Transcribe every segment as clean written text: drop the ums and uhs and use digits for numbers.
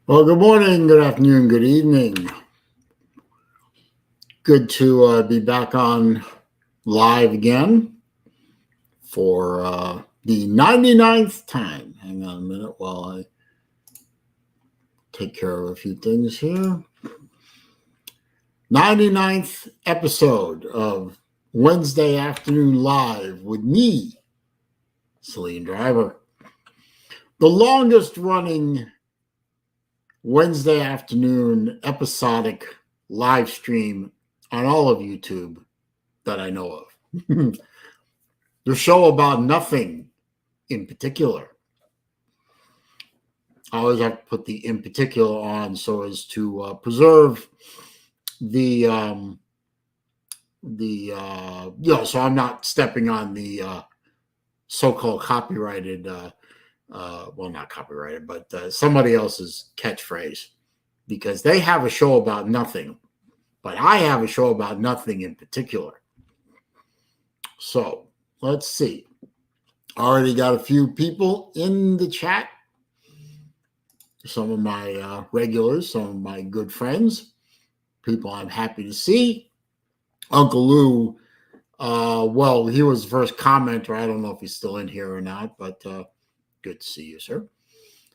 Well, good morning, good afternoon, good evening. Good to be back on live again for the 99th time. Hang on a minute while I take care of a few things here. 99th episode of Wednesday Afternoon Live with me, SaleenDriver. The longest running Wednesday afternoon episodic live stream on all of YouTube that I know of. The show about nothing in particular. I always have to put the in particular on so as to preserve so I'm not stepping on the so-called copyrighted, well, not copyrighted, but somebody else's catchphrase, because they have a show about nothing, but I have a show about nothing in particular. So let's see. Already got a few people in the chat. Some of my regulars, some of my good friends, people I'm happy to see. Uncle Lou, well, he was the first commenter. I don't know if he's still in here or not, but good to see you, sir.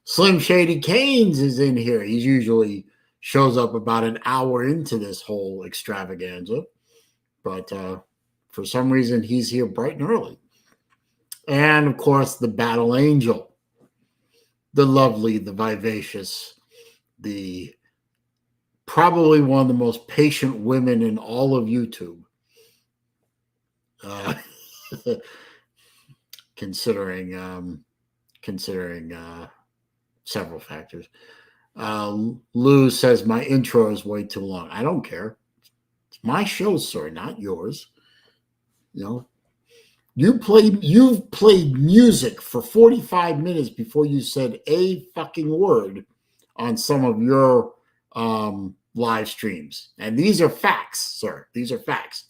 Slim Shady Canes is in here. He usually shows up about an hour into this whole extravaganza, but for some reason, he's here bright and early. And, of course, the Battle Angel, the lovely, the vivacious, the probably one of the most patient women in all of YouTube, considering several factors. Lou says my intro is way too long. I don't care. It's my show, sir, not yours. You know, you've played music for 45 minutes before you said a fucking word on some of your live streams. And these are facts, sir. These are facts.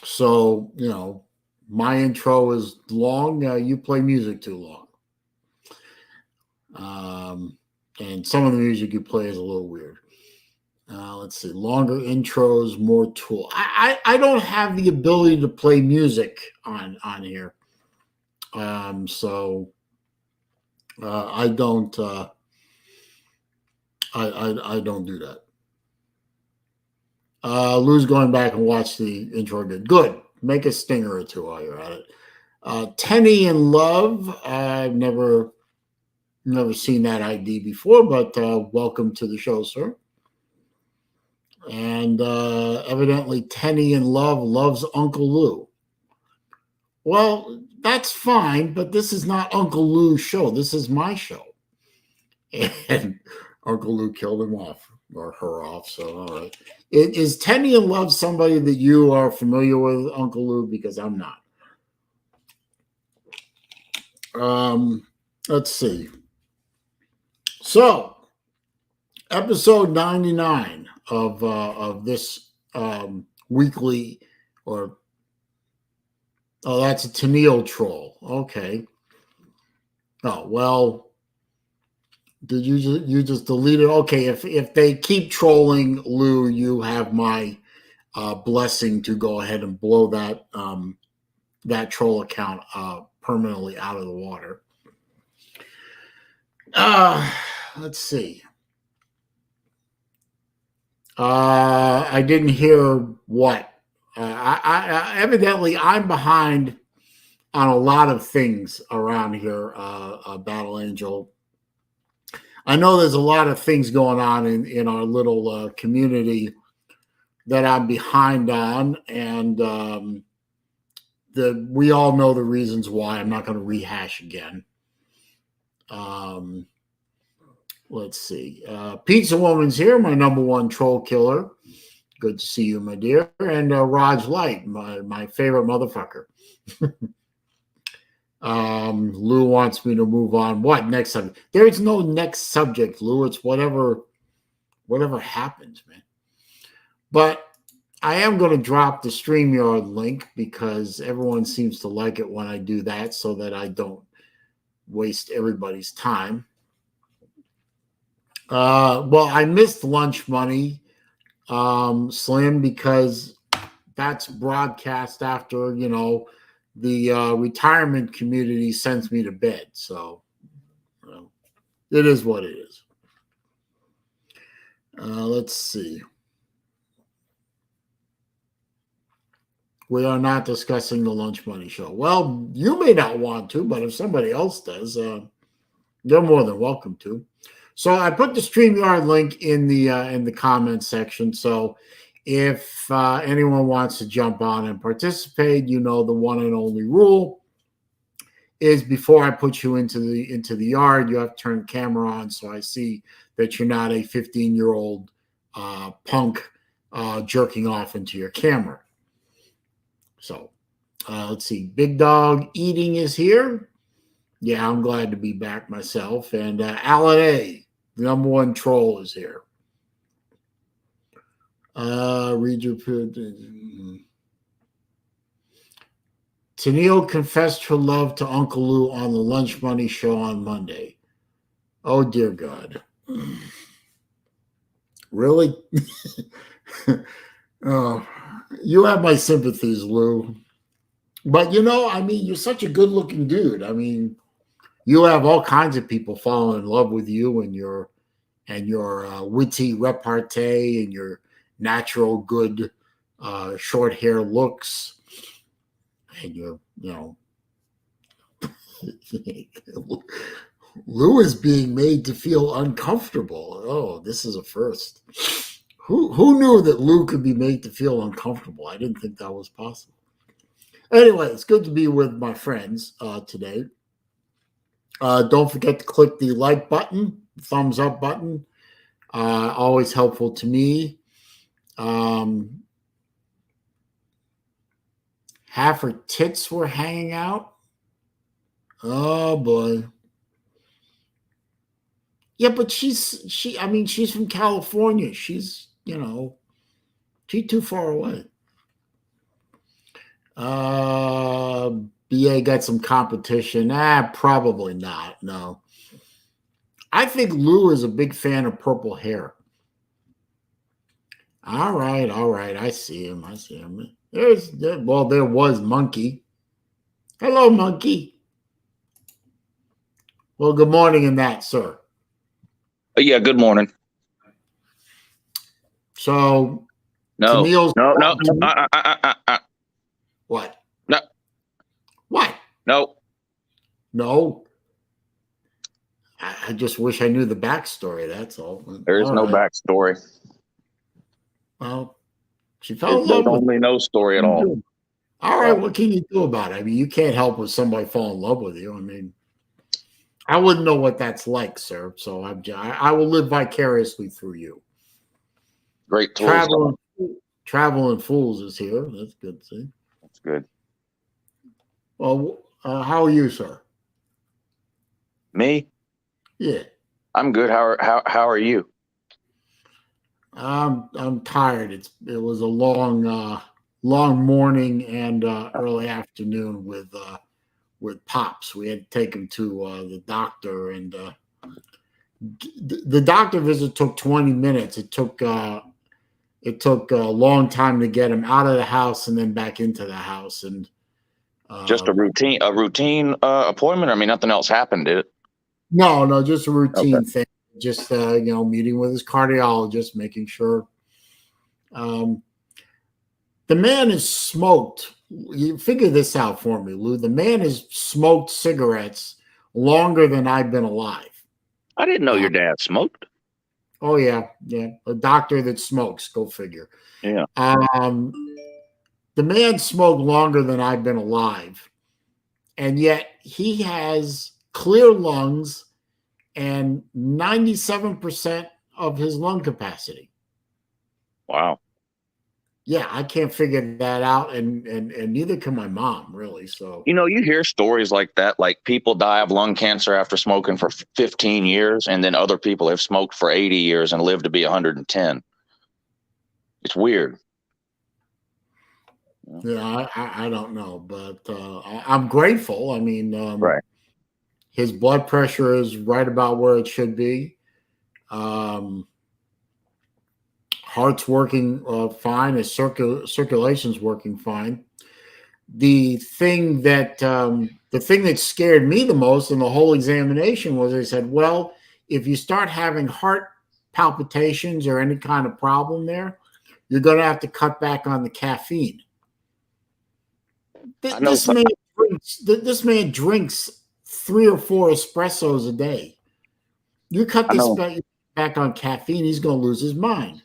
So, you know, my intro is long. You play music too long. And some of the music you play is a little weird. Let's see. Longer intros, more tool. I don't have the ability to play music on here. So I don't I don't do that. Lou's going back and watch the intro again. Good. Make a stinger or two while you're at it. Tenny in Love. I've never seen that ID before, but welcome to the show, sir. And evidently Tenny in Love loves Uncle Lou. Well, that's fine, but this is not Uncle Lou's show. This is my show. And Uncle Lou killed him off, or her off, so all right. Is Tenny in Love somebody that you are familiar with, Uncle Lou? Because I'm not. Let's see. So, episode 99 of this weekly, or that's a Tennille troll. Okay. Oh, well, did you just delete it? Okay, if they keep trolling Lou, you have my blessing to go ahead and blow that troll account permanently out of the water. Let's see. I didn't hear what. I evidently I'm behind on a lot of things around here, Battle Angel. I know there's a lot of things going on in our little community that I'm behind on, and we all know the reasons why. I'm not going to rehash again. Let's see. Pizza Woman's here, my number one troll killer. Good to see you, my dear. And Raj Light, my favorite motherfucker. Lou wants me to move on. What next subject? There is no next subject, Lou. It's whatever happens, man. But I am going to drop the StreamYard link because everyone seems to like it when I do that, so that I don't waste everybody's time. Well, I missed lunch money, Slim, because that's broadcast after, the retirement community sends me to bed. So it is what it is. Let's see. We are not discussing the lunch money show. Well, you may not want to, but if somebody else does, you're more than welcome to. So I put the StreamYard link in the comments section. So if anyone wants to jump on and participate, the one and only rule is before I put you into the yard, you have to turn the camera on so I see that you're not a 15-year-old punk jerking off into your camera. So let's see. Big Dog Eating is here. Yeah, I'm glad to be back myself. And Alan A, the number one troll, is here. Read your Tennille confessed her love to Uncle Lou on the Lunch Money show on Monday. Oh, dear God. Really? Oh, you have my sympathies, Lou. But, you're such a good-looking dude. I mean, you have all kinds of people falling in love with you and your witty repartee and your natural good short hair looks. And Lou is being made to feel uncomfortable. Oh, this is a first. Who knew that Lou could be made to feel uncomfortable? I didn't think that was possible. Anyway, it's good to be with my friends today. Don't forget to click the like button, thumbs up button. Always helpful to me. Half her tits were hanging out. Oh boy. Yeah, but she's from California. She's too far away. BA got some competition. Probably not. No. I think Lou is a big fan of purple hair. All right. I see him. There was Monkey. Hello, Monkey. Well, good morning in that, sir. Yeah, good morning. So, no. What? No. What? No. I just wish I knew the backstory. That's all. There is no backstory. Well, she fell in love with only no story at all. All right, what can you do about it? I mean, you can't help if somebody fall in love with you. I mean, I wouldn't know what that's like, sir. So I will live vicariously through you. Great tools. Traveling Fools is here. That's good. See, that's good. Well, how are you, sir? Me? Yeah, I'm good. How are you? I'm tired. It was a long morning and early afternoon with Pops. We had to take him to the doctor, and the doctor visit took 20 minutes. It took a long time to get him out of the house and then back into the house. And just a routine appointment. I mean, nothing else happened, did it? No, just a routine thing. Just meeting with his cardiologist, making sure. The man has smoked. You figure this out for me, Lou. The man has smoked cigarettes longer than I've been alive. I didn't know your dad smoked. Oh yeah. A doctor that smokes. Go figure. Yeah. The man smoked longer than I've been alive, and yet he has clear lungs and 97% of his lung capacity. Wow. Yeah, I can't figure that out, and neither can my mom, really. So you hear stories like that, like people die of lung cancer after smoking for 15 years, and then other people have smoked for 80 years and lived to be 110. It's weird. Yeah, I don't know, but I'm grateful. I mean, right. His blood pressure is right about where it should be. Heart's working fine. His circulation's working fine. The thing that scared me the most in the whole examination was they said, well, if you start having heart palpitations or any kind of problem there, you're going to have to cut back on the caffeine. This man drinks 3 or 4 espressos a day. You cut this back on caffeine, he's going to lose his mind.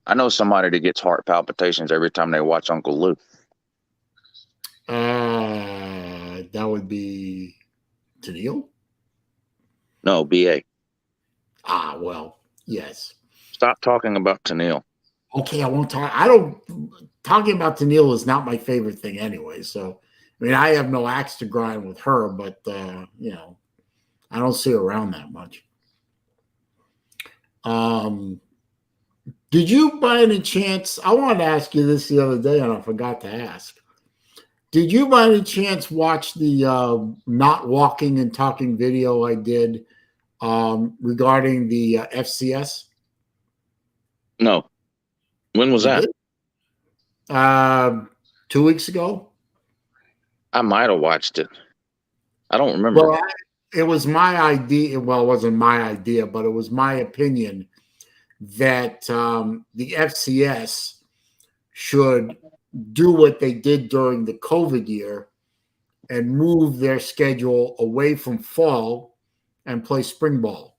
I know somebody that gets heart palpitations every time they watch Uncle Luke. That would be Tennille? No, BA. Well, yes. Stop talking about Tennille. Okay, I won't talk. Talking about Tennille is not my favorite thing anyway. So, I mean, I have no axe to grind with her, but, I don't see her around that much. Did you by any chance, I wanted to ask you this the other day and I forgot to ask. Did you by any chance watch the not walking and talking video I did regarding the FCS? No. When was that? 2 weeks ago. I might have watched it. I don't remember. Well, it was my idea. Well, it wasn't my idea, but it was my opinion that the FCS should do what they did during the COVID year and move their schedule away from fall and play spring ball.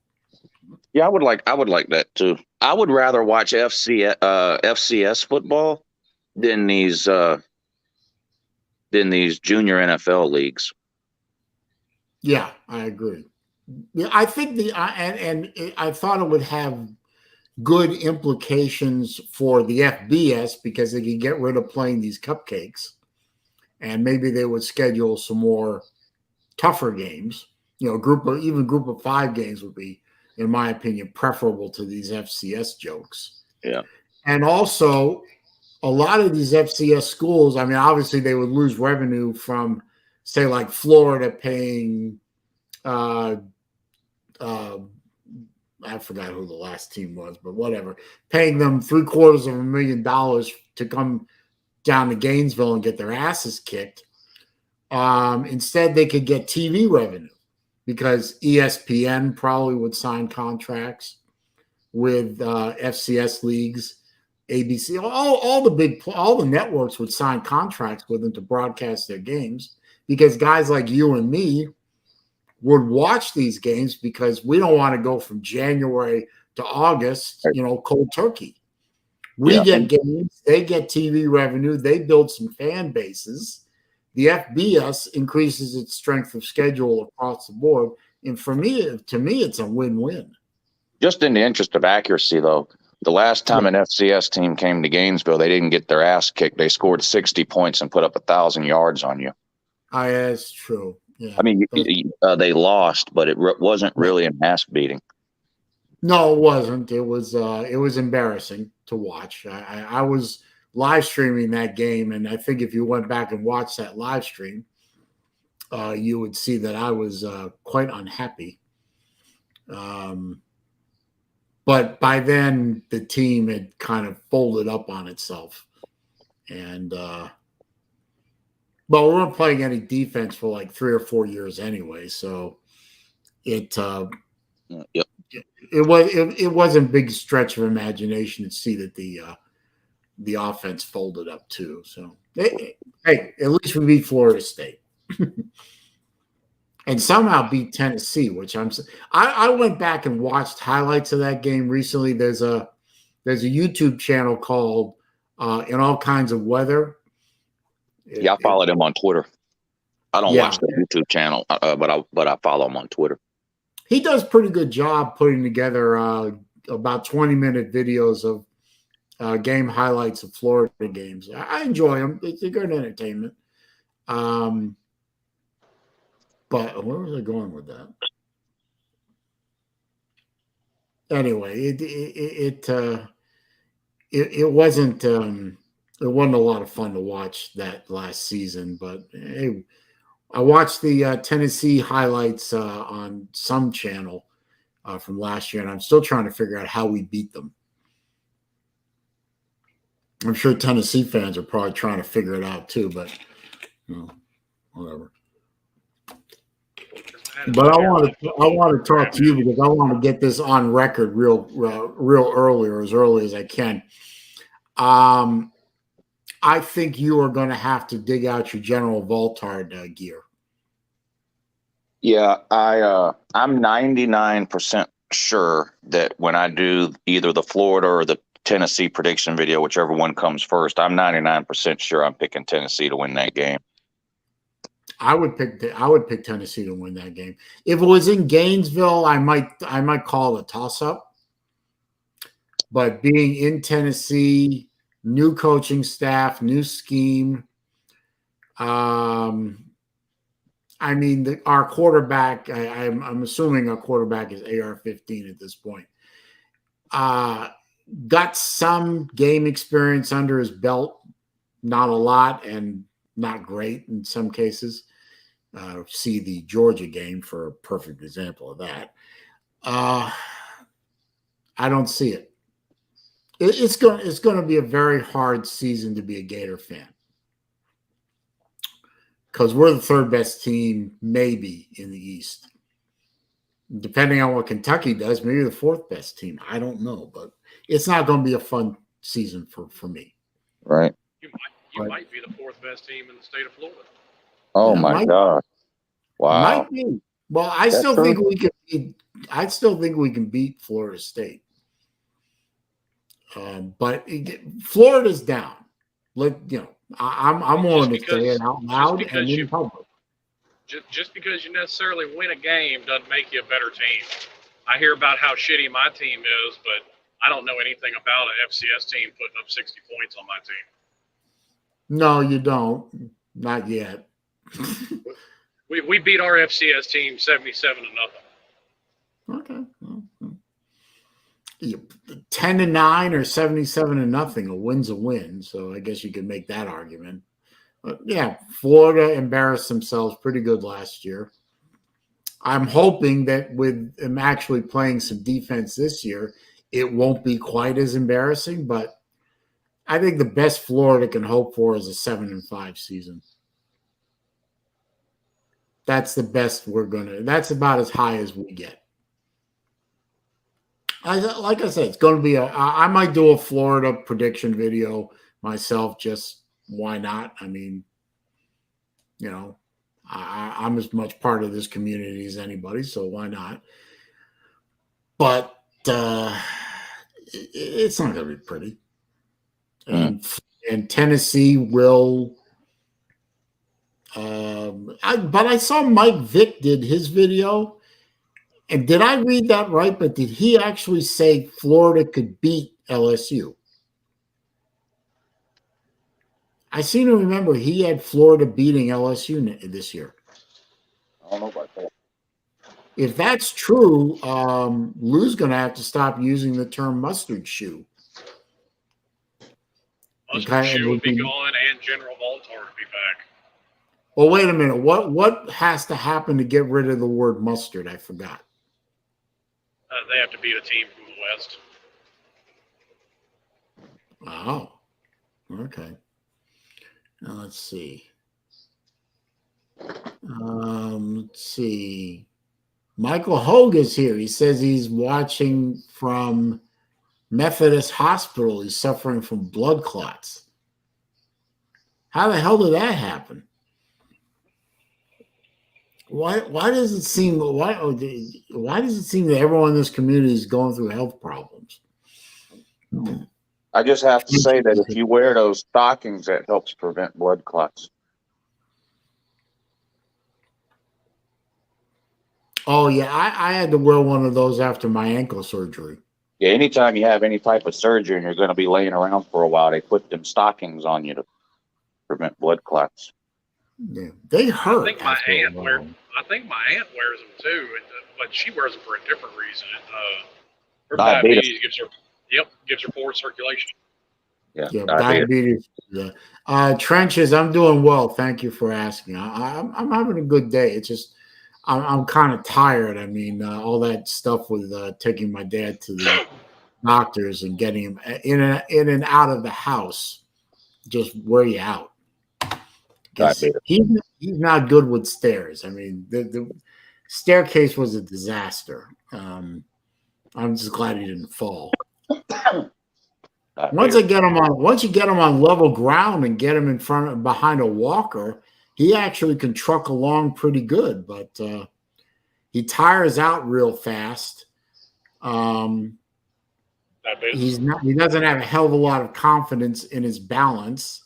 Yeah, I would like that too. I would rather watch FCS football than these junior NFL leagues. Yeah, I agree. Yeah, I think I thought it would have good implications for the FBS because they could get rid of playing these cupcakes, and maybe they would schedule some more tougher games. Group of 5 games would be, in my opinion, preferable to these FCS jokes. Yeah. And also, a lot of these FCS schools, I mean, obviously they would lose revenue from, say, like Florida paying, I forgot who the last team was, but whatever, paying them $750,000 to come down to Gainesville and get their asses kicked. Instead, they could get TV revenue because ESPN probably would sign contracts with FCS leagues, ABC, all the networks would sign contracts with them to broadcast their games because guys like you and me would watch these games because we don't want to go from January to August, cold turkey. We get games, they get TV revenue, they build some fan bases. The FBS increases its strength of schedule across the board. And to me, it's a win-win. Just in the interest of accuracy, though, the last time an FCS team came to Gainesville, they didn't get their ass kicked. They scored 60 points and put up 1,000 yards on you. That's true. Yeah. I mean, they lost, but it wasn't really an ass beating. No, it wasn't. It was embarrassing to watch. I was live streaming that game, and I think if you went back and watched that live stream, you would see that I was quite unhappy. But by then, the team had kind of folded up on itself, and but we weren't playing any defense for like 3 or 4 years anyway, so it wasn't a big stretch of imagination to see that the offense folded up too. So hey, at least we beat Florida State. And somehow beat Tennessee, which I went back and watched highlights of that game recently. There's a YouTube channel called In All Kinds of Weather. Yeah, I followed him on Twitter. I don't watch the YouTube channel, but I follow him on Twitter. He does a pretty good job putting together about 20-minute videos of game highlights of Florida games. I enjoy them. It's a good entertainment. But where was I going with that? Anyway, it wasn't a lot of fun to watch that last season. But hey, I watched the Tennessee highlights on some channel from last year, and I'm still trying to figure out how we beat them. I'm sure Tennessee fans are probably trying to figure it out too, but whatever. But I want to talk to you because I want to get this on record real early as I can. I think you are going to have to dig out your General Voltard gear. Yeah, I'm 99% sure that when I do either the Florida or the Tennessee prediction video, whichever one comes first, I'm 99% sure I'm picking Tennessee to win that game. I would pick Tennessee to win that game. If it was in Gainesville, I might call it a toss-up. But being in Tennessee, new coaching staff, new scheme. I mean, our quarterback. I'm assuming our quarterback is AR-15 at this point. Got some game experience under his belt, not a lot, and not great in some cases. See the Georgia game for a perfect example of that. I don't see it. It's going to be a very hard season to be a Gator fan because we're the third best team, maybe in the East. Depending on what Kentucky does, maybe the fourth best team. I don't know, but it's not going to be a fun season for me. Right. You might be the fourth best team in the state of Florida. Oh my God! Wow. Might be. Well, I still think we can. I still think we can beat Florida State. But Florida's down. I'm willing to say it out loud and in public. Just because you necessarily win a game doesn't make you a better team. I hear about how shitty my team is, but I don't know anything about an FCS team putting up 60 points on my team. No, you don't. Not yet. We beat our FCS team 77-0. Okay. 10-9 or 77-0. A win's a win. So I guess you could make that argument. But yeah, Florida embarrassed themselves pretty good last year. I'm hoping that with them actually playing some defense this year, it won't be quite as embarrassing. But I think the best Florida can hope for is a 7-5 season. That's the best that's about as high as we get. Like I said, it's going to be I might do a Florida prediction video myself. Just why not? I mean, I'm as much part of this community as anybody, so why not? But it's not going to be pretty. And Tennessee will. But I saw Mike Vick did his video. And did I read that right? But did he actually say Florida could beat LSU? I seem to remember he had Florida beating LSU this year. I don't know about that. If that's true, Lou's going to have to stop using the term mustard shoe. Mustard shoe would be gone, and General Voltard would be back. Well, wait a minute. What has to happen to get rid of the word mustard? I forgot. They have to beat a team from the West. Oh, okay. Now let's see. Let's see. Michael Hogan is here. He says he's watching from Methodist Hospital. He's suffering from blood clots. How the hell did that happen? Why does it seem that everyone in this community is going through health problems? I just have to say that if you wear those stockings, that helps prevent blood clots. Oh yeah, I had to wear one of those after my ankle surgery. Yeah, anytime you have any type of surgery and you're going to be laying around for a while, they put them stockings on you to prevent blood clots. Yeah, they hurt. I think my aunt wears them too, but she wears them for a different reason. Her diabetes gives her poor circulation. Yeah, Yeah, diabetes. diabetes. Yeah. Trenches, I'm doing well. Thank you for asking. I'm having a good day. It's just I'm kind of tired. I mean, all that stuff with taking my dad to the doctors and getting him in and out of the house just wear you out. Because Diabetes. he's not good with stairs. I mean, the staircase was a disaster. I'm just glad he didn't fall. Once you get him on level ground and get him in front of behind a walker, he actually can truck along pretty good, but he tires out real fast. He doesn't have a hell of a lot of confidence in his balance,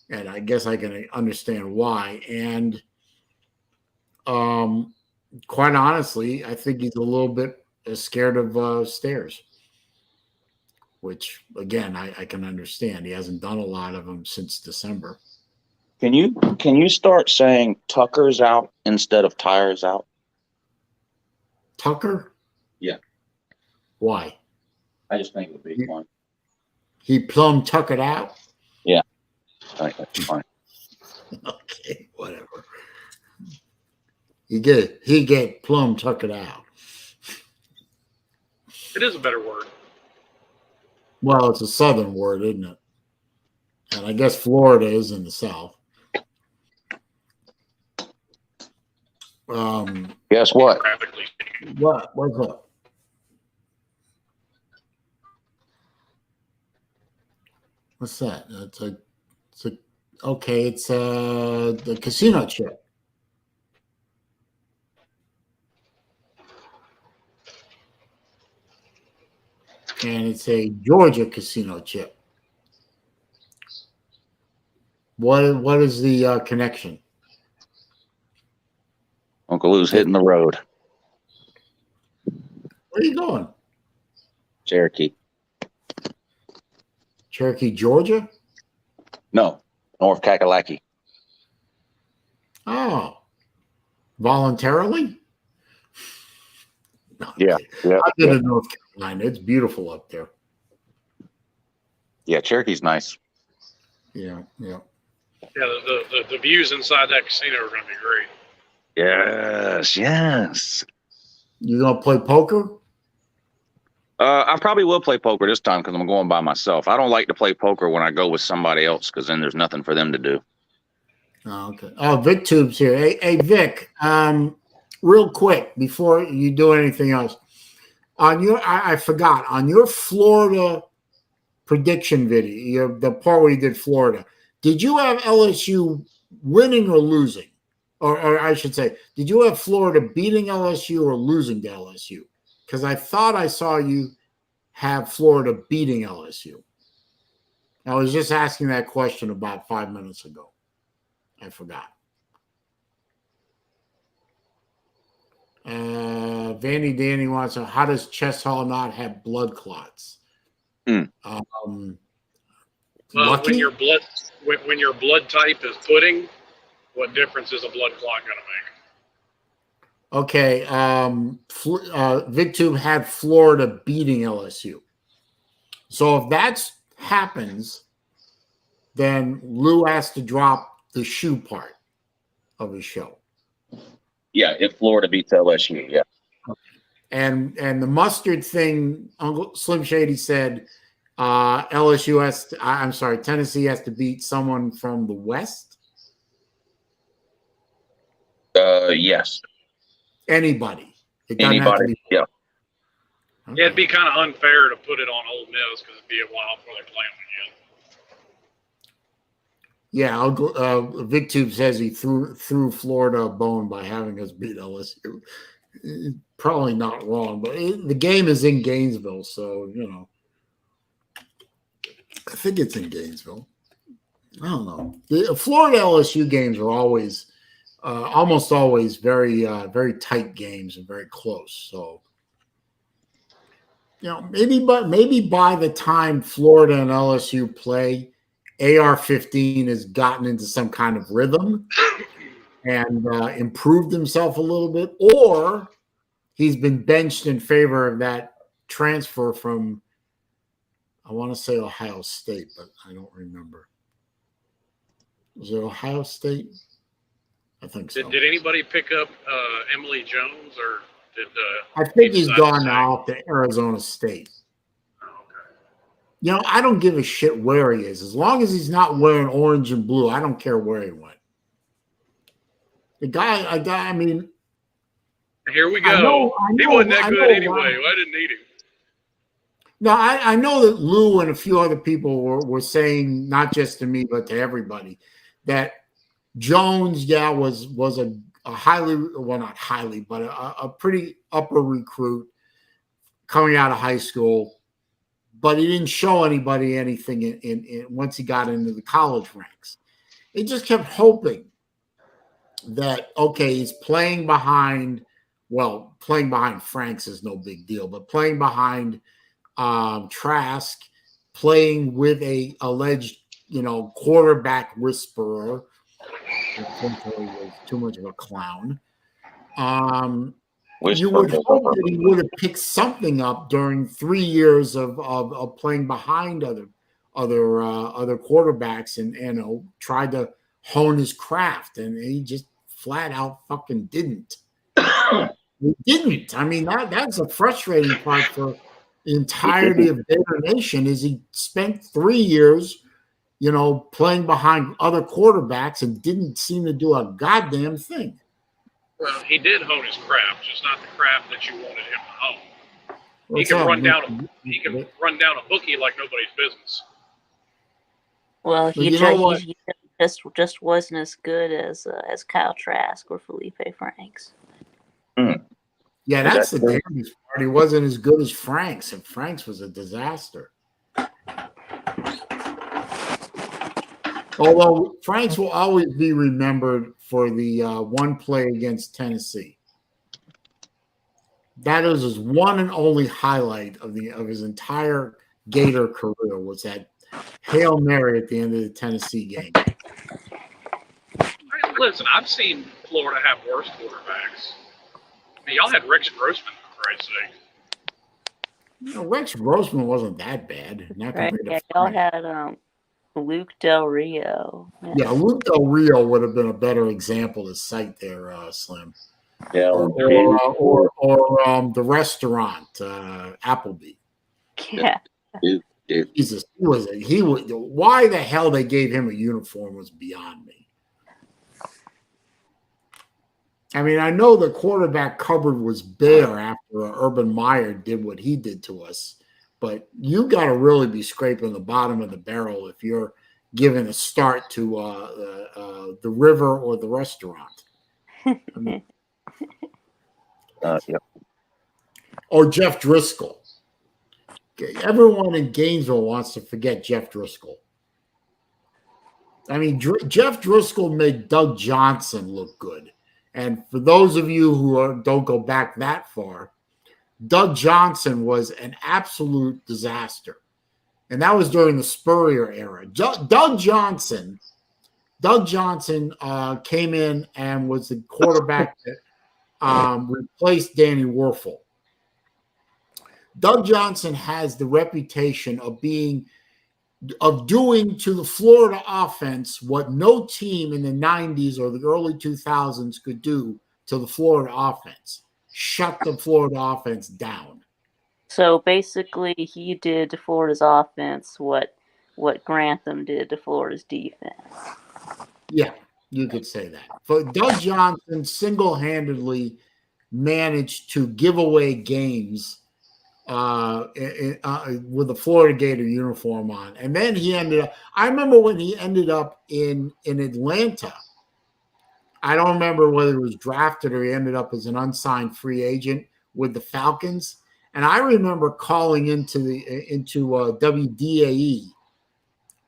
and I guess I can understand why. And quite honestly, I think he's a little bit scared of stairs, which again I can understand. He hasn't done a lot of them since December. Can you start saying Tucker's out instead of tires out? Tucker? Yeah. Why? I just think it would be fun. He plumb tuckered out? Yeah. I think that's fine. Okay, whatever. He get plumb tuckered out. It is a better word. Well, it's a southern word, isn't it? And I guess Florida is in the South. Guess what? What's up? What's that? It's the casino chip. And it's a Georgia casino chip. What is the connection? Uncle Lou's hitting the road. Where are you going? Cherokee. Cherokee, Georgia? No, North Kakalaki. Oh, voluntarily? No, Yeah. I've been to North Carolina. It's beautiful up there. Yeah, Cherokee's nice. Yeah. Yeah, the views inside that casino are going to be great. Yes. You gonna play poker? I probably will play poker this time because I'm going by myself. I don't like to play poker when I go with somebody else because then there's nothing for them to do. Oh, okay. Oh, Vic Tube's here. Hey, Vic. Real quick before you do anything else, I forgot on your Florida prediction video, the part where you did Florida. Did you have LSU winning or losing? Or I should say, did you have Florida beating LSU or losing to LSU? Because I thought I saw you have Florida beating LSU. I was just asking that question about 5 minutes ago. I forgot. Vandy Danny wants to know, how does Chess Hall not have blood clots? When Lucky? your blood type is pudding, what difference is a blood clot going to make? Okay, VicTube had Florida beating LSU. So if that happens, then Lou has to drop the shoe part of his show. Yeah, if Florida beats LSU, yeah. And the mustard thing, Uncle Slim Shady said LSU has to, Tennessee has to beat someone from the West. Yes. Anybody. It doesn't Anybody, have to be. yeah. Okay. Yeah, it'd be kind of unfair to put it on Ole Miss because it'd be a while before they play them again. Yeah, VicTube says he threw Florida a bone by having us beat LSU. Probably not wrong, but the game is in Gainesville, so I think it's in Gainesville. I don't know. The Florida LSU games are always, almost always very, very tight games and very close. So, maybe by the time Florida and LSU play, AR-15 has gotten into some kind of rhythm and improved himself a little bit, or he's been benched in favor of that transfer from I want to say Ohio State, but I don't remember. Was it Ohio State? I think so. Did anybody pick up Emily Jones, or did? I think he's decide to gone say- now to Arizona State. Oh, okay. You know, I don't give a shit where he is. As long as he's not wearing orange and blue, I don't care where he went. The guy, I mean, Here we go. I know, He wasn't that good anyway. Ryan. I didn't need him. No, I know that Lou and a few other people were saying, not just to me, but to everybody, that Jones, was a highly, well, not highly, but a pretty upper recruit coming out of high school, but he didn't show anybody anything in once he got into the college ranks. They just kept hoping that, okay, he's playing behind, well, playing behind Franks is no big deal, but playing behind Trask, playing with a alleged, quarterback whisperer. I think he was too much of a clown. You would hope that he would have picked something up during 3 years of playing behind other quarterbacks and tried to hone his craft, and he just flat out fucking didn't. He didn't. I mean, that's a frustrating part for the entirety of Gator Nation is he spent 3 years, playing behind other quarterbacks and didn't seem to do a goddamn thing. Well, he did hone his craft, just not the craft that you wanted him to hone. He What's can up, run man? down. Run down a bookie like nobody's business. Well, But you know what? he just wasn't as good as Kyle Trask or Felipe Franks. Yeah, that's the damnedest part. He wasn't as good as Franks, and Franks was a disaster. Although Franks will always be remembered for the one play against Tennessee. That is his one and only highlight of his entire Gator career, was that Hail Mary at the end of the Tennessee game. Listen, I've seen Florida have worse quarterbacks. I mean, y'all had Rex Grossman, for Christ's sake. Rex Grossman wasn't that bad. Not Right? compared to Yeah, y'all Frank. had Luke Del Rio. Yeah, Luke Del Rio would have been a better example to cite there, Slim. Yeah. Or the restaurant, Applebee. Yeah. Jesus, he was. Why the hell they gave him a uniform was beyond me. I mean, I know the quarterback cupboard was bare after Urban Meyer did what he did to us, but you got to really be scraping the bottom of the barrel if you're giving a start to the river or the restaurant. I mean, Yep. or Jeff Driscoll. Everyone in Gainesville wants to forget Jeff Driscoll. I mean, Jeff Driscoll made Doug Johnson look good. And for those of you who don't go back that far, Doug Johnson was an absolute disaster. And that was during the Spurrier era. Doug Johnson came in and was the quarterback that replaced Danny Werfel. Doug Johnson has the reputation of doing to the Florida offense what no team in the 90s or the early 2000s could do to the Florida offense. Shut the Florida offense down. So basically, he did to Florida's offense what Grantham did to Florida's defense. Yeah, you could say that. But Doug Johnson single-handedly managed to give away games with the Florida Gator uniform on. And then he ended up, I remember when he ended up in Atlanta. I don't remember whether he was drafted or he ended up as an unsigned free agent with the Falcons. And I remember calling into WDAE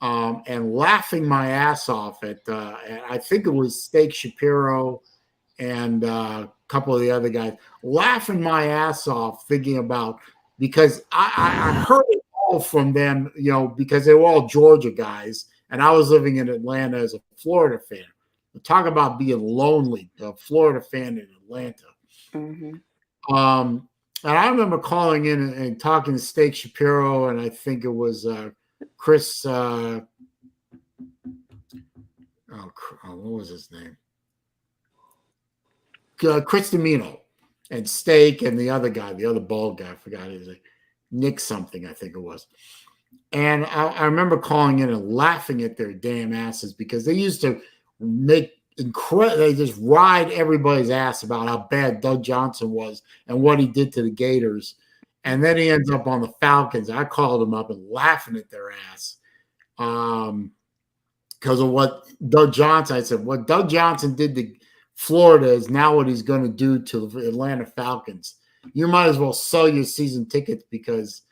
and laughing my ass off at I think it was Steak Shapiro and a couple of the other guys, laughing my ass off thinking about, because I heard it all from them, because they were all Georgia guys, and I was living in Atlanta as a Florida fan. Talk about being lonely, a Florida fan in Atlanta. Mm-hmm. And I remember calling in and talking to Steak Shapiro, and I think it was Chris. What was his name? Chris Domino and Steak and the other guy, the other bald guy. I forgot his name. Nick something, I think it was. And I remember calling in and laughing at their damn asses because they used to make they just ride everybody's ass about how bad Doug Johnson was and what he did to the Gators. And then he ends up on the Falcons. I called him up and laughing at their ass because of what Doug Johnson, I said, what Doug Johnson did to Florida is now what he's going to do to the Atlanta Falcons. You might as well sell your season tickets because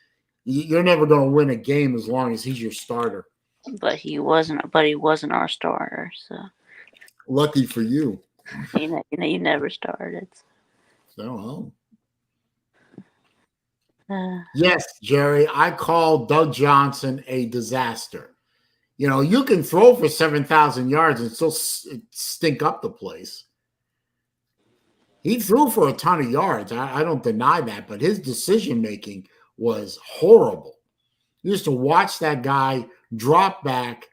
you're never going to win a game as long as he's your starter. But he wasn't our starter, so. Lucky for you. You never started. So, yes, Jerry, I call Doug Johnson a disaster. You know, you can throw for 7,000 yards and still stink up the place. He threw for a ton of yards. I don't deny that, but his decision-making was horrible. You used to watch that guy drop back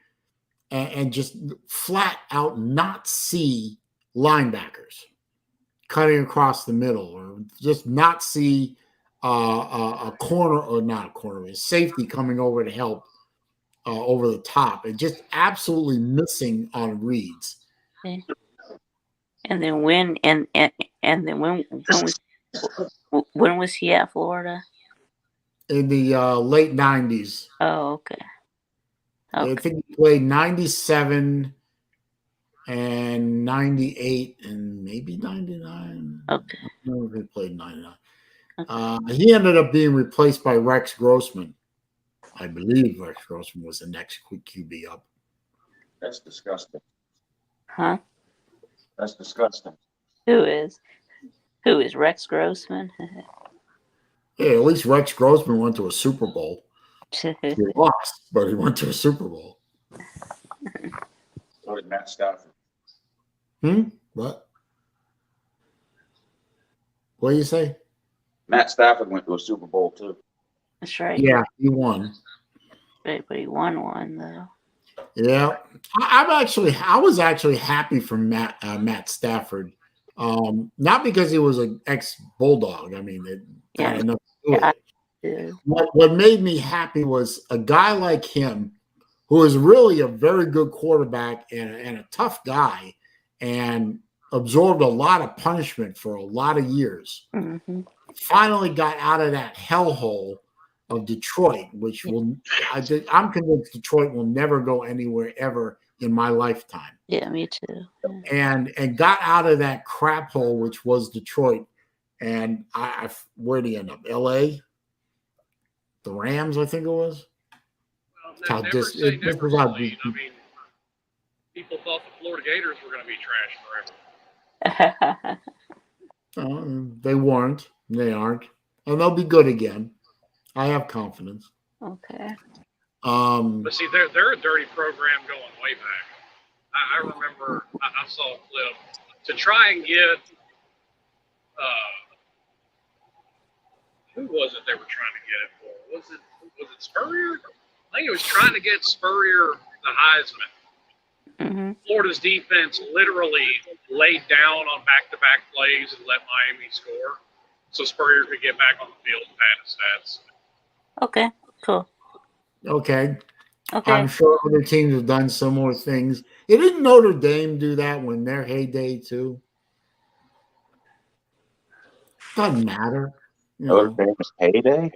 and just flat out not see linebackers cutting across the middle, or just not see a corner, or not a corner, a safety coming over to help over the top, and just absolutely missing on reads. Okay. And then when was he at Florida? In the late 90s. Oh, okay. I think he played 97 and 98 and maybe 99. Okay. I don't know if he played 99. Okay. He ended up being replaced by Rex Grossman. I believe Rex Grossman was the next quick QB up. That's disgusting. Huh? That's disgusting. Who is Rex Grossman? Yeah, at least Rex Grossman went to a Super Bowl. He lost, but he went to a Super Bowl. So did Matt Stafford. What? What do you say? Matt Stafford went to a Super Bowl too. That's right. Yeah, he won. Right, but he won one though. Yeah, I was actually happy for Matt Stafford, not because he was an ex-Bulldog. I mean, it had nothing to do with it. What made me happy was a guy like him, who is really a very good quarterback and a tough guy, and absorbed a lot of punishment for a lot of years. Mm-hmm. Finally got out of that hellhole of Detroit, which I'm convinced Detroit will never go anywhere ever in my lifetime. Yeah, me too. And got out of that crap hole, which was Detroit. And where did he end up? L.A.? The Rams, I think it was. Well, never say never, Saleen. I mean, people thought the Florida Gators were going to be trash forever. They weren't. They aren't. And they'll be good again. I have confidence. Okay. But see, they're a dirty program going way back. I remember I saw a clip to try and get who was it they were trying to get it for? Was it Spurrier? I think it was trying to get Spurrier the Heisman. Mm-hmm. Florida's defense literally laid down on back-to-back plays and let Miami score, so Spurrier could get back on the field and pad his stats. Okay, cool. Okay. I'm sure other teams have done similar things. Didn't Notre Dame do that when their heyday too? Doesn't matter. Notre Dame's heyday?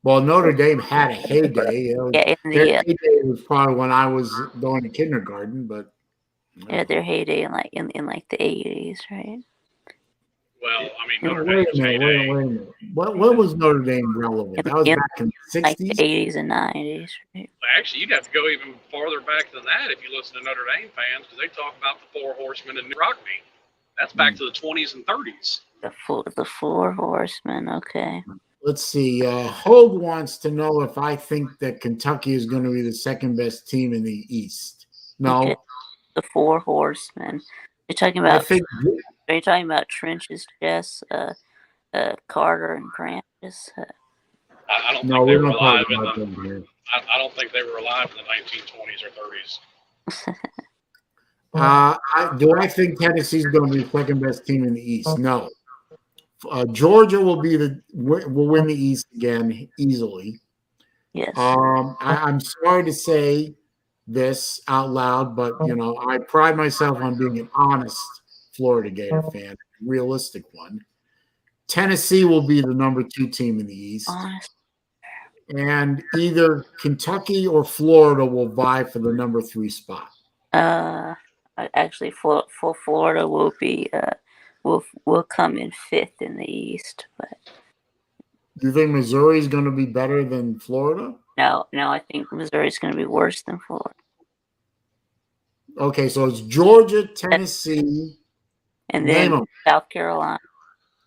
Well, Notre Dame had a heyday. Their heyday was probably when I was going to kindergarten, but their heyday in the 80s, right? Well, I mean, Notre wait a Dame's minute. When was Notre Dame relevant? That was back in the 60s? Like the 80s and 90s, right? Actually, you'd have to go even farther back than that if you listen to Notre Dame fans, because they talk about the Four Horsemen and New Rockney. That's back to the 20s and 30s. The Four Horsemen, okay. Let's see. Hogan wants to know if I think that Kentucky is going to be the second best team in the East. No. Okay. The Four Horsemen. You're talking about? Are you talking about Trench's chess? Carter and Grant. I don't No, think they we're were not alive talking in about the. them here. I don't think they were alive in the 1920s or 30s. Do I think Tennessee's going to be the second best team in the East? No. Georgia will win the East again easily. Yes. I'm sorry to say this out loud, but I pride myself on being an honest Florida Gator fan, a realistic one. Tennessee will be the number 2 team in the East. Honest. And either Kentucky or Florida will vie for the number 3 spot. Actually, for Florida will be will come in 5th in the East. But Do you think Missouri is going to be better than Florida? no, I think Missouri's going to be worse than Florida. Okay, so it's Georgia, Tennessee, And name then them. South Carolina.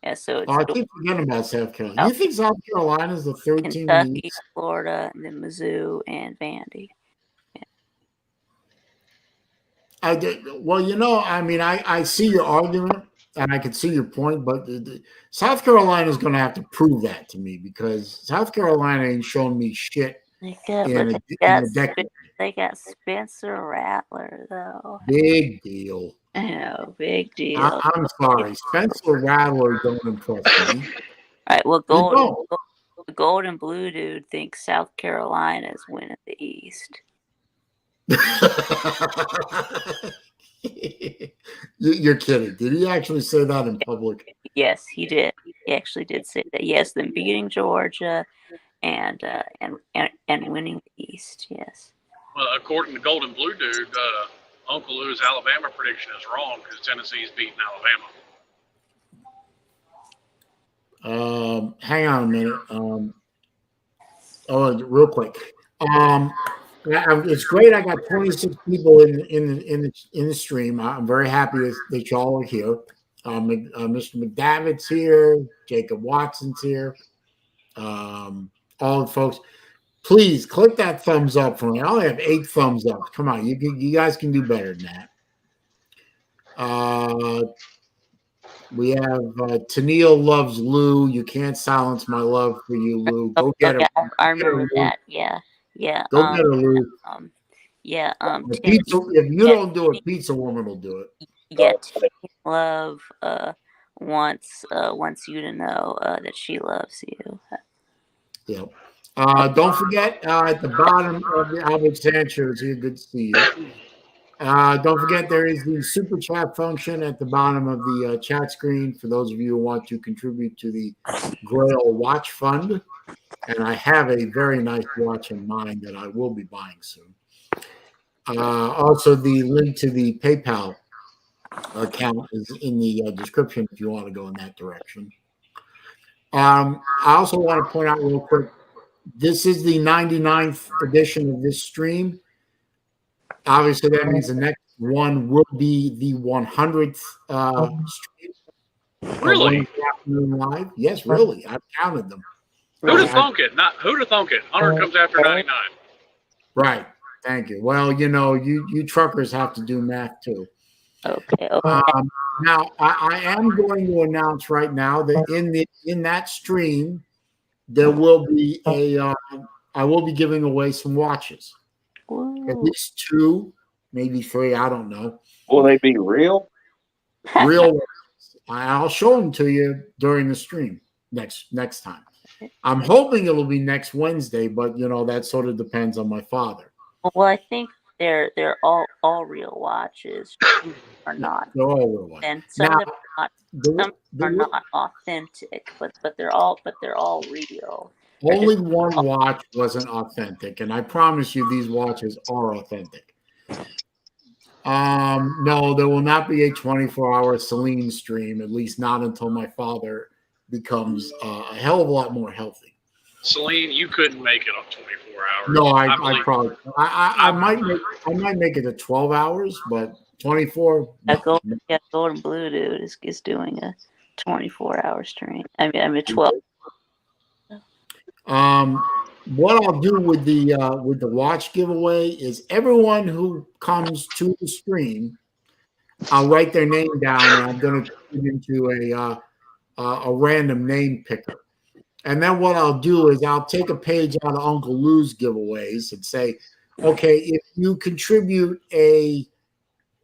Yeah, so it's I keep forgetting about South Carolina. You think South Carolina is the 3rd team in the Kentucky, East? Florida, and then Mizzou and Vandy. I did. Well, I see your argument and I can see your point, but South Carolina is going to have to prove that to me because South Carolina ain't shown me shit in a decade. They got Spencer Rattler though. Big deal. I know, big deal. I'm sorry, Spencer Rattler don't impress me. All right, well, the gold and blue dude thinks South Carolina is winning the East. You're kidding. Did he actually say that in public? Yes, he did. He actually did say that. Yes, them beating Georgia and winning the East. Yes. Well, according to Golden Blue Dude, Uncle Lou's Alabama prediction is wrong because Tennessee's beating Alabama. Hang on a minute. Real quick. It's great. I got 26 people in the stream. I'm very happy that y'all are here. Mr. McDavid's here. Jacob Watson's here. All the folks. Please click that thumbs up for me. I only have 8 thumbs up. Come on, you guys can do better than that. We have Tennille loves Lou. You can't silence my love for you, Lou. Go get her. I remember that. Yeah. Go get her, Lou. Pizza. If you don't do it, Pizza Woman will do it. Yeah, Love wants you to know that she loves you. Yeah. Don't forget at the bottom of the Albert Sanchez here. Good to see you. Don't forget there is the super chat function at the bottom of the chat screen for those of you who want to contribute to the Grail Watch Fund. And I have a very nice watch in mind that I will be buying soon. Also, the link to the PayPal account is in the description if you want to go in that direction. I also want to point out real quick, this is the 99th edition of this stream. Obviously, that means the next one will be the 100th stream. Really? Live. Yes, really. I've counted them. Who'd have thunk it? Who'd have thunk it? 100 comes after 99. Right. Thank you. Well, you truckers have to do math too. Okay. Now, I am going to announce right now that in that stream, there will be I will be giving away some watches. Ooh. At least 2, maybe 3. I don't know. Will they be real? Real watches. I'll show them to you during the stream next time. I'm hoping it'll be next Wednesday, but that sort of depends on my father. Well, I think they're all real watches, or not. They're all real watches. And some of them are not authentic, but they're all real. Only one watch wasn't authentic, and I promise you these watches are authentic. No, there will not be a 24-hour Saleen stream, at least not until my father becomes a hell of a lot more healthy. Celine, you couldn't make it on 24 hours. No, I probably I might make it to 12 hours, but 24. No. Golden Blue Dude is doing a 24-hour stream. I mean 12. What I'll do with the watch giveaway is everyone who comes to the stream, I'll write their name down and I'm going to put it into a random name picker. And then what I'll do is I'll take a page out of Uncle Lou's giveaways and say, okay, if you contribute a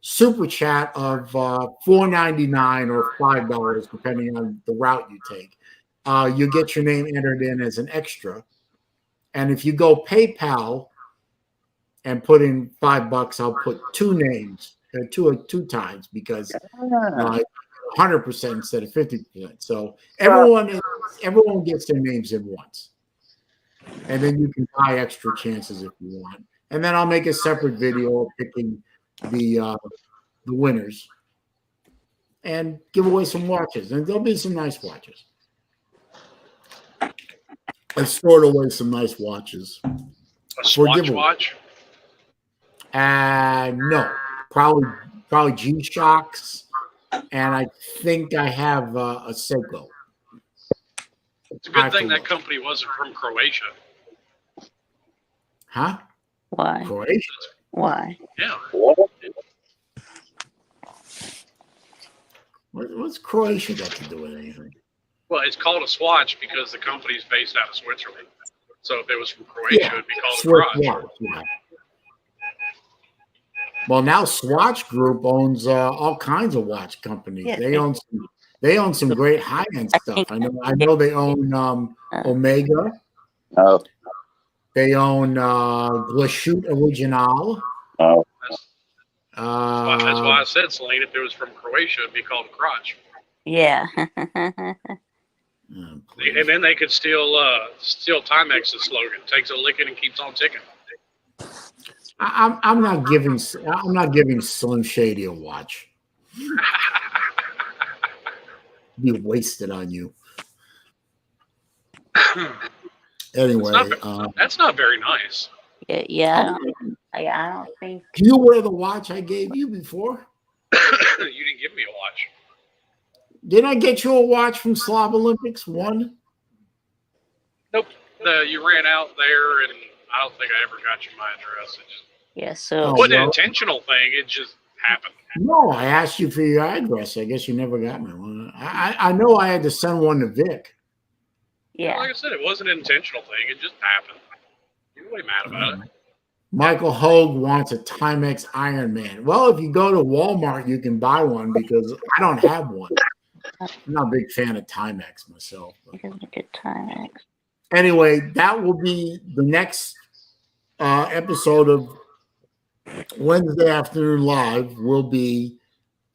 super chat of $4.99 or $5, depending on the route you take, you get your name entered in as an extra. And if you go PayPal and put in $5, I'll put two names, two times, because 100% instead of 50%. So everyone gets their names in once, and then you can buy extra chances if you want. And then I'll make a separate video picking the winners and give away some watches, and there'll be some nice watches. I stored away some nice watches. A Swatch watch? No, probably G-Shocks, and I think I have a Seiko. It's a good thing that company wasn't from Croatia. Huh? Why? Croatia? Why? Yeah. What's Croatia got to do with anything? Well, it's called a Swatch because the company's based out of Switzerland. So if it was from Croatia, it'd be called a Crotch. Yeah. Well, now Swatch Group owns all kinds of watch companies. Yeah, they own some great high-end stuff. I know they own Omega. Oh. They own Glashut Original. Oh. That's why I said, Saleen, if it was from Croatia, it'd be called a Crotch. Yeah. And then they could steal Timex's slogan: "Takes a licking and keeps on ticking." I'm not giving Slim Shady a watch. Be wasted on you. Anyway, that's not very nice. Yeah. I don't think. Do you wear the watch I gave you before? You didn't give me a watch. Didn't I get you a watch from Slav Olympics 1? Nope. You ran out there, and I don't think I ever got you my address. So it wasn't an intentional thing. It just happened. No, I asked you for your address. I guess you never got me one. I know I had to send one to Vic. Yeah. Like I said, it wasn't an intentional thing. It just happened. You're really mad about it. Michael Hogue wants a Timex Iron Man. Well, if you go to Walmart, you can buy one because I don't have one. I'm not a big fan of Timex myself. It is a good Timex. Anyway, that will be the next episode of Wednesday Afternoon Live. Will be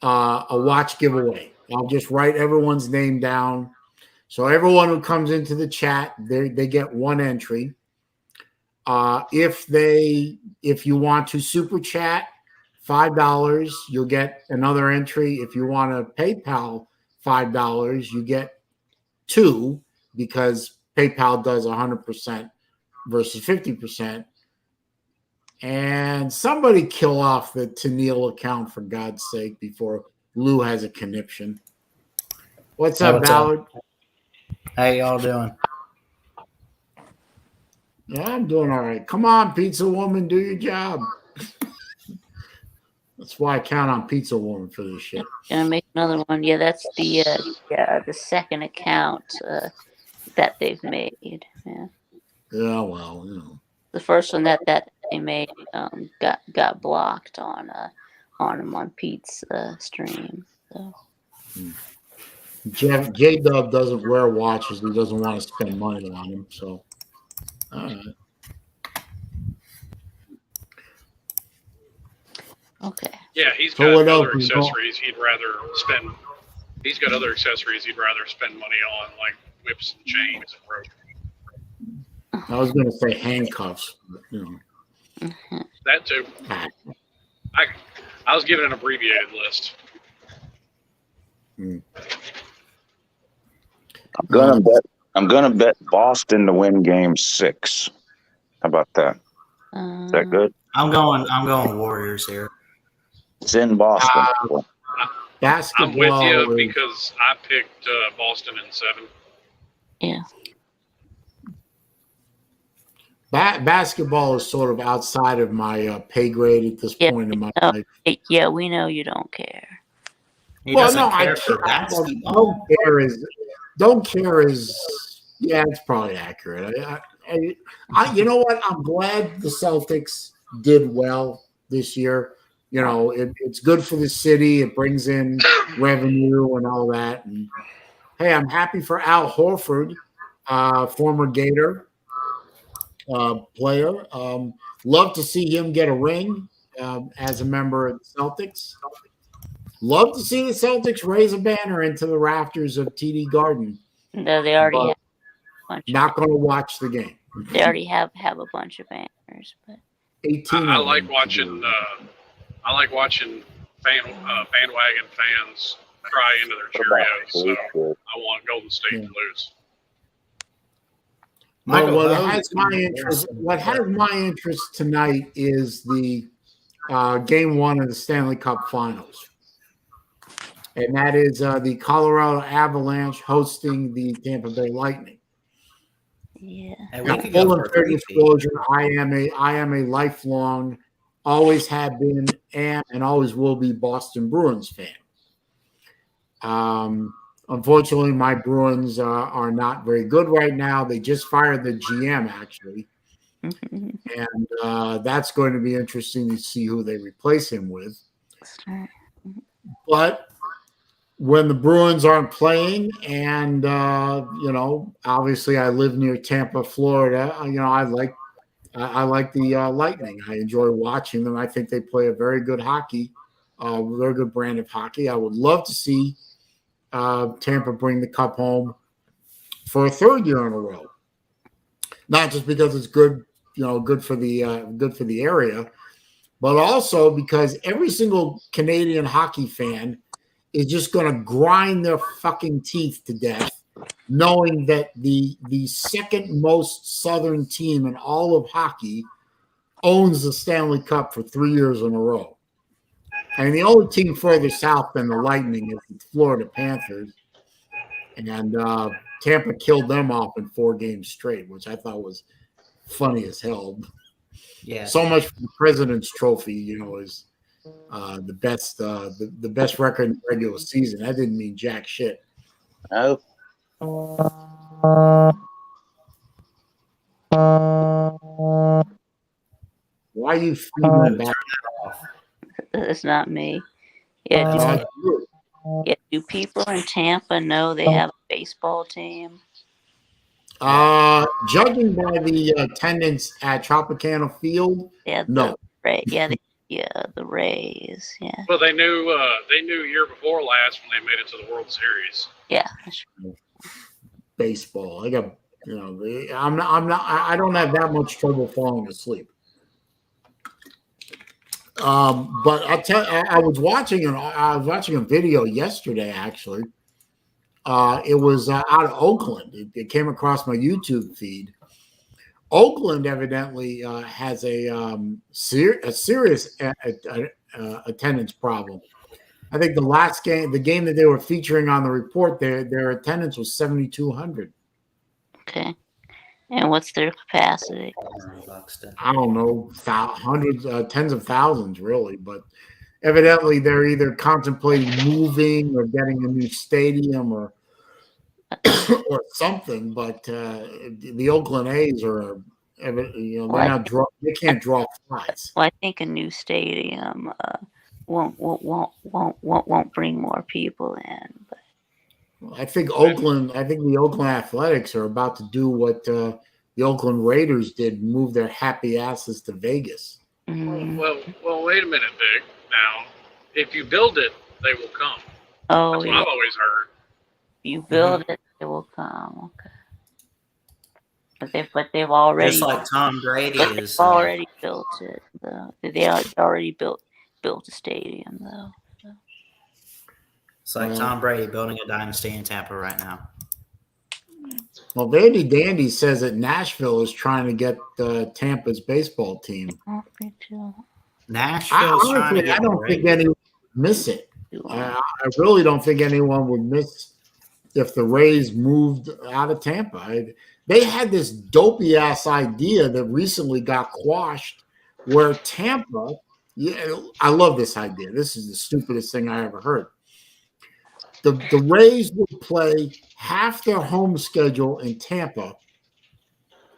a watch giveaway. I'll just write everyone's name down. So everyone who comes into the chat, they get one entry. If you want to super chat $5, you'll get another entry. If you want to PayPal $5, you get two, because PayPal does 100% versus 50%. And somebody kill off the Tennille account, for God's sake, before Lou has a conniption. What's up, Ballard? How y'all doing? Yeah, I'm doing all right. Come on, Pizza Woman, do your job. That's why I count on Pizza Woman for this shit. Gonna make another one. Yeah, that's the second account that they've made. Yeah. Yeah, well, you know. The first one that they made got blocked on Pete's stream. So. J-Dub doesn't wear watches. He doesn't want to spend money on them. So, all right. Okay. Yeah, he's got other accessories He's got other accessories he'd rather spend money on, like whips and chains and rope. I was going to say handcuffs, but, you know. That too. I was given an abbreviated list. I'm gonna bet Boston to win Game 6. How about that? Is that good? I'm going Warriors here. It's in Boston. Basketball. I'm with you because I picked Boston in 7. Yeah. Basketball is sort of outside of my pay grade at this point in my life. Yeah, we know you don't care. He doesn't care for basketball. don't care is, yeah, it's probably accurate. You know what? I'm glad the Celtics did well this year. You know, it's good for the city. It brings in revenue and all that. And hey, I'm happy for Al Horford, former Gator player. Love to see him get a ring as a member of the Celtics. Love to see the Celtics raise a banner into the rafters of TD Garden. No, they already have a bunch. Not going to watch the game. They already have a bunch of banners, but 18. I like watching. I like watching bandwagon fans cry into their Cheerios. So I want Golden State to lose. Well, what has my interest tonight is the game 1 of the Stanley Cup Finals. And that is the Colorado Avalanche hosting the Tampa Bay Lightning. yeah. Hey, Now, full and fair disclosure, I am a lifelong, always have been, and always will be Boston Bruins fan. Unfortunately, my Bruins are not very good right now. They just fired the GM, actually. And that's going to be interesting to see who they replace him with. But when the Bruins aren't playing, and obviously I live near Tampa, Florida. I like the Lightning. I enjoy watching them. I think they play a very good hockey, very good brand of hockey. I would love to see Tampa bring the cup home for a 3rd year in a row. Not just because it's good, good for the area, but also because every single Canadian hockey fan is just going to grind their fucking teeth to death, knowing that the second most Southern team in all of hockey owns the Stanley Cup for 3 years in a row. And the only team further south than the Lightning is the Florida Panthers. And Tampa killed them off in 4 games straight, which I thought was funny as hell. Yeah. So much for the President's Trophy, is the best record in the regular season. That didn't mean jack shit. No. Why are you feeding back? It's not me. Yeah, do people in Tampa know they have a baseball team? Judging by the attendance at Tropicana Field, no. The Rays. Yeah. Well, they knew year before last when they made it to the World Series. Yeah. That's true. Baseball. I got I don't have that much trouble falling asleep. But I was watching a video yesterday. Actually, it was out of Oakland. It came across my YouTube feed. Oakland evidently has a serious attendance problem. I think the game that they were featuring on the report, their attendance was 7,200. Okay. And what's their capacity? I don't know, hundreds, tens of thousands, really. But evidently, they're either contemplating moving or getting a new stadium or something. But the Oakland A's are, they can't draw flies. Well, I think a new stadium won't bring more people in. But I think the Oakland Athletics are about to do what the Oakland Raiders did, move their happy asses to Vegas. Mm-hmm. Well, wait a minute, Dick. Now, if you build it, they will come. Oh, That's what I've always heard. You build it, they will come. Okay. But they've already, just like Tom Brady is already built it. Though. They already built a stadium though. So. It's like Tom Brady building a dynasty in Tampa right now. Well, Vandy Dandy says that Nashville is trying to get Tampa's baseball team. Nashville's trying to get I don't think anyone would miss it. I really don't think anyone would miss if the Rays moved out of Tampa. They had this dopey ass idea that recently got quashed, where Tampa. Yeah, I love this idea. This is the stupidest thing I ever heard. The Rays would play half their home schedule in Tampa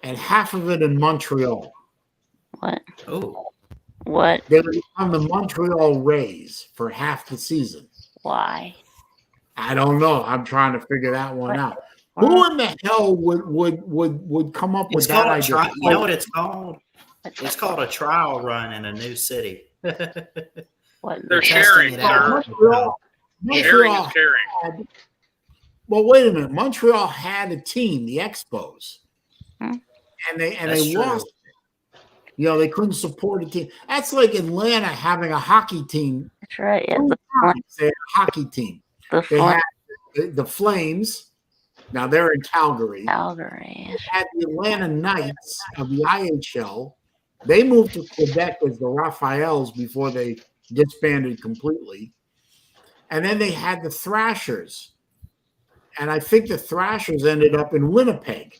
and half of it in Montreal. What? Oh, What? They would become the Montreal Rays for half the season. Why? I don't know. I'm trying to figure that one out. Who in the hell would come up with it's that called a idea? trial. You know what it's called? It's called a trial run in a new city. What? They're testing sharing. it out. Sharing is caring. Well, wait a minute. Montreal had a team, the Expos, and they That's true. lost. You know, they couldn't support a team. That's like Atlanta having a hockey team. That's right. Yeah, They had a hockey team. They had the Flames. Now they're in Calgary. Calgary. They had the Atlanta Knights of the IHL. They moved to Quebec as the Raphaels before they disbanded completely. And then they had the Thrashers. And I think the Thrashers ended up in Winnipeg,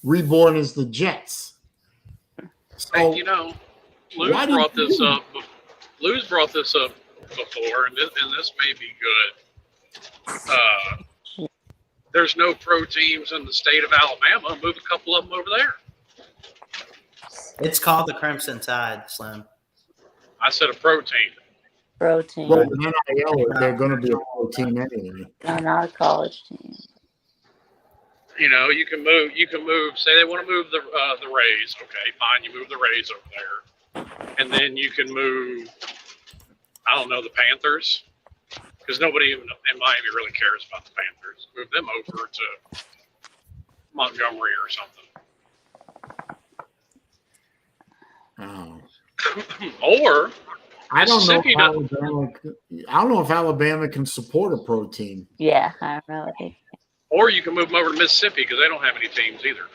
reborn as the Jets. So, Hey, you know, Lou's brought this up before, and this may be good. There's no pro teams in the state of Alabama. Move a couple of them over there. It's called the Crimson Tide, Slim. I said a pro team. Pro team. well, NIL, they're going to be a pro team anyway. No, not a college team. You know, you can move. Say they want to move the Rays. Okay, fine. You move the Rays over there, and then you can move. I don't know, the Panthers, because nobody in Miami really cares about the Panthers. Move them over to Montgomery or something. Oh. Or I don't know. Mississippi I don't know if Alabama can support a pro team. Yeah, I don't know. They, Or you can move them over to Mississippi because they don't have any teams either.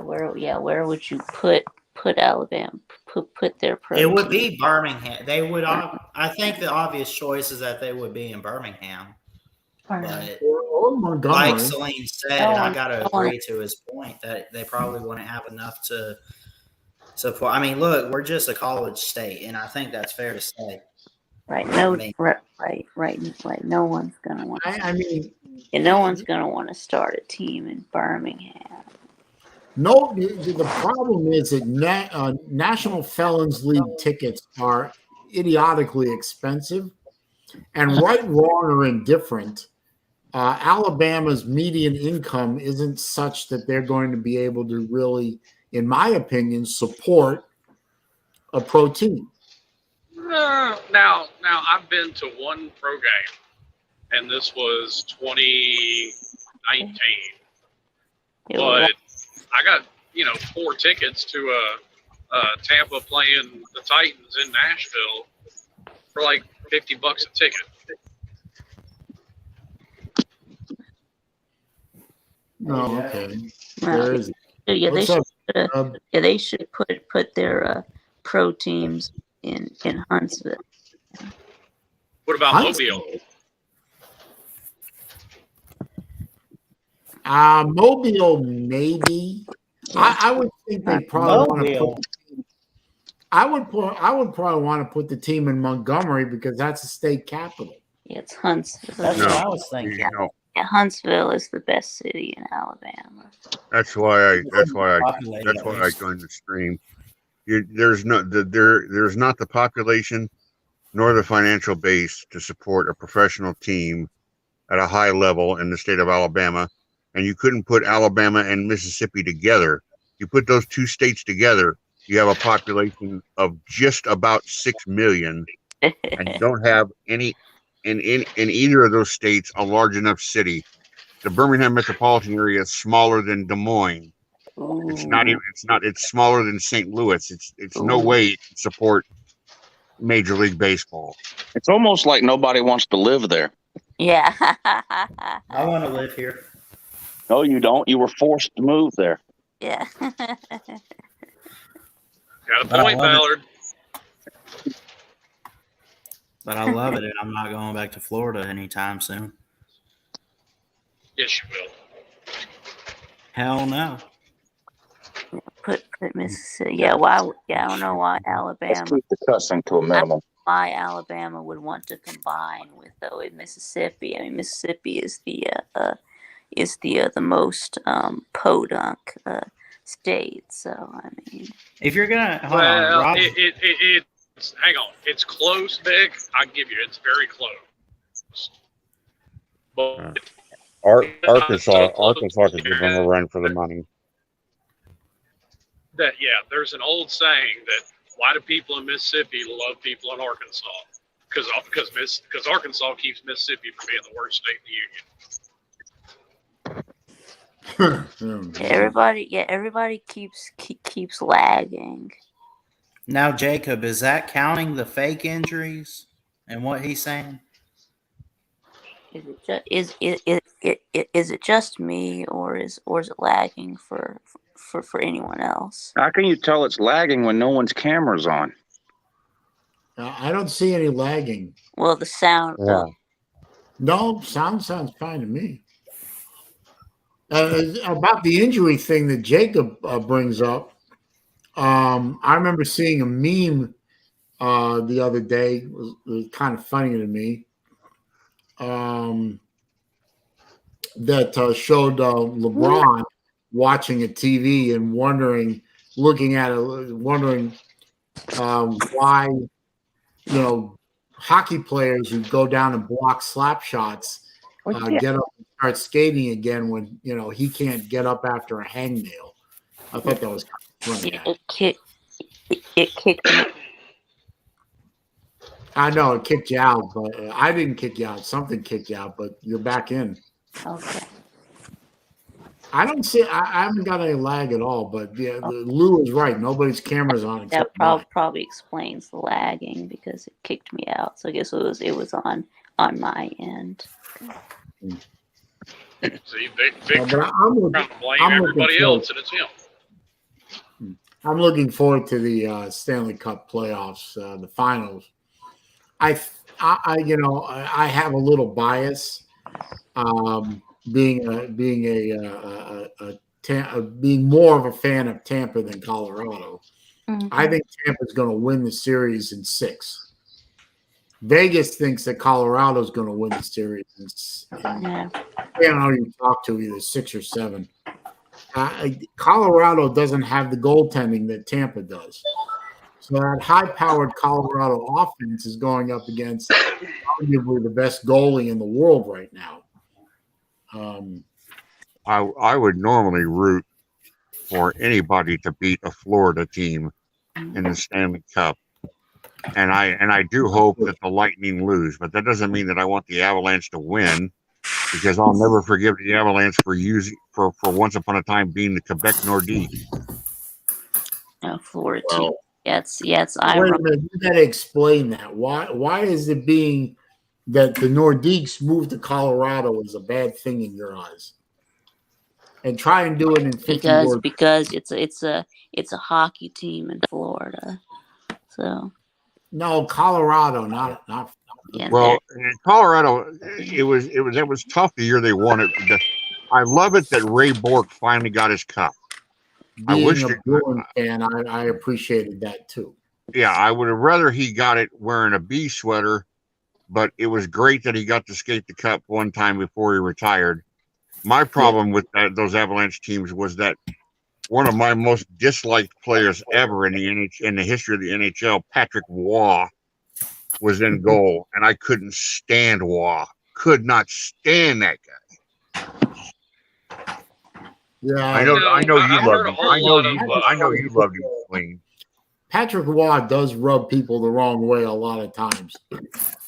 where would you put Alabama? Put their pro? It would team? be Birmingham. They would. I think the obvious choice is that they would be in Birmingham. But Or Montgomery. like Saleen said, and I got to agree to his point that they probably wouldn't have enough to support. I mean, look, we're just a college state, and I think that's fair to say. Right. No. Right. No one's gonna want. I mean, No one's gonna want to start a team in Birmingham. no. The problem is that National Felons League tickets are idiotically expensive, and right, wrong, or indifferent, Alabama's median income isn't such that they're going to be able to really, in my opinion, support a pro team. Now I've been to one pro game, and this was 2019. But I got 4 tickets to Tampa playing the Titans in Nashville for like $50 a ticket. Oh, okay. Well, There is. yeah, What's up? they should put their pro teams in Huntsville. What about Huntsville? Mobile? Mobile, maybe. I would think they probably want to put. I would probably want to put the team in Montgomery because that's the state capital. Yeah, it's Huntsville. That's what I was thinking. No, Yeah, Huntsville is the best city in Alabama. that's why I joined the stream. There's not the population nor the financial base to support a professional team at a high level in the state of Alabama, and you couldn't put Alabama and Mississippi together. You put those two states together, you have a population of just about 6 million, and you don't have any in either of those states a large enough city. The Birmingham metropolitan area is smaller than Des Moines. Ooh. It's smaller than St. Louis. It's no way it can support Major League Baseball. It's almost like nobody wants to live there. Yeah. I want to live here. No, you don't. You were forced to move there. Yeah. Got a But I point, love it. Ballard. But I love it, and I'm not going back to Florida anytime soon. Yes, you will. Hell no. Put Mississippi. Yeah. Why? Yeah. I don't know why Let's Alabama. keep the cussing to a minimum. why Alabama would want to combine with Mississippi. I mean, Mississippi is the most podunk state. So I mean, If you're gonna hold on, Well, Rob, it's hang on. It's close, Vic. I give you, it's very close. But Arkansas could give them a run for the money. there's an old saying that why do people in Mississippi love people in Arkansas? Because Arkansas keeps Mississippi from being the worst state in the union. everybody keeps lagging. now Jacob, is that counting the fake injuries and what he's saying? Is it just me, or is it lagging for anyone else? How can you tell it's lagging when no one's camera's on? I don't see any lagging. Well, the sound. Yeah. No, sounds fine to me. About the injury thing that Jacob brings up, I remember seeing a meme the other day. It was kind of funny to me. That showed LeBron watching a TV and wondering why, hockey players who go down and block slap shots get up and start skating again when he can't get up after a hangnail. I thought that was kind of funny. It kicked me. I know it kicked you out, but I didn't kick you out. Something kicked you out, but you're back in. Okay. I haven't got any lag at all, but yeah, Lou is right. Nobody's camera's on. That probably explains the lagging because it kicked me out. So I guess it was on my end. See, Vic But trying to blame everybody else, and it's him. I'm looking forward to the Stanley Cup playoffs, the finals. I have a little bias, being more of a fan of Tampa than Colorado. Mm-hmm. I think Tampa's going to win the series in 6. Vegas thinks that Colorado's going to win the series in Yeah. I don't know who you talk to, either 6 or 7. Colorado doesn't have the goaltending that Tampa does. So that high-powered Colorado offense is going up against arguably the best goalie in the world right now. I would normally root for anybody to beat a Florida team in the Stanley Cup, and I do hope that the Lightning lose, but that doesn't mean that I want the Avalanche to win, because I'll never forgive the Avalanche for once upon a time being the Quebec Nordiques. Florida team. Yes. Wait a minute, you got to explain that. Why is it being that the Nordiques moved to Colorado is a bad thing in your eyes? And try and do it in 50 words. Because it's a hockey team in Florida. So No, Colorado, not. yeah. Well, in Colorado, it was tough the year they won it. I love it that Ray Bork finally got his cup. Being a Bruin fan, I appreciated that too. Yeah, I would have rather he got it wearing a bee sweater, but it was great that he got to skate the cup one time before he retired. My problem with those Avalanche teams was that one of my most disliked players ever in the history of the NHL, Patrick Waugh, was in goal, and I couldn't stand Waugh. Could not stand that guy. Yeah, I know you loved him. I know you loved him, Saleen. Patrick Waugh does rub people the wrong way a lot of times.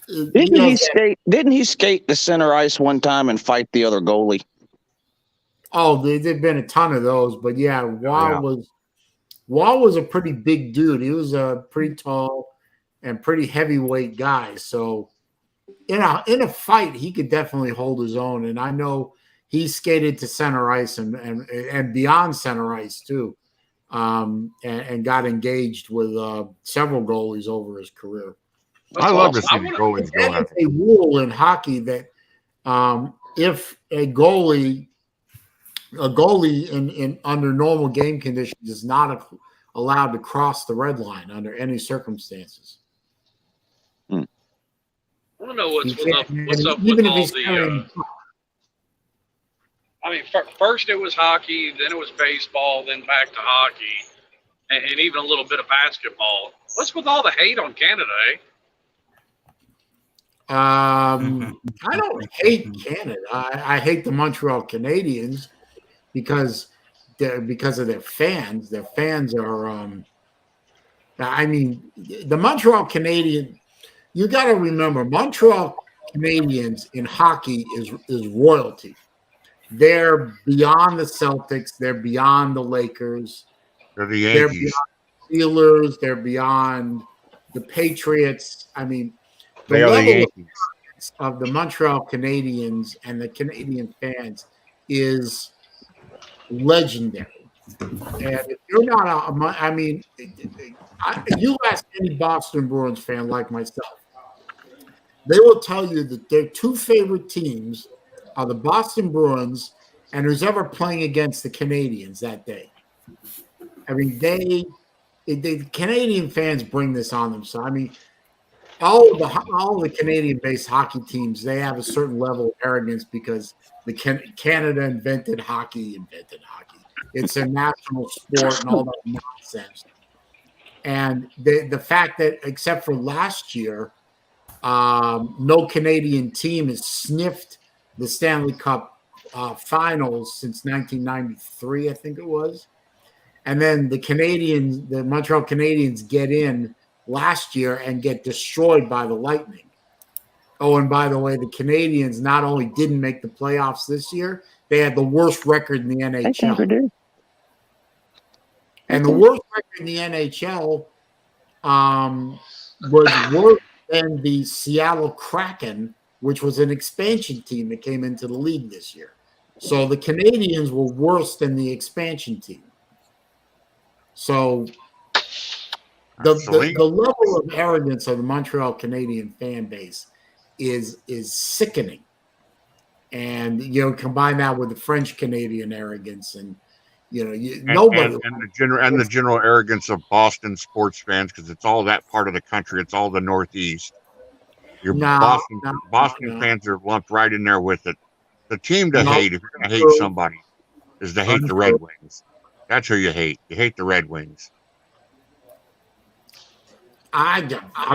Didn't he skate the center ice one time and fight the other goalie? Oh, there've been a ton of those, but yeah, Waugh was a pretty big dude. He was a pretty tall and pretty heavyweight guy. So in a fight, he could definitely hold his own. And I know he skated to center ice and beyond center ice too, and got engaged with several goalies over his career. I love to see the goalies go out. It's a rule in hockey that if a goalie in under normal game conditions is not allowed to cross the red line under any circumstances. I don't know what's You up. can't- What's up even with if all he's the? carrying- I mean, first it was hockey, then it was baseball, then back to hockey, and even a little bit of basketball. What's with all the hate on Canada? I don't hate Canada. I hate the Montreal Canadiens because of their fans. Their fans are. I mean, the Montreal Canadiens. You got to remember, Montreal Canadiens in hockey is royalty. They're beyond the Celtics. They're beyond the Lakers. They're the They're Yankees. beyond the Steelers. They're beyond the Patriots. I mean, the They are the level Yankees. of the Montreal Canadiens and the Canadian fans is legendary. And if you're not you ask any Boston Bruins fan like myself, they will tell you that their two favorite teams are the Boston Bruins and who's ever playing against the Canadians that day. I mean, the Canadian fans bring this on themselves. I mean, all the Canadian-based hockey teams, they have a certain level of arrogance because Canada invented hockey. It's a national sport and all that nonsense. And the fact that, except for last year, no Canadian team has sniffed the Stanley Cup Finals since 1993, I think it was. And then the Montreal Canadiens get in last year and get destroyed by the Lightning. Oh, and by the way, the Canadiens not only didn't make the playoffs this year, they had the worst record in the NHL. And the worst record in the NHL was worse than the Seattle Kraken, which was an expansion team that came into the league this year. So the Canadiens were worse than the expansion team. So the level of arrogance of the Montreal Canadian fan base is sickening. And, combine that with the French Canadian arrogance and, nobody. And the general arrogance of Boston sports fans, because it's all that part of the country. It's all the Northeast. Boston fans are lumped right in there with it. The team to hate, if you're going to hate somebody, is to hate the Red Wings. That's who you hate. You hate the Red Wings. I'm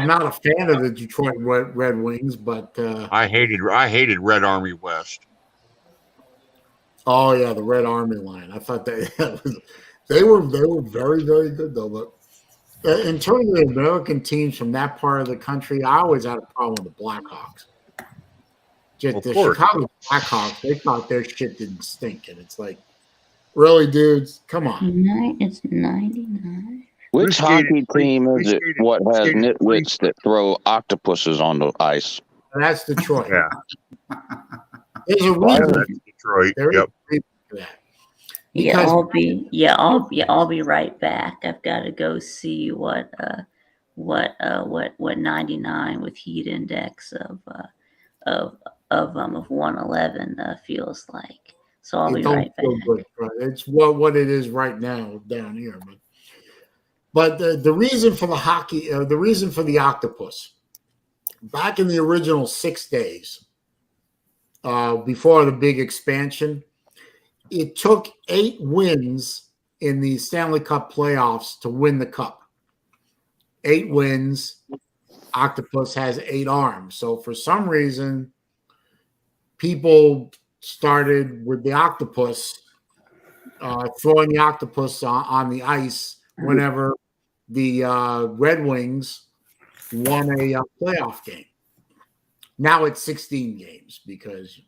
not a fan of the Detroit Red Wings, but I hated Red Army West. Oh yeah, the Red Army line. I thought they were very, very good though. But in terms of the American teams from that part of the country, I always had a problem with the Blackhawks. Just the Chicago Blackhawks, they thought their shit didn't stink, and it's like, really, dudes, come on. It's 99. Which hockey team is it? What has nitwits that throw octopuses on the ice? That's Detroit. Yeah. There's a reason. That's Detroit. There is a reason for that. I'll be right back. I've got to go see what 99 with heat index of 111 feels like. So I'll be right back. Good. It's what it is right now down here, but the reason for the hockey, the reason for the octopus, back in the original 6 days, before the big expansion, it took 8 wins in the Stanley Cup playoffs to win the cup. 8 wins. Octopus has 8 arms. So for some reason, people started with the octopus, throwing the octopus on the ice whenever the Red Wings won a playoff game. Now it's 16 games because,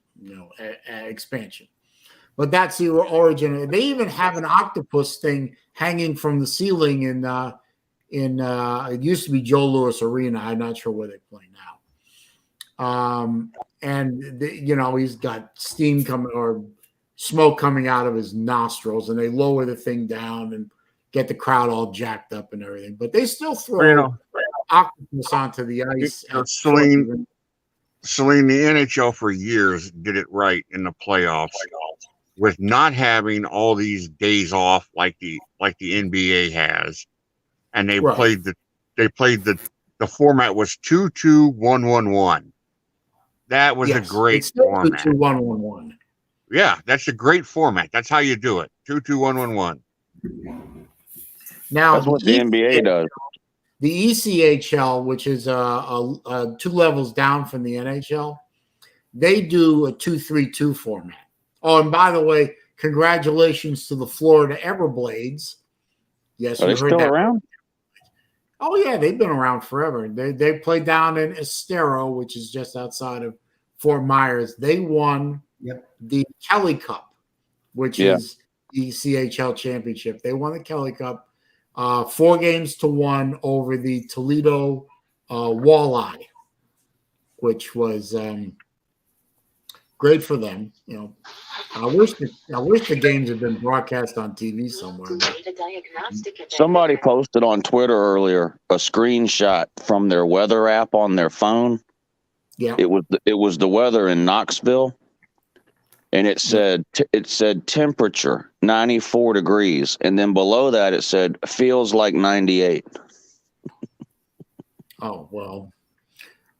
expansion. But that's the origin. They even have an octopus thing hanging from the ceiling in it used to be Joe Louis Arena. I'm not sure where they play now. And he's got steam coming or smoke coming out of his nostrils, and they lower the thing down and get the crowd all jacked up and everything. But they still throw octopus onto the ice. Saleen, the NHL for years did it right in the playoffs with not having all these days off like the NBA has, and they played the format was 2-2-1-1-1. That was a great it's still format. 2-2-1-1-1. Yeah, that's a great format. That's how you do it. 2-2-1-1-1. Now That's what the NBA does. The ECHL, which is 2 levels down from the NHL, they do a 2-3-2 format. Oh, and by the way, congratulations to the Florida Everblades. Yes, Are you they heard still that. around? Oh yeah, they've been around forever. They play down in Estero, which is just outside of Fort Myers. They won the Kelly Cup, which is the CHL championship. They won the Kelly Cup 4-1 over the Toledo Walleye, which was great for them. You know, I wish the games had been broadcast on TV somewhere. Somebody posted on Twitter earlier a screenshot from their weather app on their phone. Yeah, it was the weather in Knoxville, and it said temperature 94 degrees, and then below that it said feels like 98. Oh well.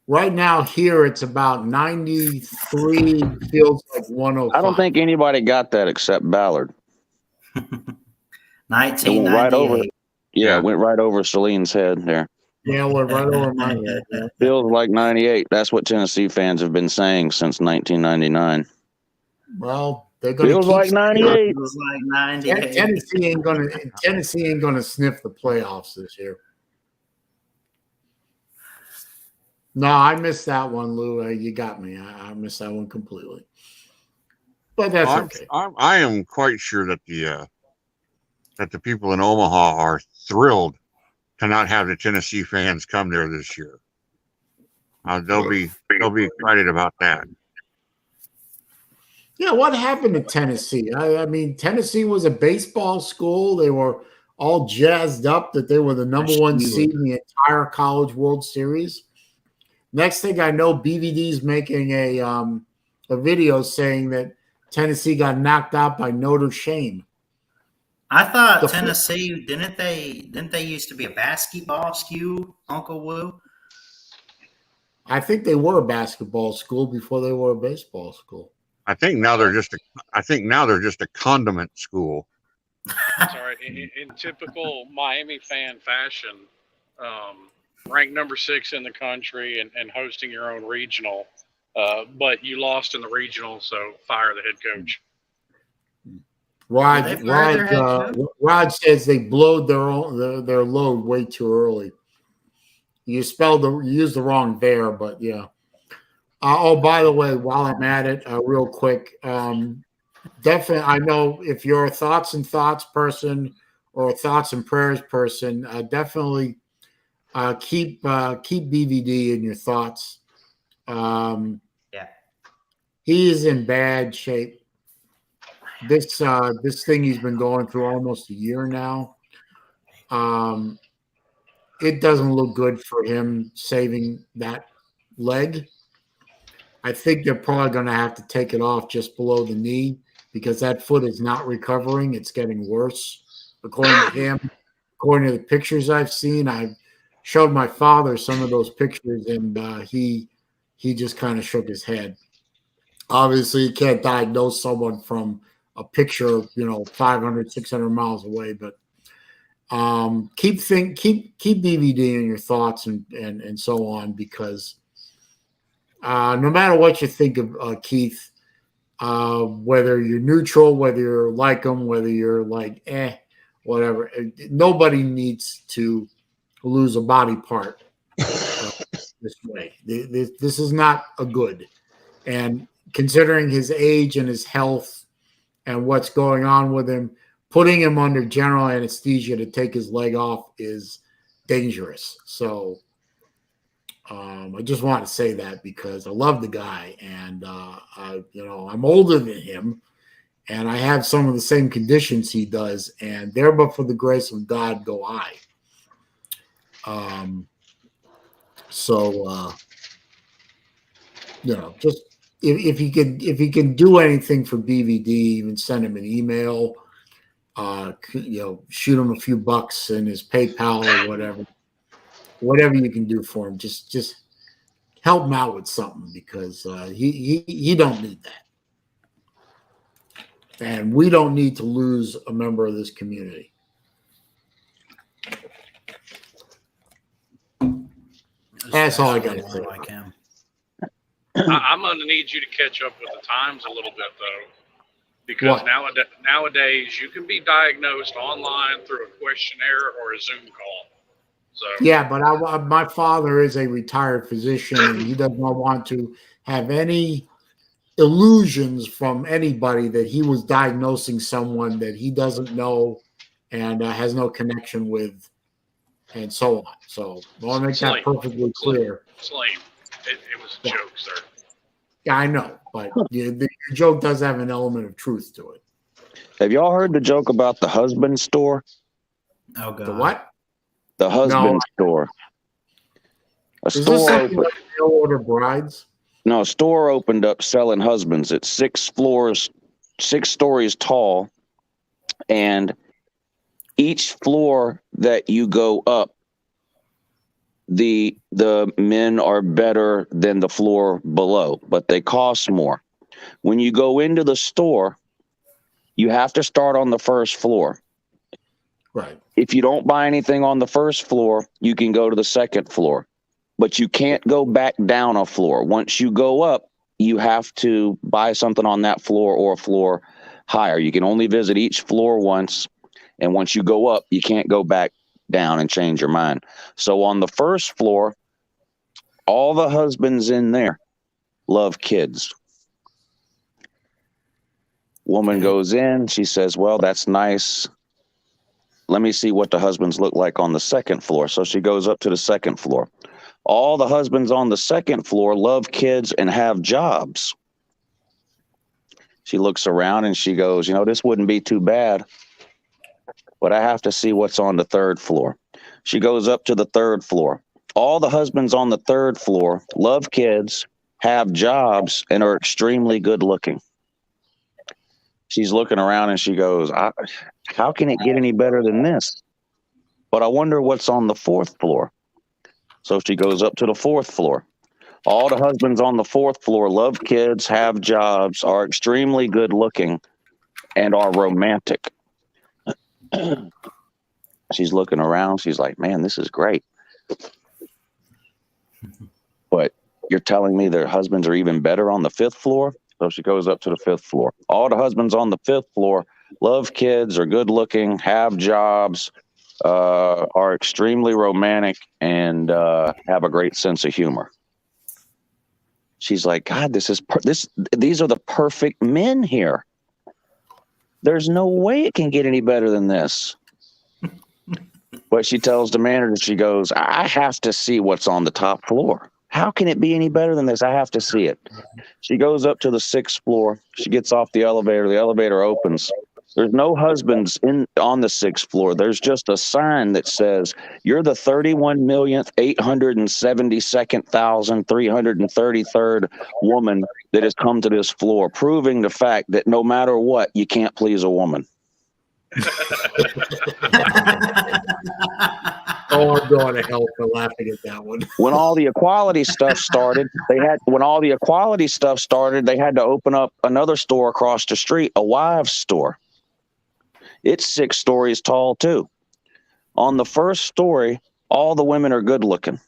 Right now here it's about 93, feels like 105. I don't think anybody got that except Ballard. 1998. Right over. Yeah, it went right over Saleen's head there. Yeah, it went right over my head. Yeah. Feels like 98. That's what Tennessee fans have been saying since 1999. Well, they're going to Feels like 98. Feels like 98. Tennessee ain't going to sniff the playoffs this year. No, I missed that one, Lou. You got me. I missed that one completely. But that's okay. I am quite sure that the people in Omaha are thrilled to not have the Tennessee fans come there this year. They'll be excited about that. Yeah, what happened to Tennessee? I mean, Tennessee was a baseball school. They were all jazzed up that they were the number 1 seed in the entire College World Series. Next thing I know, BVD's making a video saying that Tennessee got knocked out by Notre Dame. I thought Tennessee didn't they used to be a basketball school, Uncle Wu? I think they were a basketball school before they were a baseball school. I think now they're just a condiment school. Sorry, in typical Miami fan fashion, ranked number 6 in the country and hosting your own regional, but you lost in the regional, so fire the head coach. Rod says they blowed their load way too early. You used the wrong there, but yeah. By the way, while I'm at it, real quick, definitely, I know if you're a thoughts and person or a thoughts and prayers person, definitely keep BVD in your thoughts. He is in bad shape. This thing he's been going through almost a year now. It doesn't look good for him saving that leg. I think they're probably going to have to take it off just below the knee because that foot is not recovering. It's getting worse. According to him, according to the pictures I've seen, I've showed my father some of those pictures, and he just kind of shook his head. Obviously, you can't diagnose someone from a picture, 500, 600 miles away, but keep BVD in your thoughts and so on, because no matter what you think of Keith, whether you're neutral, whether you're like him, whether you're like whatever, nobody needs to lose a body part this way. This is not a good. And considering his age and his health and what's going on with him, putting him under general anesthesia to take his leg off is dangerous. So I just want to say that because I love the guy, and I'm older than him, and I have some of the same conditions he does, and there but for the grace of God go I. Just if you can do anything for BVD, even send him an email, shoot him a few bucks in his PayPal or whatever you can do for him. Just help him out with something because he don't need that. And we don't need to lose a member of this community. That's all I got to say. Like him. I'm going to need you to catch up with the times a little bit, though, because nowadays you can be diagnosed online through a questionnaire or a Zoom call. So Yeah, but my father is a retired physician, and he does not want to have any illusions from anybody that he was diagnosing someone that he doesn't know and has no connection with, and so on. So I want to make that perfectly clear. Saleem, it was a joke, sir. Yeah, I know, but the joke does have an element of truth to it. Have y'all heard the joke about the husband store? Oh, God. The what? The husband store. A Is this store something like mail order brides? No, a store opened up selling husbands. It's 6 stories tall, and each floor that you go up, the men are better than the floor below, but they cost more. When you go into the store, you have to start on the first floor. Right. If you don't buy anything on the first floor, you can go to the second floor. But you can't go back down a floor. Once you go up, you have to buy something on that floor or a floor higher. You can only visit each floor once. And once you go up, you can't go back down and change your mind. So on the first floor, all the husbands in there love kids. Woman goes in. She says, well, that's nice. Let me see what the husbands look like on the second floor. So she goes up to the second floor. All the husbands on the second floor love kids and have jobs. She looks around and she goes, this wouldn't be too bad, but I have to see what's on the third floor. She goes up to the third floor. All the husbands on the third floor love kids, have jobs, and are extremely good looking. She's looking around and she goes, how can it get any better than this? But I wonder what's on the fourth floor. So she goes up to the fourth floor. All the husbands on the fourth floor love kids, have jobs, are extremely good looking, and are romantic. She's looking around. She's like, man, this is great. But you're telling me their husbands are even better on the fifth floor? So she goes up to the fifth floor. All the husbands on the fifth floor love kids, are good looking, have jobs, are extremely romantic, and have a great sense of humor. She's like, God, these are the perfect men here. There's no way it can get any better than this. But she tells the manager, she goes, I have to see what's on the top floor. How can it be any better than this? I have to see it. She goes up to the 6th floor. She gets off the elevator. The elevator opens. There's no husbands on the 6th floor. There's just a sign that says, you're the 31,872,333rd woman that has come to this floor, proving the fact that no matter what, you can't please a woman. Oh, I'm going to hell for laughing at that one. When all the equality stuff started, they had to open up another store across the street, a wives store. It's 6 stories tall too. On the first story, all the women are good looking.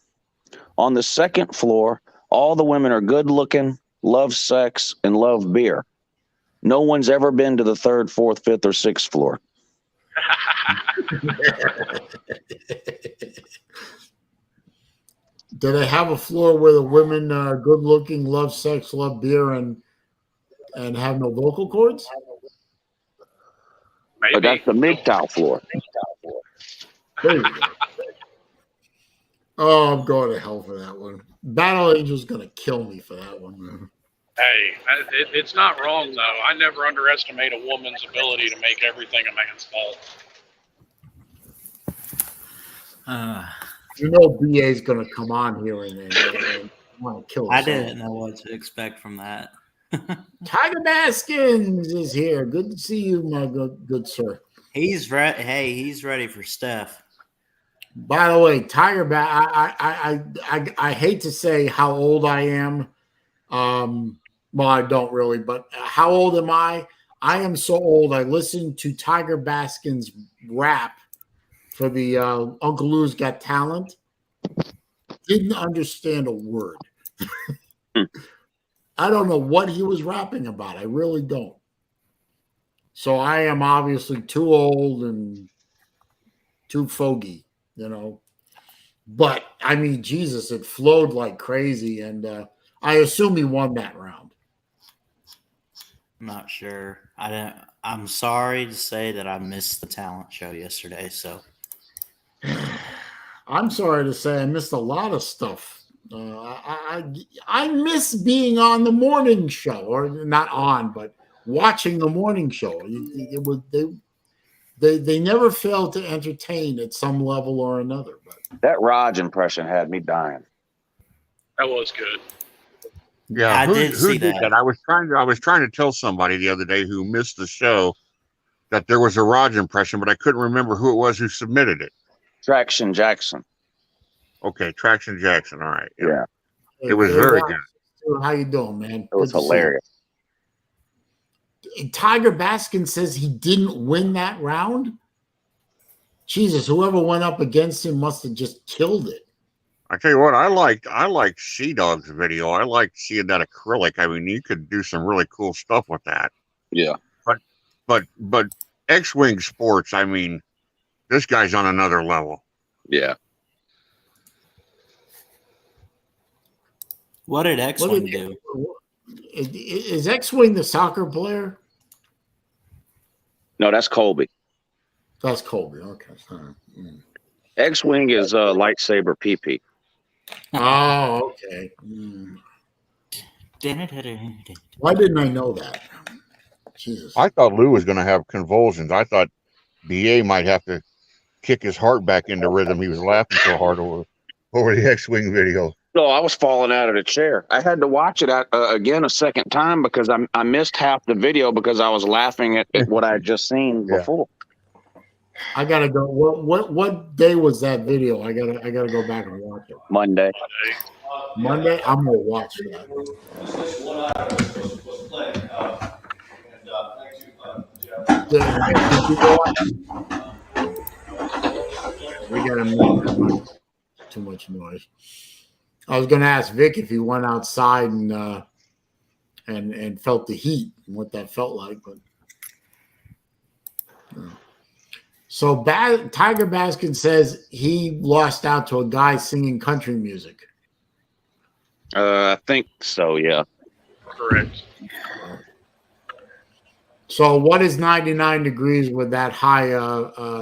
On the 2nd floor, all the women are good looking, love sex, and love beer. No one's ever been to the 3rd, 4th, 5th, or 6th floor. Do they have a floor where the women are good looking, love sex, love beer, and have no vocal cords? Maybe. But that's the MGTOW floor. There you go. Oh, I'm going to hell for that one. Battle Angel's going to kill me for that one, man. Hey, it's not wrong, though. I never underestimate a woman's ability to make everything a man's fault. You know BA's going to come on here and want to kill us. I didn't know what to expect from that. Tiger Baskins is here. Good to see you, my good sir. He's ready. Hey, he's ready for Steph. By the way, Tiger I hate to say how old I am. Well, I don't really, but how old am I? I am so old. I listened to Tiger Baskin's rap for the Uncle Lou's Got Talent. Didn't understand a word. I don't know what he was rapping about. I really don't. So I am obviously too old and too fogey, you know. But I mean, Jesus, it flowed like crazy, and I assume he won that round. I'm not sure. I'm sorry to say that I missed the talent show yesterday. So I'm sorry to say I missed a lot of stuff. I miss being on the morning show, or not on, but watching the morning show. It was they never failed to entertain at some level or another. But That Raj impression had me dying. That was good. Yeah, I who did see did that. I was trying to tell somebody the other day who missed the show that there was a Raj impression, but I couldn't remember who it was who submitted it. Traction Jackson. Okay, Traction Jackson. All right. Yeah. It was very good. How you doing, man? It was Good to see you. hilarious. Tiger Baskin says he didn't win that round. Jesus, whoever went up against him must have just killed it. I tell you what, I liked Sea Dog's video. I liked seeing that acrylic. I mean, you could do some really cool stuff with that. Yeah. But X-Wing Sports, I mean, this guy's on another level. Yeah. What did X-Wing do? Is X-Wing the soccer player? No, that's Colby. That's Colby. Okay. Mm. X-Wing is lightsaber PP. Oh, okay. Mm. Why didn't I know that? Jesus. I thought Lou was going to have convulsions. I thought BA might have to kick his heart back into rhythm. He was laughing so hard over the X-Wing video. So I was falling out of the chair. I had to watch it again a second time because I missed half the video because I was laughing at what I had just seen before. I gotta go. What day was that video? I gotta go back and watch it. Monday. Monday. I'm gonna watch that. We gotta mute too much noise. I was gonna ask Vic if he went outside and felt the heat and what that felt like, but. So Tiger Baskin says he lost out to a guy singing country music. I think so, yeah. Correct. So what is 99 degrees with that high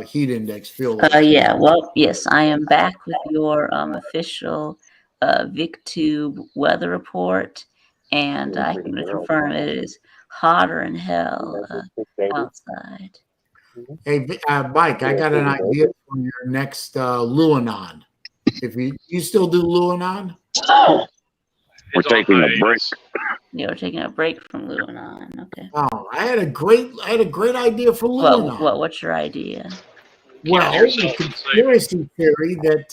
heat index feel like? Yeah, well, yes, I am back with your official VicTube weather report, and I can confirm it is hotter than hell outside. Hey, Mike, I got an idea for your next Luanon. If you still do Luanon? We're taking a break. Yeah, we're taking a break from Luanon. Okay. Oh, I had a great idea for Luanon. What's your idea? Well, the conspiracy theory that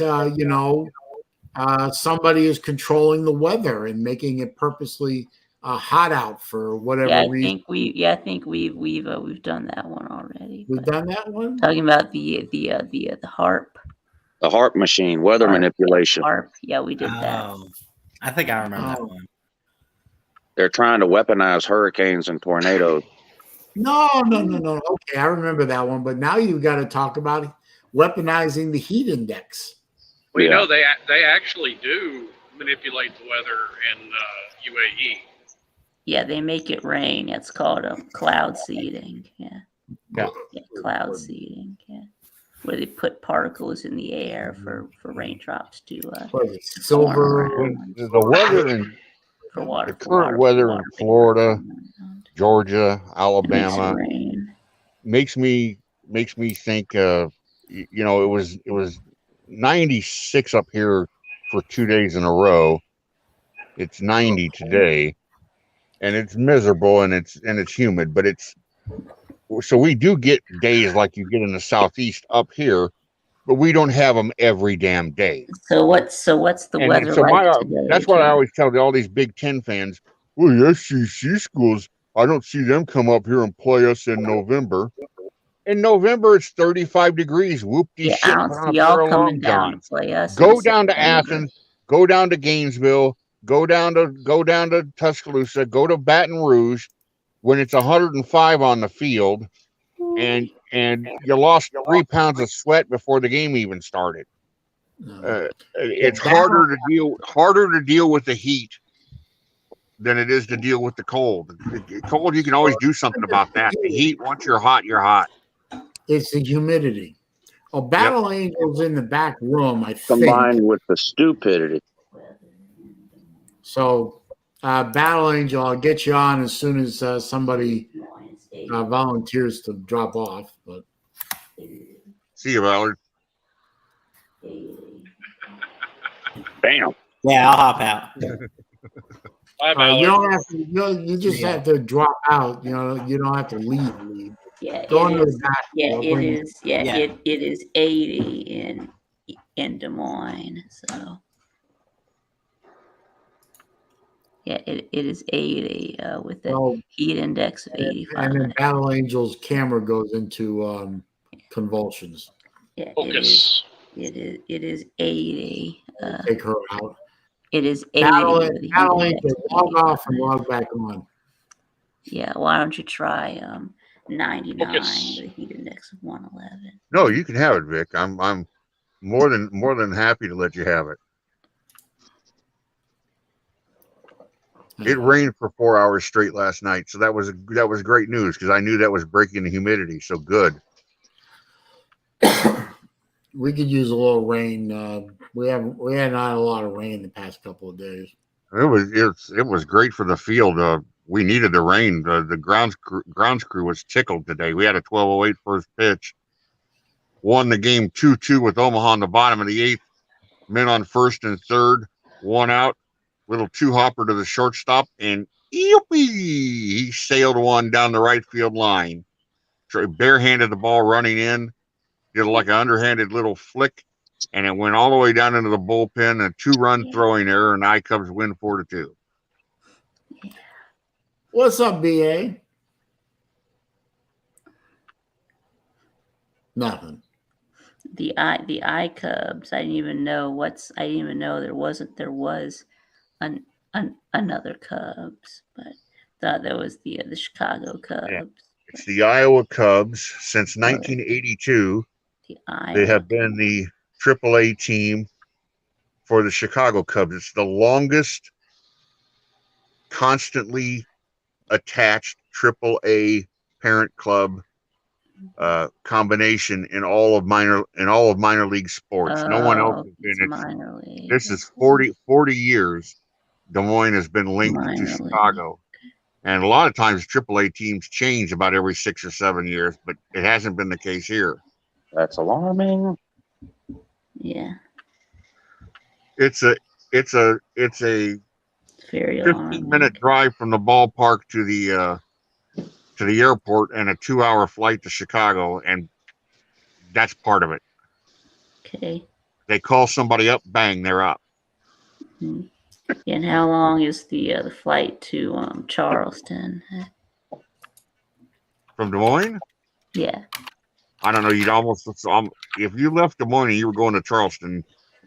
somebody is controlling the weather and making it purposely hot out for whatever reason. I think we've done that one already. We've done that one. Talking about the HARP. The HARP machine, weather manipulation. HARP. Yeah, we did that. I think I remember that one. They're trying to weaponize hurricanes and tornadoes. No. Okay, I remember that one. But now you've got to talk about weaponizing the heat index. Well, you know, they actually do manipulate the weather in UAE. Yeah, they make it rain. It's called cloud seeding. Yeah, cloud seeding. Yeah, where they put particles in the air for raindrops to silver. The weather in the current weather in Florida, Georgia, Alabama makes me think. It was 96 up here for 2 days in a row. It's 90 today, and it's miserable and it's humid. But so we do get days like you get in the Southeast up here but we don't have them every damn day. So what's the And weather so like today? that's what I Jim? always tell all these Big Ten fans. Well, the SEC schools, I don't see them come up here and play us in November. In November, it's 35 degrees. Whoop-de Yeah, shit. I don't Put on see a y'all pair of coming long down to johns. play us. Go in down to September. Athens. Go down to Gainesville. Go down to Tuscaloosa. Go to Baton Rouge when it's 105 on the field, and you lost 3 pounds of sweat before the game even started. It's harder to deal with the heat than it is to deal with the cold. The cold, you can always do something about that. The heat, once you're hot, you're hot. It's the humidity. Oh, Battle Angel's in the back room, I think. Combined with the stupidity. So, Battle Angel, I'll get you on as soon as somebody volunteers to drop off. But See you, Ballard. Bam. Yeah, I'll hop out. Bye, Ballard. you don't have to. You just have to drop out. You don't have to leave. Yeah, Go it into the is. back. Yeah, I'll it bring you. is. Yeah, Yeah. it is 80 in Des Moines. So yeah, it is 80 with a Well, heat index of and 85. then Battle Angel's camera goes into convulsions. Yeah, Focus. it is 80. Take her out. It is 80. Battle with a heat Angel, index of log off and 85. log back on. Yeah, why don't you try 99 Focus. with a heat index of 111? No, you can have it, Vic. I'm more than happy to let you have it. It rained for 4 hours straight last night, so that was great news because I knew that was breaking the humidity. So good. We could use a little rain. We hadn't had a lot of rain the past couple of days. It was great for the field. We needed the rain. The grounds crew was tickled today. We had a 12:08 first pitch. Won the game 2-2 with Omaha in the bottom of the 8th. Men on first and third. 1 out. Little 2-hopper to the shortstop, and yoopee! He sailed one down the right field line. Barehanded the ball running in. Did like an underhanded little flick, and it went all the way down into the bullpen. A 2-run throwing error, and I-Cubs win 4-2. What's up, BA? Nothing. The I-Cubs. I didn't even know there was another Cubs, but thought there was the Chicago Cubs. Yeah. It's the Iowa Cubs. Since 1982, they have been the AAA team for the Chicago Cubs. It's the longest constantly attached AAA parent club combination in all of minor league sports. No one else has been. Minor league. This is 40 years. Des Moines has been linked to Chicago. And a lot of times AAA teams change about every 6 or 7 years, but it hasn't been the case here. That's alarming. Yeah. It's a very 15-minute drive from the ballpark to the airport and a 2-hour flight to Chicago, and that's part of it. Okay. They call somebody up, bang, they're up. Mm-hmm. And how long is the flight to Charleston? From Des Moines? Yeah. I don't know. You'd almost, if you left Des Moines and you were going to Charleston,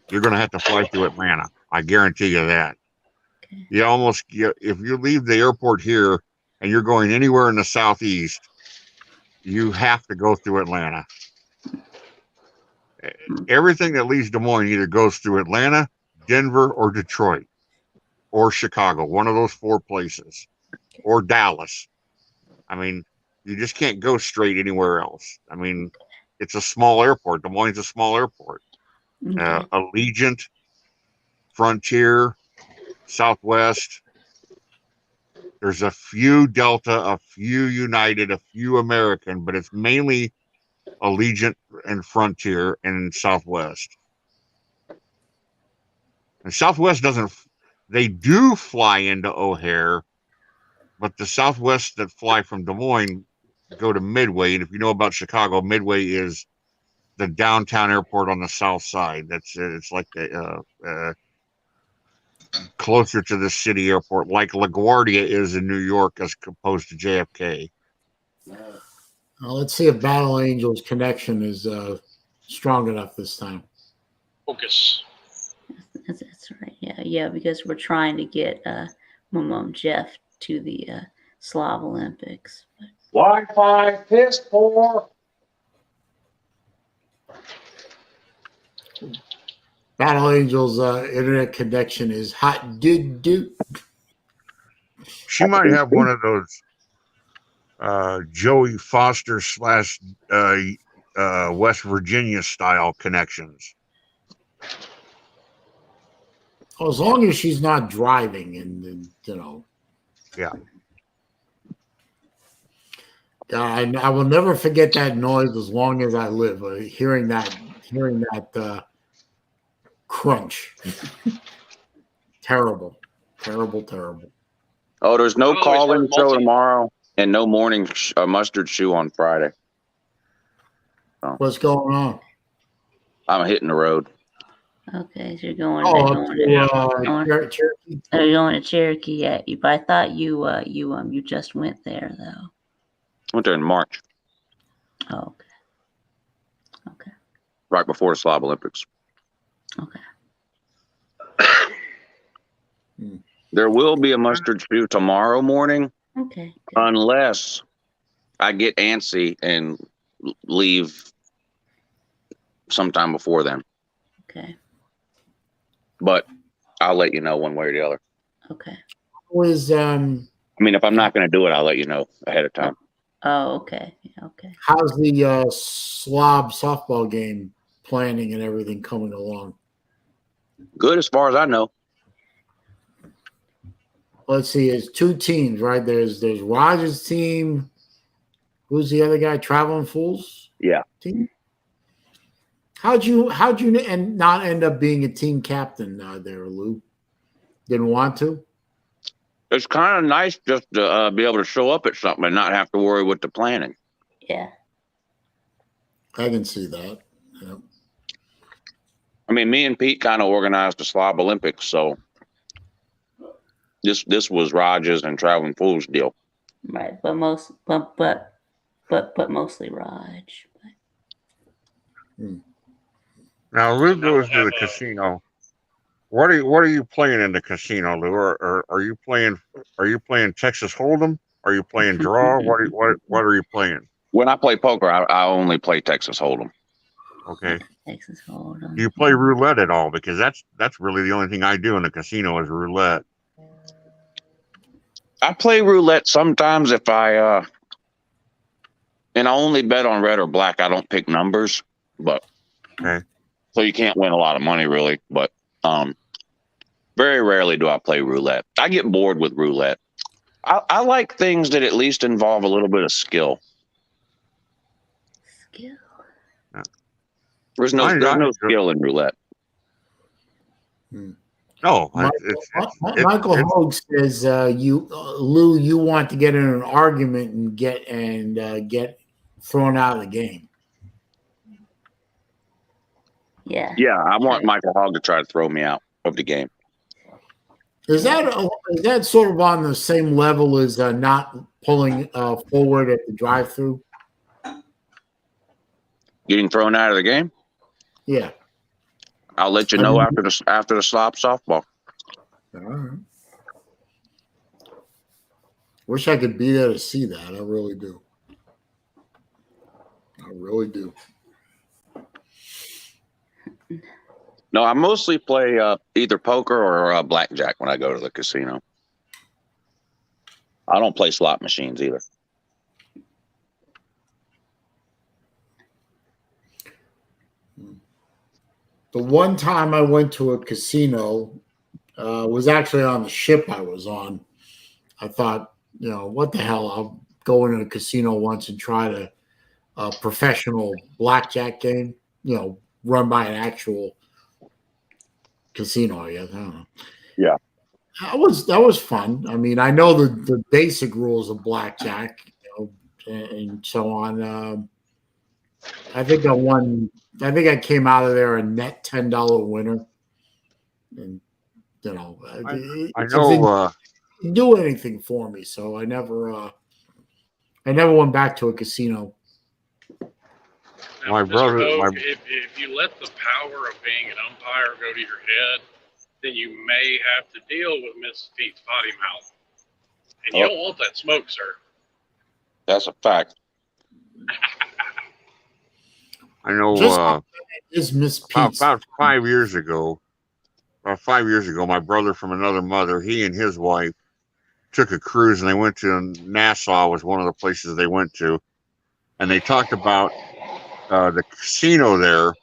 you're going to have to fly through Atlanta. I guarantee you that. Okay. If you leave the airport here and you're going anywhere in the southeast, you have to go through Atlanta. Everything that leaves Des Moines either goes through Atlanta, Denver, or Detroit, or Chicago, one of those 4 places, or Dallas. I mean, you just can't go straight anywhere else. I mean, it's a small airport. Des Moines is a small airport. Okay. Allegiant, Frontier, Southwest. There's a few Delta, a few United, a few American, but it's mainly Allegiant and Frontier and Southwest. And Southwest they do fly into O'Hare, but the Southwest that fly from Des Moines go to Midway. And if you know about Chicago, Midway is the downtown airport on the south side. It's like the closer to the city airport, like LaGuardia is in New York as opposed to JFK. Let's see if Battle Angel's connection is strong enough this time. Focus. That's right. Yeah, because we're trying to get Jeff to the Slav Olympics. Wi-Fi piss poor. Battle Angel's internet connection is hot dude. She might have one of those Joey Foster / West Virginia style connections. As long as she's not driving, and you know. Yeah. I will never forget that noise as long as I live. Hearing that crunch. Terrible. Oh, there's no I've always call-in heard show tomorrow and no morning mustard shoe on Friday. What's going on? I'm hitting the road. Okay, so you're going. Cherokee. You're going to Cherokee. Yeah, but I thought you just went there though. Went there in March, Oh, okay. right before the Slav Olympics. Okay. There will be a mustard shoe tomorrow morning, Okay. Good. unless I get antsy and leave sometime before then. Okay. But I'll let you know one way or the other. Okay. I mean, if I'm not going to do it, I'll let you know ahead of time. Oh, okay. Yeah, okay. How's the Slob softball game planning and everything coming along? Good as far as I know. Let's see. It's two teams, right? There's Rogers' team. Who's the other guy? Traveling Fools Yeah. team. How'd you not end up being a team captain there, Lou? Didn't want to? It's kind of nice just to be able to show up at something and not have to worry with the planning. Yeah. I can see that. Yeah. I mean, me and Pete kind of organized the Slav Olympics, so this was Rogers and Traveling Fools deal. Right, but mostly Raj. Now Lou goes to the casino. What are you playing in the casino, Lou? Or are you playing Texas Hold'em? Are you playing draw? What are you playing? When I play poker, I only play Texas Hold'em. Okay. Texas Hold'em. Do you play roulette at all? Because that's really the only thing I do in the casino is roulette. I play roulette sometimes if and I only bet on red or black. I don't pick numbers, but okay. So you can't win a lot of money really, but very rarely do I play roulette. I get bored with roulette. I like things that at least involve a little bit of skill. Skill. There's no skill in roulette. No, Michael Hogue says Lou, you want to get in an argument and get thrown out of the game. Yeah. Yeah, I want Michael Hogg to try to throw me out of the game. Is that sort of on the same level as not pulling forward at the drive-through? Getting thrown out of the game? Yeah. I'll let you know after the slop softball. All right. Wish I could be there to see that. I really do. No, I mostly play either poker or blackjack when I go to the casino. I don't play slot machines either. The one time I went to a casino was actually on the ship I was on. I thought, what the hell? I'll go into a casino once and try a professional blackjack game, run by an actual casino, I guess. I don't know. Yeah. That was fun. I mean, I know the basic rules of blackjack, and so on. I think I won I think I came out of there a net $10 winner, and you know, I know. didn't do anything for me, so I never went back to a casino. Now, My Mr. brother- Hogue, my- if you let the power of being an umpire go to your head, then you may have to deal with Mrs. Pete's potty mouth. And you don't want that smoke, sir. That's a fact. I know. Just is Miss Pete's About 5 years ago, my brother from another mother, he and his wife took a cruise, and they went to Nassau. Was one of the places they went to, and they talked about the casino there.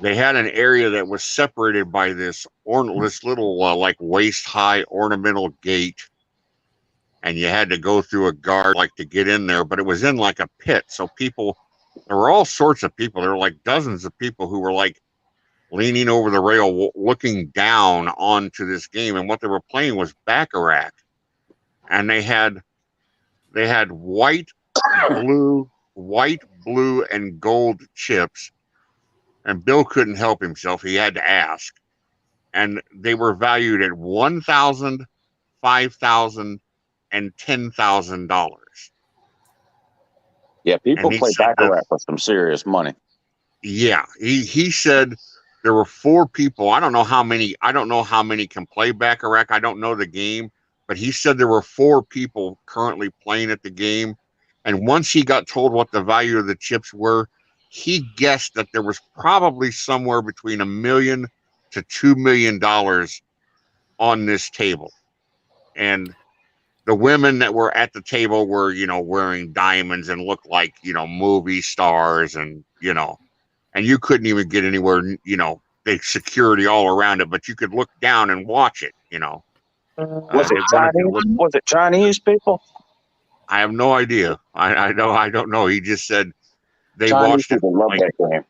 They had an area that was separated by this little like waist high ornamental gate, and you had to go through a guard like to get in there, but it was in like a pit. So there were all sorts of people. There were like dozens of people who were like leaning over the rail, looking down onto this game, and what they were playing was baccarat, and they had white, blue, and gold chips. And Bill couldn't help himself. He had to ask. And they were valued at $1,000, $5,000, and $10,000. Yeah, people And he play said baccarat for some serious money. Yeah, he said there were 4 people. I don't know how many can play baccarat. I don't know the game, but he said there were 4 people currently playing at the game. And once he got told what the value of the chips were, he guessed that there was probably somewhere between $1 million to $2 million on this table. And the women that were at the table were, wearing diamonds and looked like, movie stars, and, and you couldn't even get anywhere, big security all around it, but you could look down and watch it, Was it Chinese people? I have no idea. I don't know. He just said they Chinese watched it. people love that game.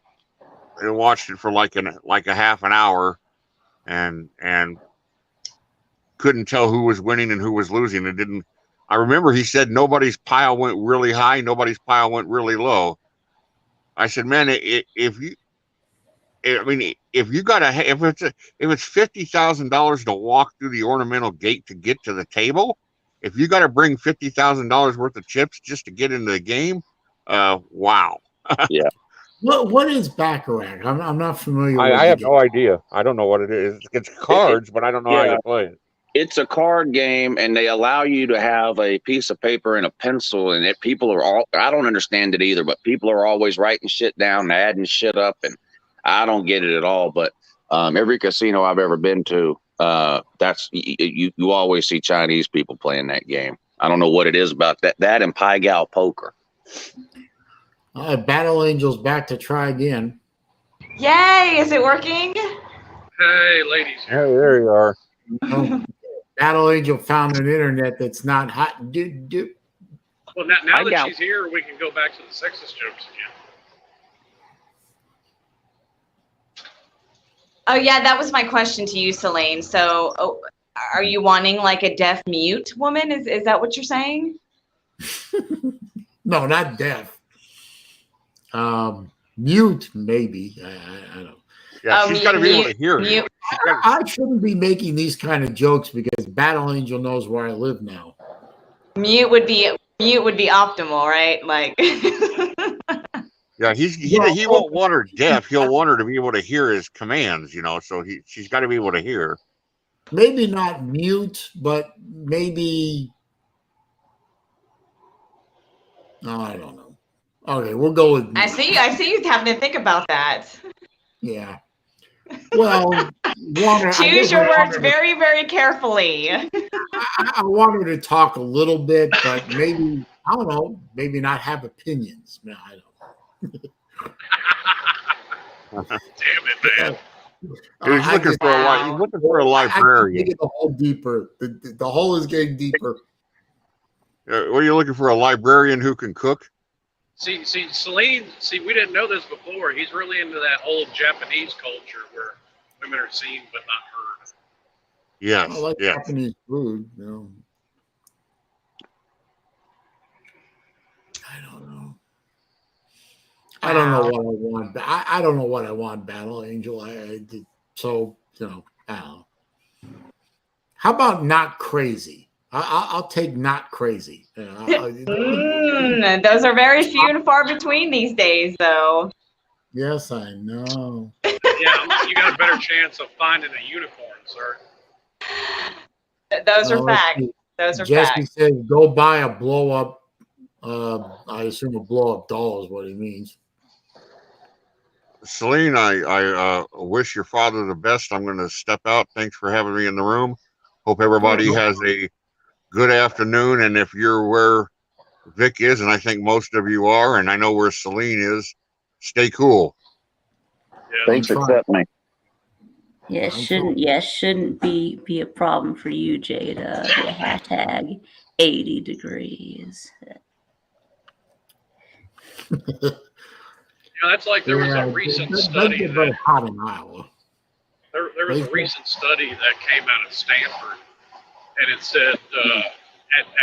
They watched it for like a half an hour, and couldn't tell who was winning and who was losing. It didn't. I remember he said nobody's pile went really high, nobody's pile went really low. I said, man, if it's $50,000 to walk through the ornamental gate to get to the table, if you got to bring $50,000 worth of chips just to get into the game, wow. Yeah. What is baccarat? I'm not familiar. I have no idea. I don't know what it is. It's cards, but I don't know how you play it. It's a card game, and they allow you to have a piece of paper and a pencil, and I don't understand it either, but people are always writing shit down and adding shit up, and I don't get it at all. But every casino I've ever been to, you always see Chinese people playing that game. I don't know what it is about that and Pai Gow poker. Battle Angel's back to try again. Yay! Is it working? Hey, ladies. Yeah, there you are. Battle Angel found an internet that's not hot. Well, now that she's here, we can go back to the sexist jokes again. Oh yeah, that was my question to you, Saleen. So, are you wanting like a deaf mute woman? Is that what you're saying? No, not deaf. Mute, maybe. I don't know. Yeah, she's got to be able to hear you. I shouldn't be making these kind of jokes because Battle Angel knows where I live now. Mute would be optimal, right? Like. Yeah, he won't want her deaf. He'll want her to be able to hear his commands, so she's got to be able to hear. Maybe not mute, but maybe. Oh, I don't know. Okay, we'll go with mute. I see you having to think about that. Yeah. Well, choose your words very, very carefully. I want her to talk a little bit, but maybe, I don't know, maybe not have opinions. No, I don't. Damn it, man. He's looking for a librarian. The hole deeper. The hole is getting deeper. What are you looking for? A librarian who can cook? See, Saleen, we didn't know this before. He's really into that old Japanese culture where women are seen but not heard. Yes. I like Japanese food. I don't know. I don't know what I want. I don't know what I want, Battle Angel. So I don't know. How about not crazy? I'll take not crazy. Those are very few and far between these days, though. Yes, I know. Yeah, you got a better chance of finding a unicorn, sir. Those are Let's facts. see. Those are Jesse facts. says, "Go buy a blow up." I assume a blow up doll is what he means. Saleen, I wish your father the best. I'm going to step out. Thanks for having me in the room. Hope everybody has a good afternoon. And if you're where Vic is, and I think most of you are, and I know where Saleen is, stay cool. Yeah. Thanks for accepting me. Yeah, it shouldn't be a problem for you, Jada. The hashtag 80 degrees. That's like there was a recent study very that hot in Iowa. there was a recent study that came out of Stanford, and it said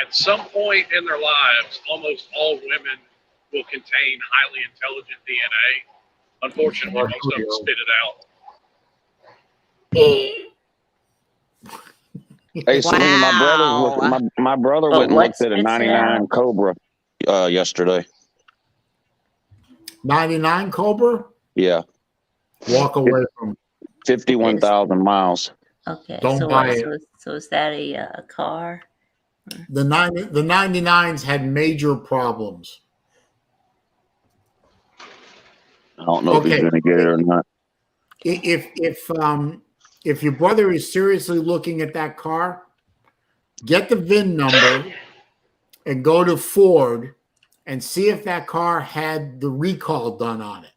at some point in their lives, almost all women will contain highly intelligent DNA. Unfortunately, most of them spit it out. Hey, Saleen, my brother went and looked at a 99 Cobra yesterday. 99 Cobra? Yeah. Walk away from 51,000 miles. Okay, Don't buy it. So is that a car? The 99s had major problems. I don't know if he's going to get it or not. If your brother is seriously looking at that car, get the VIN number and go to Ford and see if that car had the recall done on it.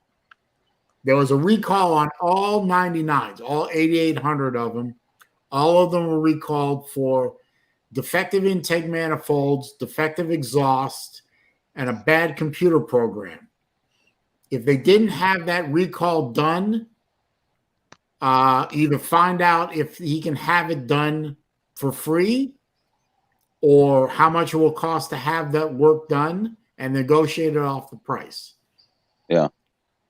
There was a recall on all 99s, all 8,800 of them. All of them were recalled for defective intake manifolds, defective exhaust, and a bad computer program. If they didn't have that recall done, either find out if he can have it done for free or how much it will cost to have that work done and negotiate it off the price. Yeah.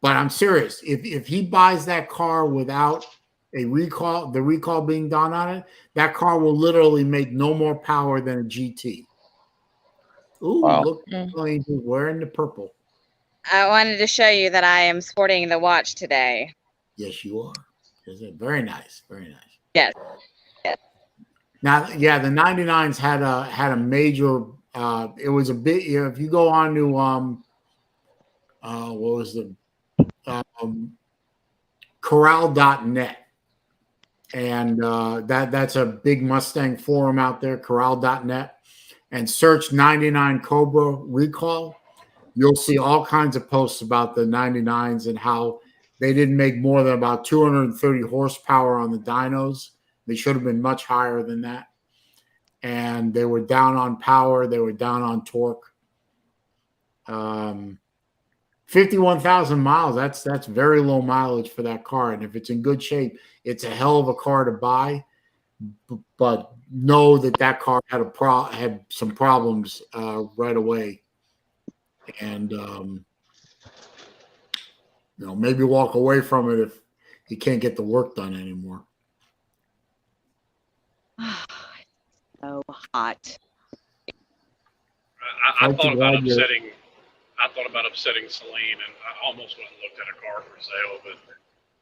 But I'm serious. If he buys that car without a recall, the recall being done on it, that car will literally make no more power than a GT. Ooh, wow. Look, he's wearing the purple. I wanted to show you that I am sporting the watch today. Yes, you are. Very nice. Very nice. Yes. Now, yeah, the 99s had a major. It was a bit. If you go on to what was the corral.net, and that's a big Mustang forum out there, corral.net, and search 99 Cobra recall. You'll see all kinds of posts about the 99s and how they didn't make more than about 230 horsepower on the dynos. They should have been much higher than that. And they were down on power. They were down on torque. 51,000 miles, that's very low mileage for that car. And if it's in good shape, it's a hell of a car to buy. But know that car had some problems right away. And maybe walk away from it if you can't get the work done anymore. So hot. I thought about upsetting Saleen, and I almost went and looked at a car for sale, but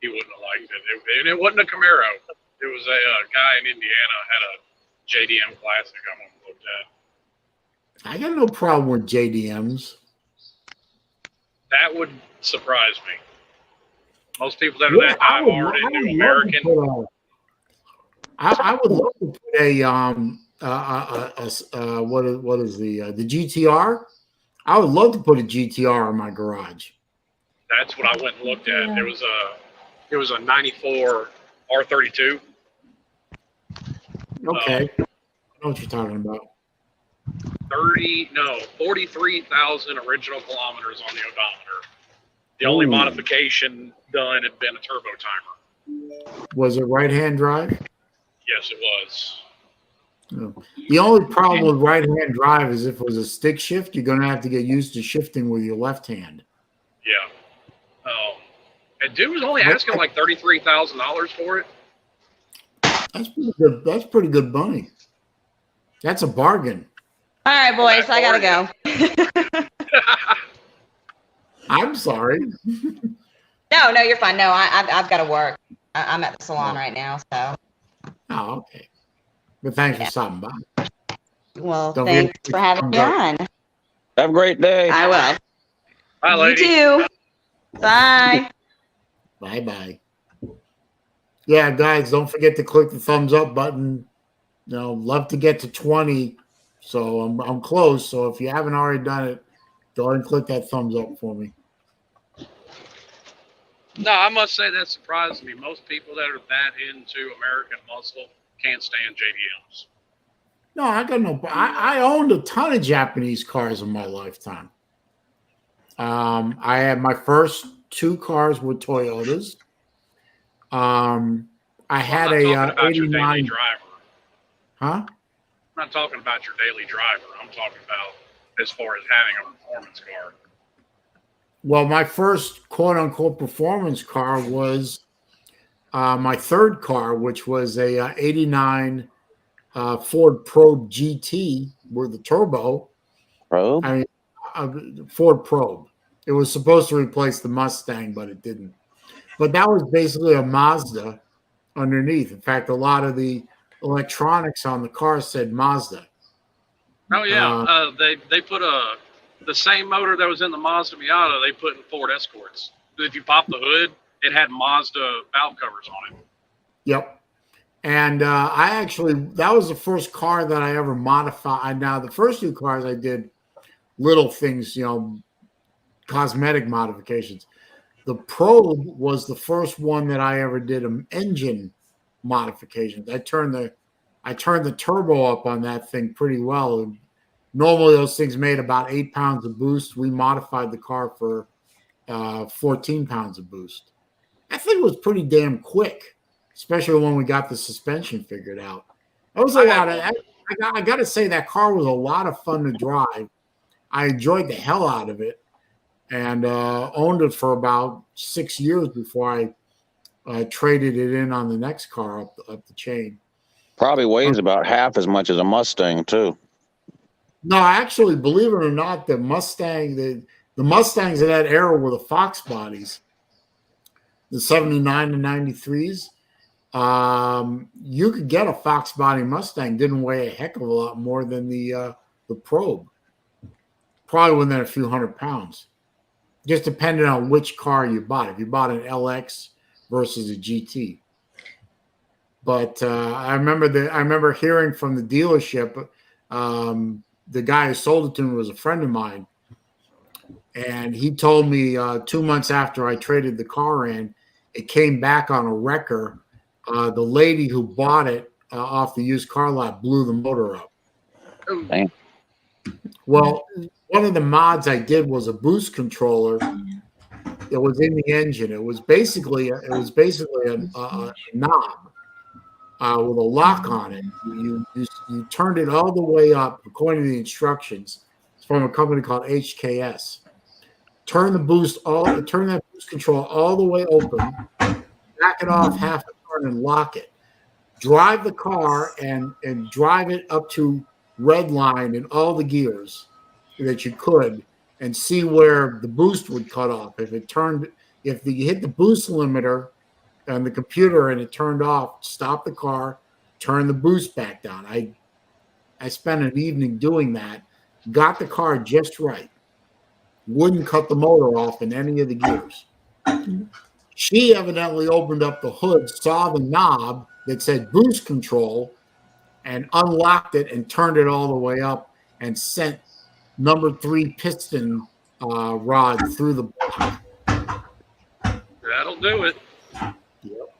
he wouldn't have liked it. And it wasn't a Camaro. It was a guy in Indiana had a JDM Classic I went and looked at. I got no problem with JDMs. That would surprise me. Most people that are that high are into American. I would love to put what is the GTR? I would love to put a GTR in my garage. That's what I went and looked at. It was a 94 R32. Okay. I know what you're talking about. 43,000 original kilometers on the odometer. The only modification done had been a turbo timer. Was it right-hand drive? Yes, it was. The only problem with right-hand drive is if it was a stick shift, you're going to have to get used to shifting with your left hand. Yeah. And dude was only asking like $33,000 for it. That's pretty good. That's pretty good money. That's a bargain. All right, boys, I gotta go. I'm sorry. No, you're fine. No, I've got to work. I'm at the salon right now, so. Oh, okay. But thanks for stopping by. Well, Don't thanks forget for having me on. Have a great day. I will. Bye, You lady. too. Bye. Bye-bye. Yeah, guys, don't forget to click the thumbs up button. You know, love to get to 20. So I'm close. So if you haven't already done it, go ahead and click that thumbs up for me. No, I must say that surprised me. Most people that are that into American Muscle can't stand JDMs. No, I got no. I owned a ton of Japanese cars in my lifetime. I had my first 2 cars with Toyotas. I had I'm not a talking about your 89. daily driver. Huh? I'm not talking about your daily driver. I'm talking about as far as having a performance car. Well, my first quote unquote performance car was my third car, which was a 89 Ford Probe GT with the turbo. Probe? I mean, Ford Probe. It was supposed to replace the Mustang, but it didn't. But that was basically a Mazda underneath. In fact, a lot of the electronics on the car said Mazda. Oh yeah, they put the same motor that was in the Mazda Miata. They put in Ford Escorts. If you pop the hood, it had Mazda valve covers on it. Yep. And that was the first car that I ever modified. Now, the first 2 cars I did little things, cosmetic modifications. The Probe was the first one that I ever did an engine modifications. I turned the turbo up on that thing pretty well. Normally, those things made about 8 pounds of boost. We modified the car for 14 pounds of boost. That thing was pretty damn quick, especially when we got the suspension figured out. That was a lot of. I got to say that car was a lot of fun to drive. I enjoyed the hell out of it, and owned it for about 6 years before I traded it in on the next car up the chain. Probably weighs about half as much as a Mustang too. No, actually, believe it or not, the Mustangs of that era were the Fox bodies, the 79 and 93s. You could get a Fox body Mustang, didn't weigh a heck of a lot more than the Probe. Probably within a few hundred pounds. Just depending on which car you bought. If you bought an LX versus a GT. But I remember hearing from the dealership, the guy who sold it to me was a friend of mine. And he told me 2 months after I traded the car in, it came back on a wrecker. The lady who bought it off the used car lot blew the motor up. Dang. Well, one of the mods I did was a boost controller that was in the engine. It was basically a knob with a lock on it. You turned it all the way up according to the instructions. It's from a company called HKS. Turn that boost control all the way open, back it off half a turn and lock it. Drive the car and drive it up to red line in all the gears that you could and see where the boost would cut off. If you hit the boost limiter on the computer and it turned off, stop the car, turn the boost back down. I spent an evening doing that, got the car just right. Wouldn't cut the motor off in any of the gears. She evidently opened up the hood, saw the knob that said boost control, and unlocked it and turned it all the way up and sent number 3 piston rod through the block. That'll do it. Yep.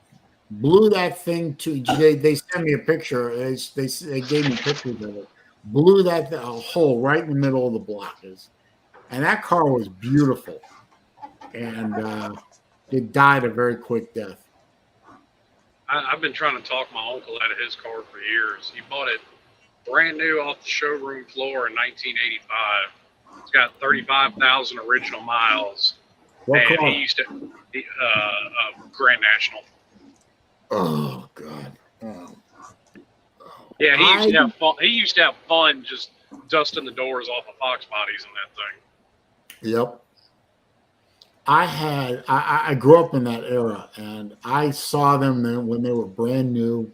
Blew that thing to. They sent me a picture. They gave me pictures of it. Blew that hole right in the middle of the block. And that car was beautiful. And it died a very quick death. I've been trying to talk my uncle out of his car for years. He bought it brand new off the showroom floor in 1985. It's got 35,000 original miles. What and car? he used to Grand National. Oh God. Oh. Yeah, he used to I- have fun. He used to have fun just dusting the doors off of Fox bodies and that thing. Yep. I grew up in that era, and I saw them then when they were brand new,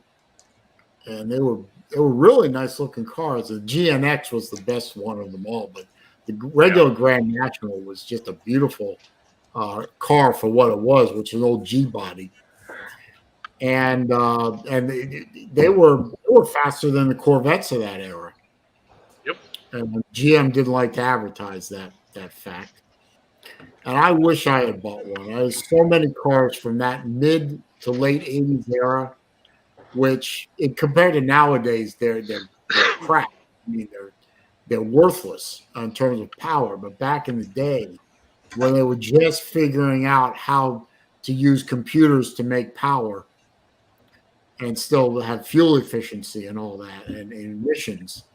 and they were really nice looking cars. The GNX was the best one of them all, but the regular Grand National was just a beautiful car for what it was, which is an old G body. And they were faster than the Corvettes of that era. Yep. And GM didn't like to advertise that fact. And I wish I had bought one. I had so many cars from that mid to late 80s era, which compared to nowadays, they're crap. I mean, they're worthless in terms of power. But back in the day, when they were just figuring out how to use computers to make power and still have fuel efficiency and all that and emissions,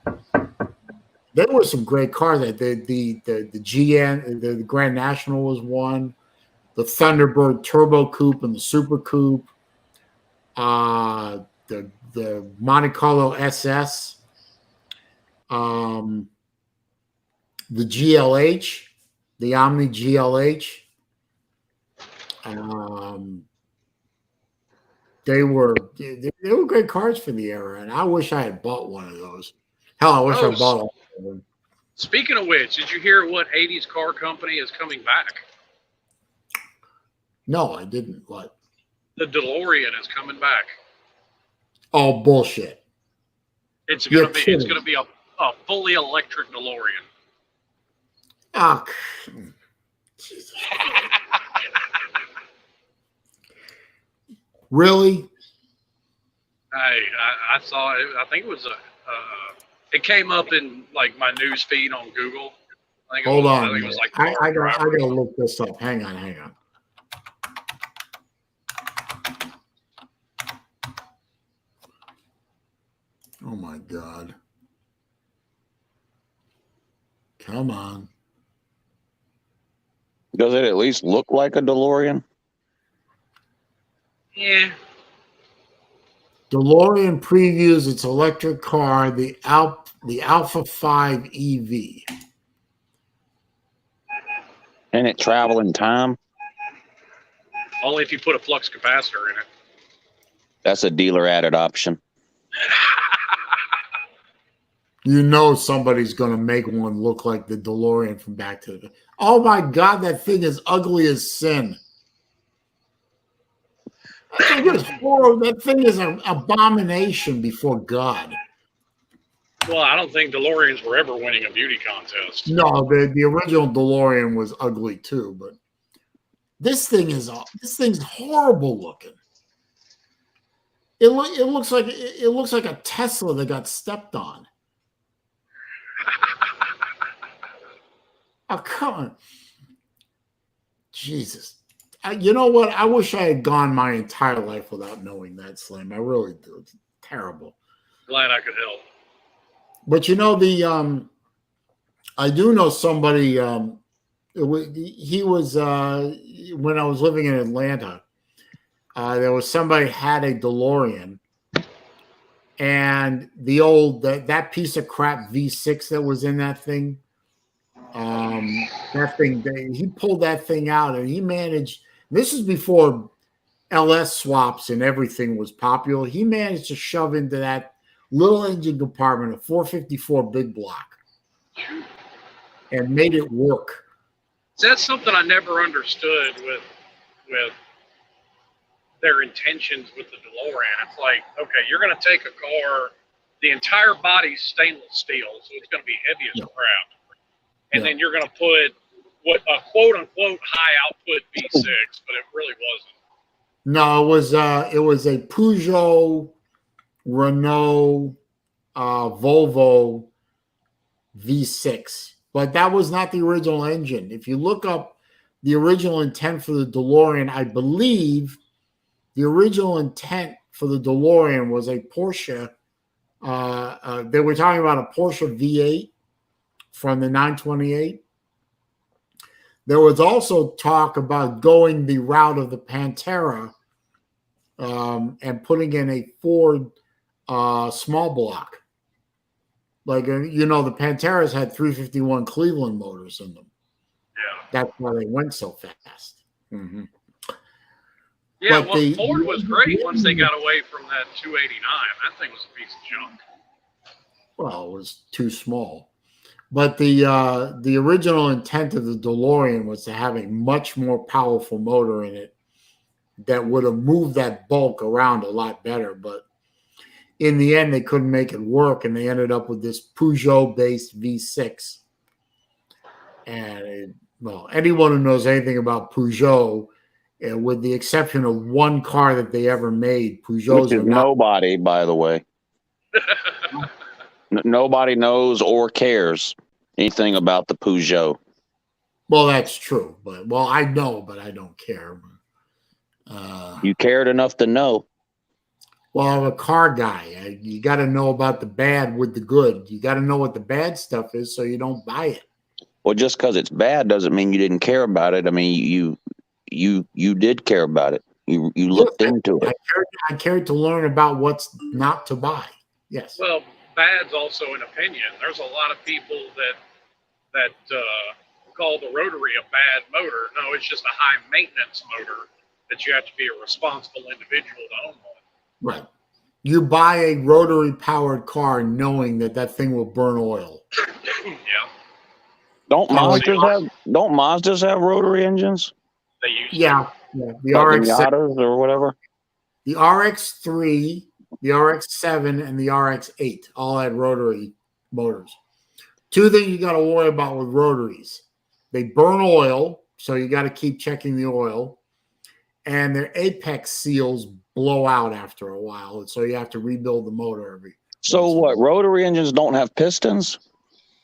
there were some great cars. That the GN, the Grand National was one, the Thunderbird Turbo Coupe and the Super Coupe, the Monte Carlo SS, the GLH, the Omni GLH. They were great cars for the era, and I wish I had bought one of those. Hell, I wish I bought all of them. Speaking of which, did you hear what 80s car company is coming back? No, I didn't. What? The DeLorean is coming back. Oh, bullshit. It's You're gonna be kidding. a fully electric DeLorean. Oh, Jesus. Really? I saw it. I think it was it came up in like my news feed on Google. I think Hold on. I think it was like I gotta look this up. Hang on. Oh my God. Come on. Does it at least look like a DeLorean? Yeah. DeLorean previews its electric car, the Alpha 5 EV. Can it travel in time? Only if you put a flux capacitor in it. That's a dealer added option. You know somebody's going to make one look like the DeLorean from Back to the... Oh, my God, that thing is ugly as sin. That thing is horrible. That thing is an abomination before God. Well, I don't think DeLoreans were ever winning a beauty contest. No, the original DeLorean was ugly too, but this thing's horrible looking. It looks like a Tesla that got stepped on. Oh, come on. Jesus. You know what? I wish I had gone my entire life without knowing that, Slim. I really do. It's terrible. Glad I could help. But you know, I do know somebody, he was, when I was living in Atlanta, there was somebody had a DeLorean, and that piece of crap V6 that was in that thing, he pulled that thing out, and he managed, this is before LS swaps and everything was popular. He managed to shove into that little engine compartment a 454 big block and made it work. That's something I never understood with their intentions with the DeLorean. It's like, okay, you're going to take a car, the entire body's stainless steel, so it's going to be heavy as crap. And then you're going to put what a quote unquote high output V6, but it really wasn't. No, it was a Peugeot, Renault, Volvo V6, but that was not the original engine. If you look up the original intent for the DeLorean, I believe the original intent for the DeLorean was a Porsche. They were talking about a Porsche V8 from the 928. There was also talk about going the route of the Pantera and putting in a Ford small block. Like, you know, the Panteras had 351 Cleveland motors in them. Yeah. That's why they went so fast. Mm-hmm. Yeah, But well, Ford was great once they got away from that 289. That thing was a piece of junk. Well, it was too small. But the original intent of the DeLorean was to have a much more powerful motor in it that would have moved that bulk around a lot better. But in the end, they couldn't make it work, and they ended up with this Peugeot-based V6. And, well, anyone who knows anything about Peugeot, with the exception of one car that they ever made, Peugeots Which is are not. nobody, by the way. Nobody knows or cares anything about the Peugeot. Well, that's true. But, well, I know, but I don't care. You cared enough to know. Well, I'm a car guy. You got to know about the bad with the good. You got to know what the bad stuff is so you don't buy it. Well, just because it's bad doesn't mean you didn't care about it. I mean, you did care about it. You looked into it. I cared to learn about what's not to buy. Yes. Well, bad's also an opinion. There's a lot of people that call the rotary a bad motor. No, it's just a high maintenance motor that you have to be a responsible individual to own one. Right. You buy a rotary powered car knowing that that thing will burn oil. Yeah. Don't Mazdas have rotary engines? They used Yeah. The Like RX Miatas or whatever. The RX-3, the RX-7, and the RX-8 all had rotary motors. Two things you got to worry about with rotaries. They burn oil, so you got to keep checking the oil. And their apex seals blow out after a while, and so you have to rebuild the motor every. So what? Rotary engines don't have pistons?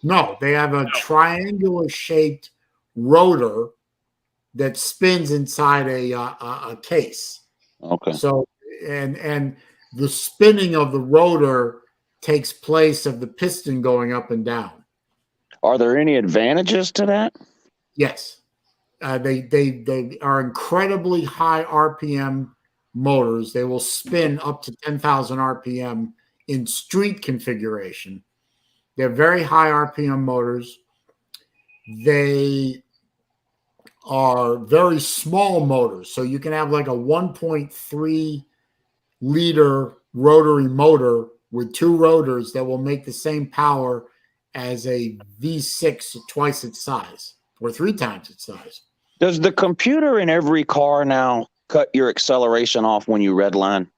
No, they have a triangular shaped rotor that spins inside a case. Okay. So and the spinning of the rotor takes place of the piston going up and down. Are there any advantages to that? Yes. They are incredibly high RPM motors. They will spin up to 10,000 RPM in street configuration. They're very high RPM motors. They are very small motors. So you can have like a 1.3 liter rotary motor with two rotors that will make the same power as a V6 twice its size or three times its size. Does the computer in every car now cut your acceleration off when you redline?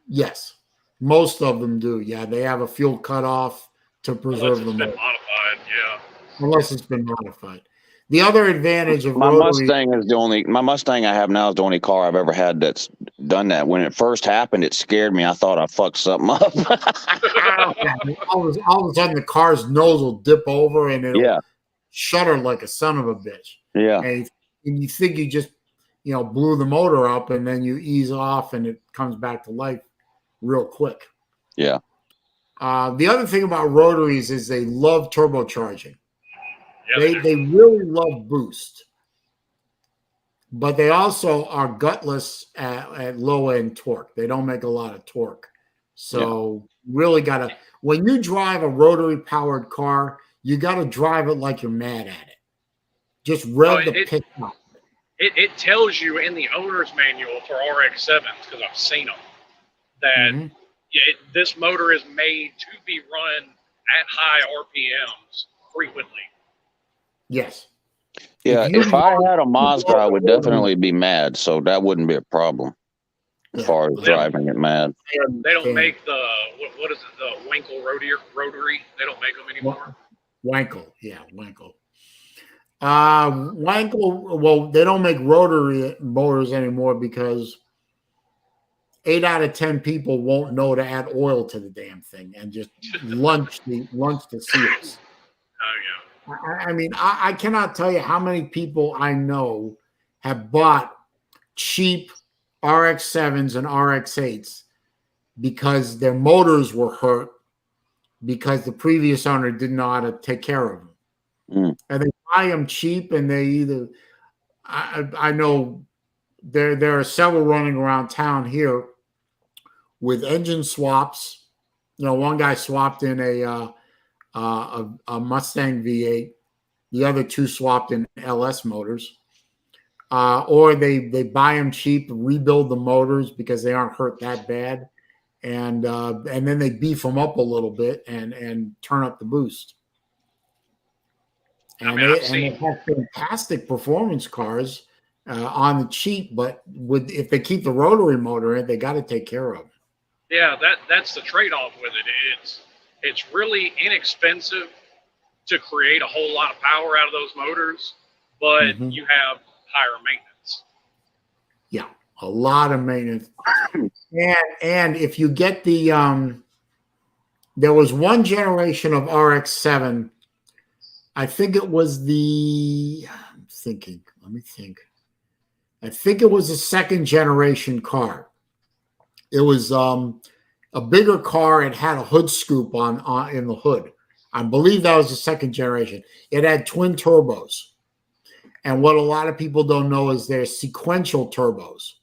Yes, most of them do. Yeah, they have a fuel cutoff to preserve the motor. Modified, yeah. Unless it's been modified. The other advantage of my rotary, Mustang I have now is the only car I've ever had that's done that. When it first happened, it scared me. I thought I fucked something up. all of a sudden the car's nose will dip over and it'll shudder like a son of a bitch. Yeah. And you think you just blew the motor up, and then you ease off and it comes back to life real quick. Yeah. The other thing about rotaries is they love turbocharging. Yeah, They really love boost, but they also are gutless at low end torque. They don't make a lot of torque. So really gotta, when you drive a rotary powered car, you gotta drive it like you're mad at it. Just rev the pick up. It tells you in the owner's manual for RX-7s, because I've seen them, that this motor is made to be run at high RPMs frequently. Yes. Yeah, if I had a Mazda, I would definitely be mad, so that wouldn't be a problem as far as driving it mad. They don't make the, what is it, the Wankel rotary? They don't make them anymore? Wankel, yeah, Wankel. Wankel, well, they don't make rotary motors anymore because 8 out of 10 people won't know to add oil to the damn thing and just lunch the seals. Oh, yeah. I mean, I cannot tell you how many people I know have bought cheap RX-7s and RX-8s because their motors were hurt because the previous owner didn't know how to take care of them. Mm. And they buy them cheap, and they either I know there are several running around town here with engine swaps. You know, one guy swapped in a Mustang V8. The other two swapped in LS motors. Or they buy them cheap, rebuild the motors because they aren't hurt that bad, and then they beef them up a little bit and turn up the boost. And they have fantastic performance cars on the cheap, but if they keep the rotary motor in, they got to take care of them. Yeah, that's the trade-off with it. It's really inexpensive to create a whole lot of power out of those motors, but you have higher maintenance. Yeah, a lot of maintenance. And if you get the there was one generation of RX-7. I think it was I'm thinking, let me think. I think it was a second generation car. It was a bigger car. It had a hood scoop on in the hood. I believe that was the second generation. It had twin turbos. And what a lot of people don't know is they're sequential turbos.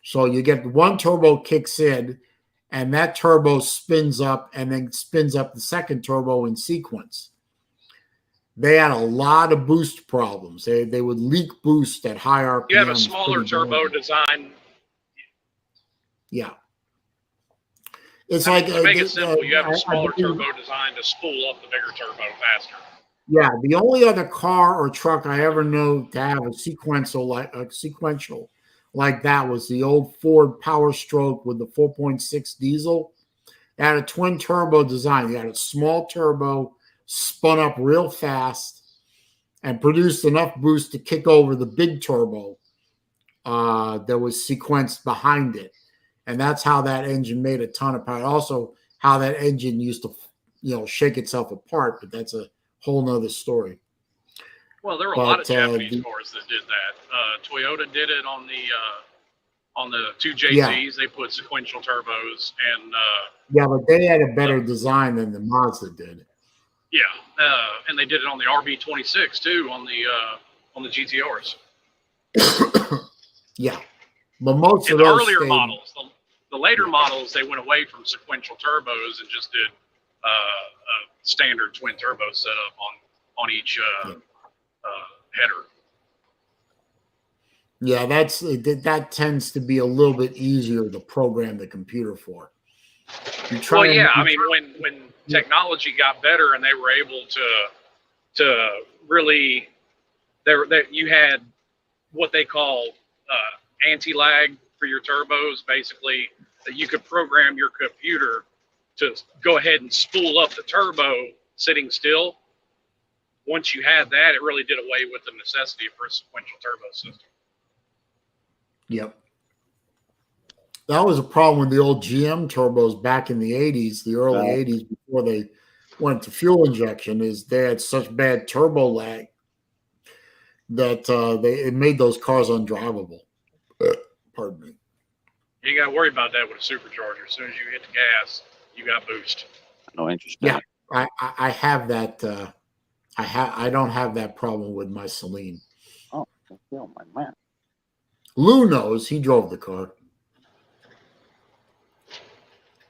So you get one turbo kicks in, and that turbo spins up and then spins up the second turbo in sequence. They had a lot of boost problems. They would leak boost at high RPMs. You have a smaller turbo design. Yeah. It's like to make it simple, you have a smaller turbo design to spool up the bigger turbo faster. Yeah, the only other car or truck I ever know to have a sequential like that was the old Ford Power Stroke with the 4.6 diesel. It had a twin turbo design. You had a small turbo, spun up real fast, and produced enough boost to kick over the big turbo that was sequenced behind it. And that's how that engine made a ton of power. Also, how that engine used to, shake itself apart, but that's a whole nother story. Well, there were a lot of Japanese cars that did that. Toyota did it on the two JZs. Yeah. They put sequential turbos, and yeah, but they had a better design than the Mazda did. Yeah, and they did it on the RB26 too, on the GTRs. Yeah, but most in of the those earlier models, the later models, they went away from sequential turbos and just did a standard twin turbo setup on each header. Yeah, that tends to be a little bit easier to program the computer for. Well, yeah, I mean, when technology got better and they were able to really, you had what they call anti-lag for your turbos, basically, that you could program your computer to go ahead and spool up the turbo sitting still. Once you had that, it really did away with the necessity for a sequential turbo system. Yep. That was a problem with the old GM turbos back in the 80s, the early 80s, before they went to fuel injection, is they had such bad turbo lag that it made those cars undrivable. Pardon me. You got to worry about that with a supercharger. As soon as you hit the gas, you got boost. No interest. Yeah, I have that. I don't have that problem with my Saleen. Oh my man. Lou knows. He drove the car.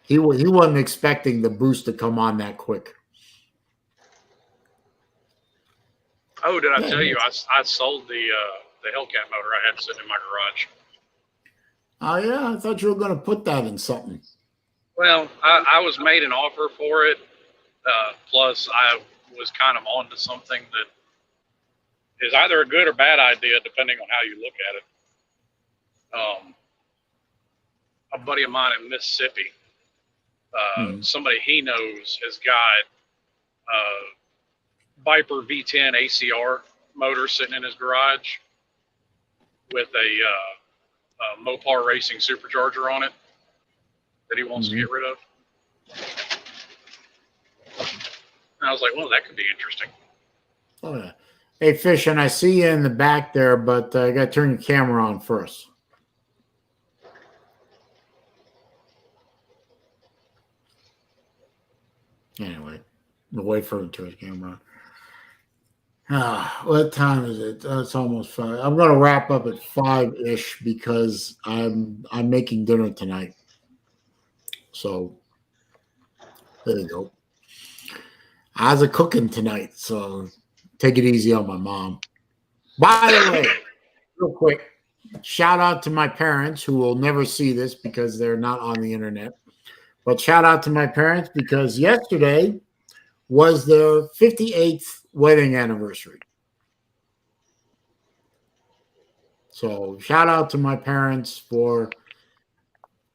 He wasn't expecting the boost to come on that quick. Oh, did I tell you I sold the Hellcat motor I had sitting in my garage? Oh yeah, I thought you were going to put that in something. Well, I was made an offer for it. Plus, I was kind of onto something that is either a good or bad idea, depending on how you look at it. A buddy of mine in Mississippi, somebody he knows has got Viper V10 ACR motor sitting in his garage with a Mopar Racing supercharger on it that he wants to get rid of. And I was like, well, that could be interesting. Oh, yeah. Hey, Fish, and I see you in the back there, but I got to turn your camera on first. Anyway, we'll wait for him to turn his camera on. What time is it? It's almost 5. I'm going to wrap up at 5-ish because I'm making dinner tonight. So there you go. How's it cooking tonight? So take it easy on my mom. By the way, real quick, shout out to my parents who will never see this because they're not on the internet. But shout out to my parents because yesterday was their 58th wedding anniversary. So shout out to my parents for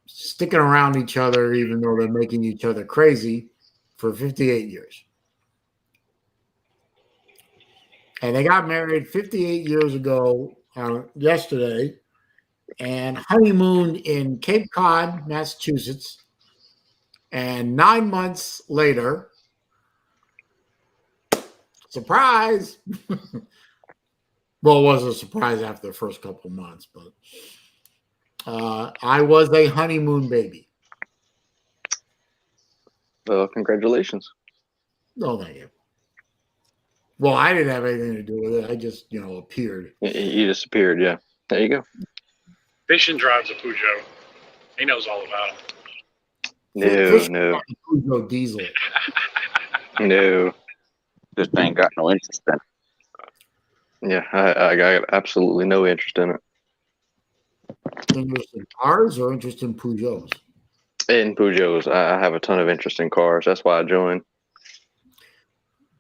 sticking around each other even though they're making each other crazy for 58 years. And they got married 58 years ago yesterday and honeymooned in Cape Cod, Massachusetts. And 9 months later, surprise. Well, it was a surprise after the first couple of months, but I was a honeymoon baby. Well, congratulations. No, thank you. Well, I didn't have anything to do with it. I just, appeared. You just appeared, yeah. There you go. Fishing drives a Peugeot. He knows all about it. No. Peugeot diesel. No. Just ain't got no interest in it. Yeah, I got absolutely no interest in it. Interest in cars or interest in Peugeots? In Peugeots, I have a ton of interest in cars. That's why I joined.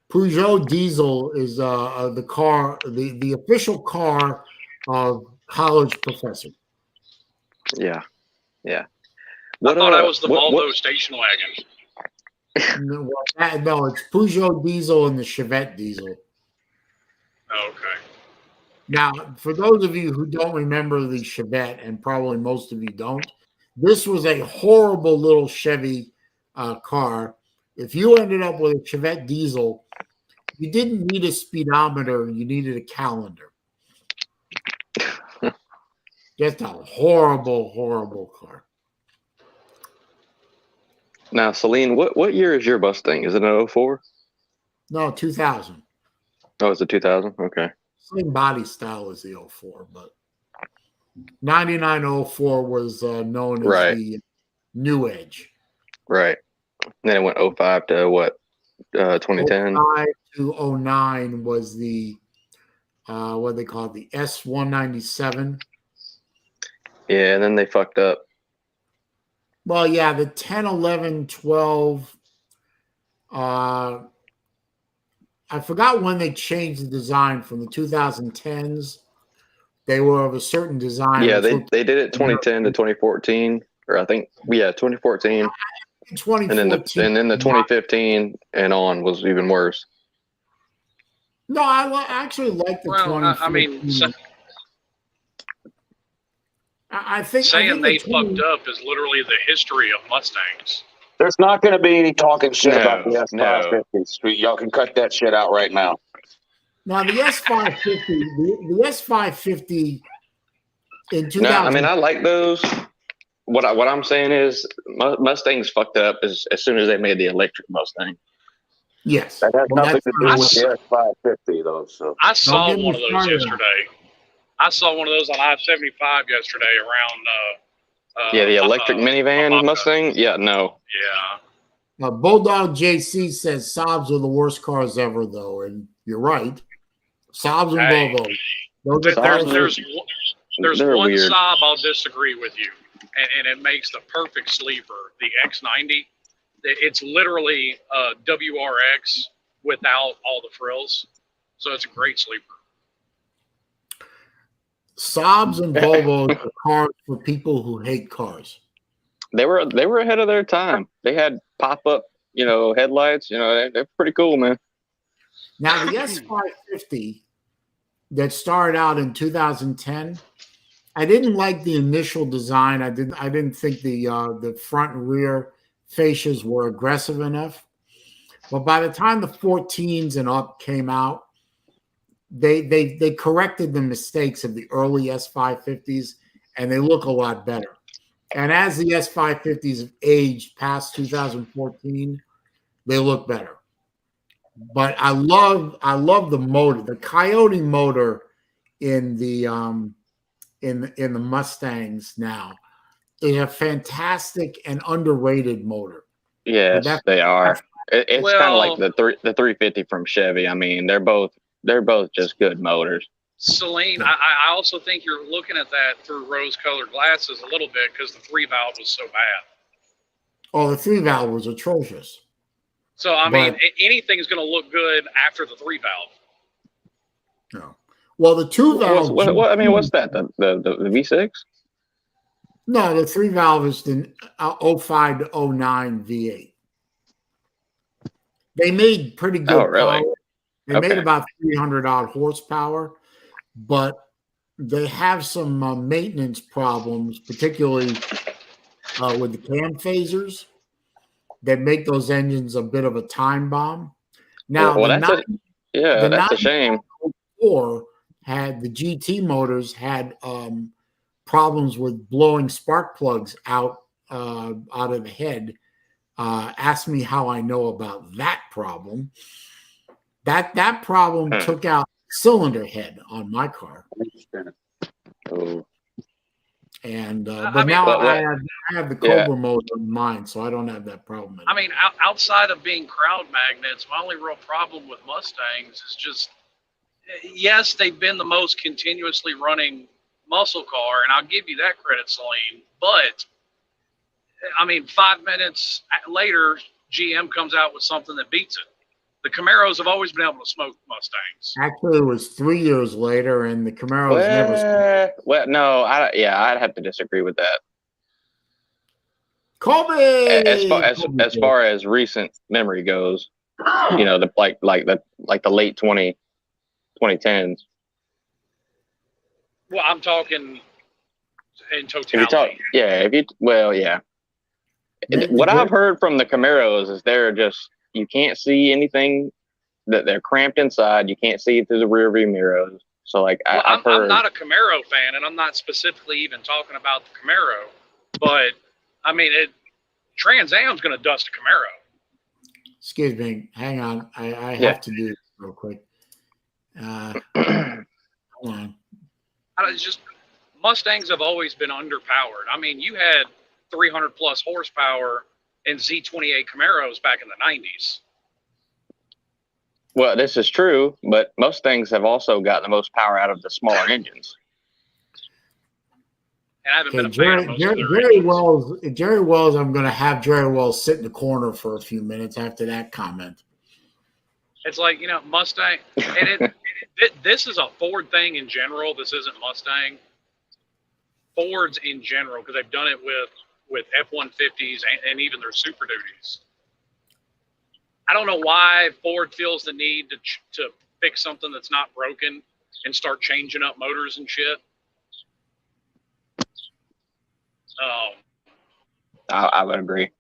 Peugeot diesel is the car, the official car of college professor. Yeah. I thought I was the Volvo station wagon. No, it's Peugeot diesel and the Chevette diesel. Oh, okay. Now, for those of you who don't remember the Chevette, and probably most of you don't, this was a horrible little Chevy car. If you ended up with a Chevette diesel, you didn't need a speedometer, you needed a calendar. Just a horrible, horrible car. Now, Saleen, what year is your Mustang? Is it an 04? No, 2000. Oh, it's a 2000? Okay. Same body style as the 04, but 9904 was known as the New Edge. Right. And then it went 05 to what? 2010? 05 to 09 was the, what they call it, the S197. Yeah, and then they fucked up. Well, yeah, the 10, 11, 12. I forgot when they changed the design from the 2010s. They were of a certain design. Yeah, they did it 2010 to 2014, or I think 2014. 2014. And then the 2015 and on was even worse. No, I actually like the 2015. I think saying they fucked up is literally the history of Mustangs. There's not going to be any talking shit about the S550s. Y'all can cut that shit out right now. Now, the S550, the S550 in 2000. No, I mean, I like those. What I'm saying is Mustangs fucked up as soon as they made the electric Mustang. Yes. That has nothing to do with the S550, though. So I saw one of those yesterday. I saw one of those on I-75 yesterday around. The electric minivan Mustang. Yeah, no. Yeah. Bulldog JC says Saabs are the worst cars ever, though, and you're right. Saabs and Volvo. There's one weird. Saab I'll disagree with you, and it makes the perfect sleeper. The X90. It's literally a WRX without all the frills, so it's a great sleeper. Saabs and Volvos are cars for people who hate cars. They were ahead of their time. They had pop-up, headlights. They're pretty cool, man. Now the S550 that started out in 2010, I didn't like the initial design. I didn't think the front and rear fascias were aggressive enough. But by the time the 14s and up came out, they corrected the mistakes of the early S550s, and they look a lot better. And as the S550s have aged past 2014, they look better. But I love the motor, the Coyote motor in the Mustangs now is a fantastic and underrated motor. Yes, they are. It's Well- kind of like the 350 from Chevy. I mean, they're both just good motors. Saleen, I also think you're looking at that through rose-colored glasses a little bit because the 3-valve was so bad. Oh, the 3-valve was atrocious. So, I mean, But- anything's going to look good after the 3-valve. No. Well, the 2-valve. What I mean, what's that? The V6? No, the 3-valve is the 05 to 09 V8. They made pretty good Oh, really? power. They made Okay. about 300 odd horsepower, but they have some maintenance problems, particularly with the cam phasers that make those engines a bit of a time bomb. Now, Well, the that's a shame. 994 had the GT motors had problems with blowing spark plugs out of the head. Ask me how I know about that problem. That problem took out cylinder head on my car. Oh. And I but mean, now but- I have the Yeah. Cobra motor in mine, so I don't have that problem anymore. I mean, outside of being crowd magnets, my only real problem with Mustangs is just, yes, they've been the most continuously running muscle car, and I'll give you that credit, Saleen. But, I mean, 5 minutes later, GM comes out with something that beats it. The Camaros have always been able to smoke Mustangs. Actually, it was 3 years later, and the Camaros never. No, I'd have to disagree with that. Kobe. As far as recent memory goes, you know, the like the late 2010s. Well, I'm talking in If you talk, totality. What I've heard from the Camaros is you can't see anything, that they're cramped inside. You can't see through the rear view mirrors. So like Well, I've heard. I'm not a Camaro fan, and I'm not specifically even talking about the Camaro. But, I mean, Trans Am's going to dust a Camaro. Excuse me. Hang on. I Yeah. have to do this real quick. Hold on. It's just Mustangs have always been underpowered. I mean, you had 300 plus horsepower in Z28 Camaros back in the 90s. Well, this is true, but Mustangs have also got the most power out of the smaller engines. And I haven't been Okay, a fan of most of their Jerry engines. Wells, I'm going to have Jerry Wells sit in the corner for a few minutes after that comment. It's like, you know, Mustang, and this is a Ford thing in general. This isn't Mustang. Fords in general, because they've done it with F-150s and even their Super Duties. I don't know why Ford feels the need to fix something that's not broken and start changing up motors and shit. I would agree,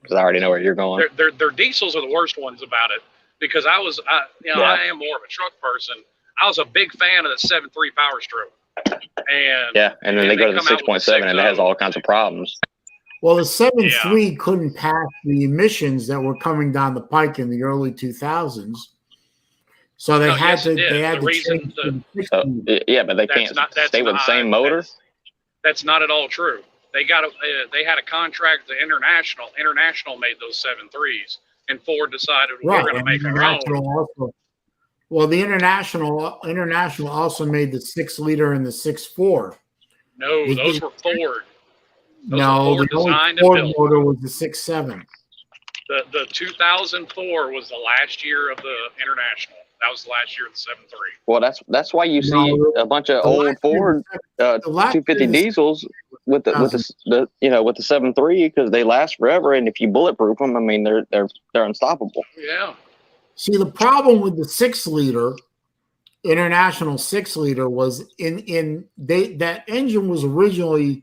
because I already know where you're going. Their diesels are the worst ones about it, because I am more of a truck person. I was a big fan of the 7.3 Power Stroke. And then they go to the come out with 6.7 and it has all kinds of problems. Well, the 7.3 couldn't pass the emissions that were coming down the pike in the early 2000s. So they had to change to the 6. But they can't stay with the same motor. That's not at all true. They had a contract with the International. International made those 7.3s, and Ford decided we're going to make our own. Well, the International also made the 6-liter and the 6.4. No, those were Ford. No, the only Ford motor was the 6.7. The 2004 was the last year of the International. That was the last year of the 7.3. Well, that's why you see a bunch of old Ford 250 diesels with the 7.3, because they last forever, and if you bulletproof them, I mean they're unstoppable. Yeah. See, the problem with the 6-liter International 6-liter was that engine was originally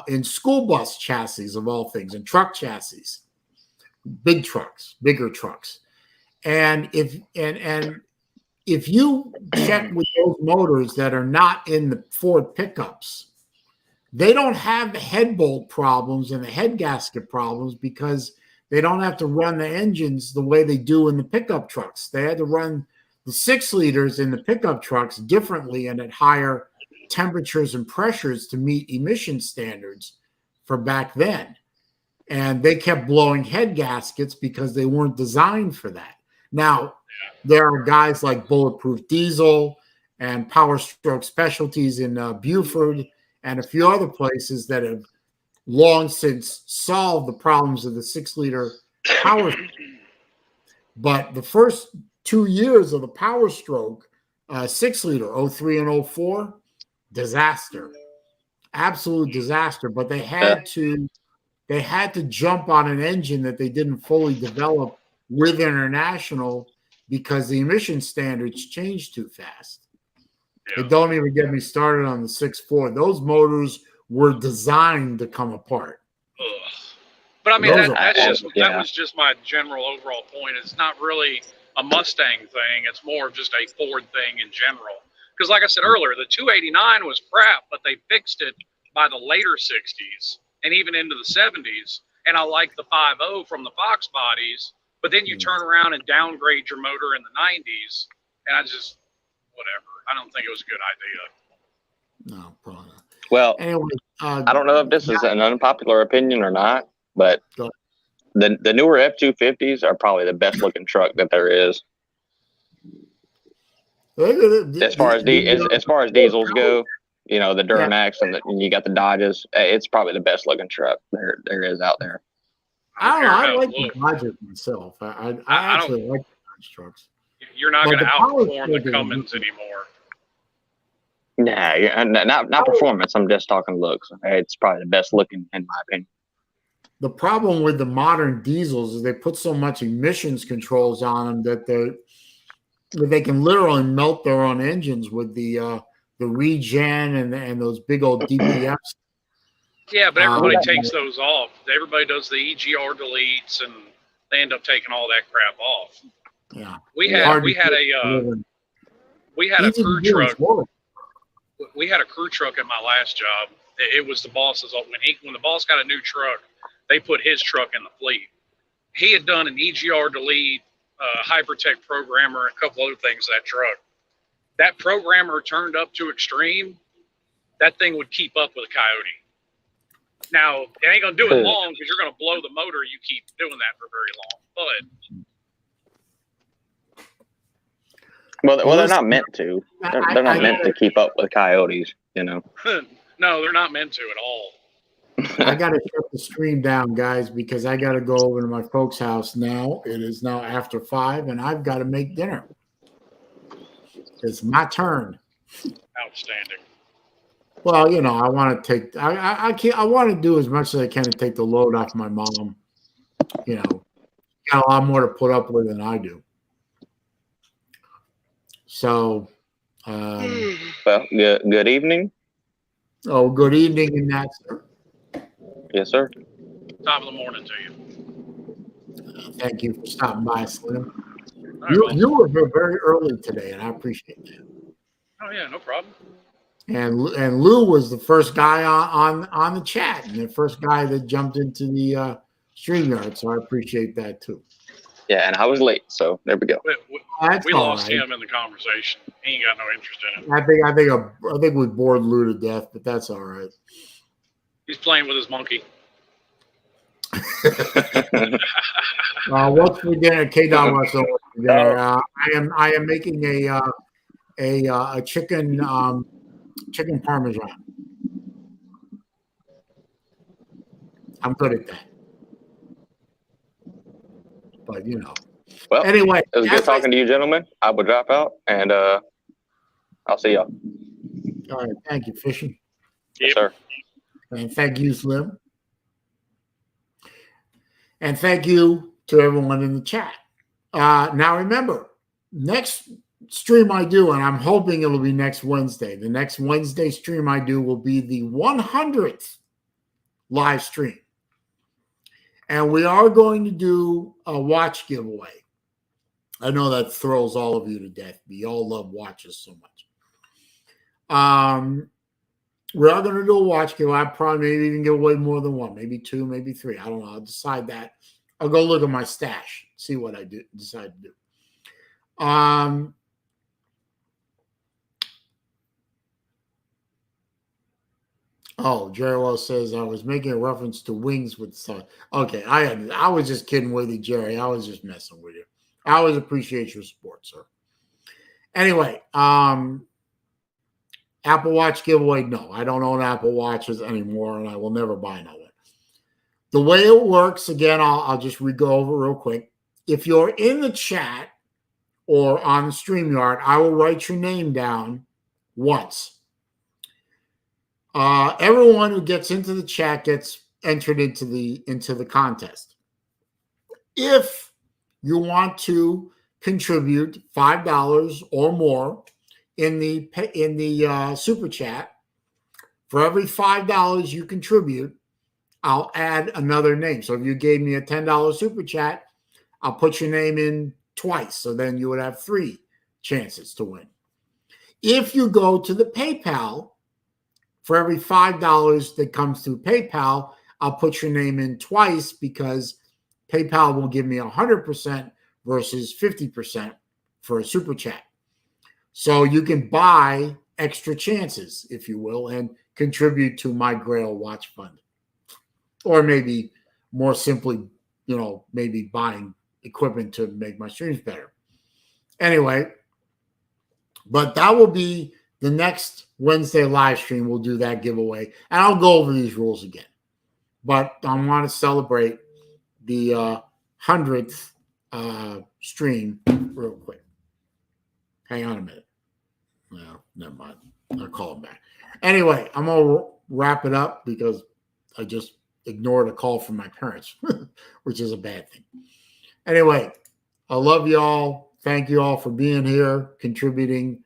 in school bus chassis of all things, and truck chassis, bigger trucks. And if you check with those motors that are not in the Ford pickups, they don't have the head bolt problems and the head gasket problems because they don't have to run the engines the way they do in the pickup trucks. They had to run the 6-liters in the pickup trucks differently and at higher temperatures and pressures to meet emission standards for back then. And they kept blowing head gaskets because they weren't designed for that. Now, there are guys like Bulletproof Diesel and Power Stroke Specialties in Buford and a few other places that have long since solved the problems of the 6-liter Power Stroke. But the first 2 years of the Power Stroke 6-liter, 03 and 04, disaster, absolute disaster. But they had to jump on an engine that they didn't fully develop with International because the emission standards changed too fast. And don't even get me started on the 6.4. Those motors were designed to come apart. Ugh. But I mean, that was just my general overall point. It's not really a Mustang thing. It's more of just a Ford thing in general. Because like I said earlier, the 289 was crap, but they fixed it by the later 60s and even into the 70s. And I like the 5.0 from the Fox bodies, but then you turn around and downgrade your motor in the 90s, and I just, whatever. I don't think it was a good idea. No, probably not. Well, anyway, I don't know if this is an unpopular opinion or not, but the newer F-250s are probably the best looking truck that there is. As far as diesels go, you know, the Duramax and you got the Dodges. It's probably the best looking truck there is out there. I like the Dodges myself. I actually like the Dodge trucks. You're not going to outperform the Cummins anymore. Nah, not performance. I'm just talking looks. It's probably the best looking in my opinion. The problem with the modern diesels is they put so much emissions controls on them that they can literally melt their own engines with the regen and those big old DPFs. Yeah, but everybody takes those off. Everybody does the EGR deletes, and they end up taking all that crap off. Yeah, we had a crew truck. We had a crew truck at my last job. It was the boss's. When the boss got a new truck, they put his truck in the fleet. He had done an EGR delete, Hypertech programmer, a couple other things to that truck. That programmer turned up to extreme. That thing would keep up with a Coyote. Now, it ain't going to do it long because you're going to blow the motor. You keep doing that for very long. But Well, they're not meant to. They're not meant to keep up with Coyotes, you know. No, they're not meant to at all. I got to shut the stream down, guys, because I got to go over to my folks' house now. It is now after 5, and I've got to make dinner. It's my turn. Outstanding. Well, you know, I want to take. I want to do as much as I can to take the load off my mom. You know, got a lot more to put up with than I do. So, well, good evening. Oh, good evening, in that, sir. Yes, sir. Top of the morning to you. Thank you for stopping by, Slim. Right, you were here very early today, and I appreciate that. Oh yeah, no problem. And Lou was the first guy on the chat, and the first guy that jumped into the StreamYard, so I appreciate that too. Yeah, and I was late, so there we go. We lost him in the conversation. He ain't got no interest in it. I think we bored Lou to death, but that's all right. He's playing with his monkey. What's for dinner? K-Dog wants to what's for dinner. I am making a chicken parmesan. I'm good at that. But you know. Well, anyway, it was good talking to you, gentlemen. I will drop out, and I'll see y'all. All right, thank you, Fishing. Yes, sir. And thank you, Slim. And thank you to everyone in the chat. Now remember, next stream I do, and I'm hoping it'll be next Wednesday. The next Wednesday stream I do will be the 100th live stream. And we are going to do a watch giveaway. I know that throws all of you to death. We all love watches so much. We are going to do a watch giveaway. I probably maybe even give away more than one, maybe 2, maybe 3. I don't know. I'll decide that I'll go look at my stash, see what I decide to do. Oh, Jerry Wells says I was making a reference to wings with sun. Okay, I was just kidding with you, Jerry. I was just messing with you. I always appreciate your support, sir. Anyway, Apple Watch giveaway. No, I don't own Apple Watches anymore, and I will never buy another. The way it works, again, I'll just go over real quick. If you're in the chat or on StreamYard, I will write your name down once. Everyone who gets into the chat gets entered into the contest. If you want to contribute $5 or more in the super chat, for every $5 you contribute, I'll add another name. So if you gave me a $10 super chat, I'll put your name in twice. So then you would have 3 chances to win. If you go to the PayPal, for every $5 that comes through PayPal, I'll put your name in twice because PayPal will give me 100% versus 50% for a super chat. So you can buy extra chances, if you will, and contribute to my Grail Watch Fund. Or maybe more simply, maybe buying equipment to make my streams better. Anyway, but that will be the next Wednesday live stream. We'll do that giveaway. And I'll go over these rules again. But I want to celebrate the 100th stream real quick. Hang on a minute. No, never mind. I'll call him back. Anyway, I'm going to wrap it up because I just ignored a call from my parents, which is a bad thing. Anyway, I love you all. Thank you all for being here, contributing,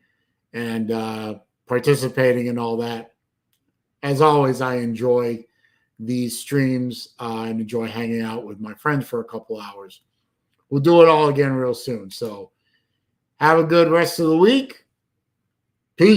and participating in all that. As always, I enjoy these streams and enjoy hanging out with my friends for a couple hours. We'll do it all again real soon. So have a good rest of the week. Peace.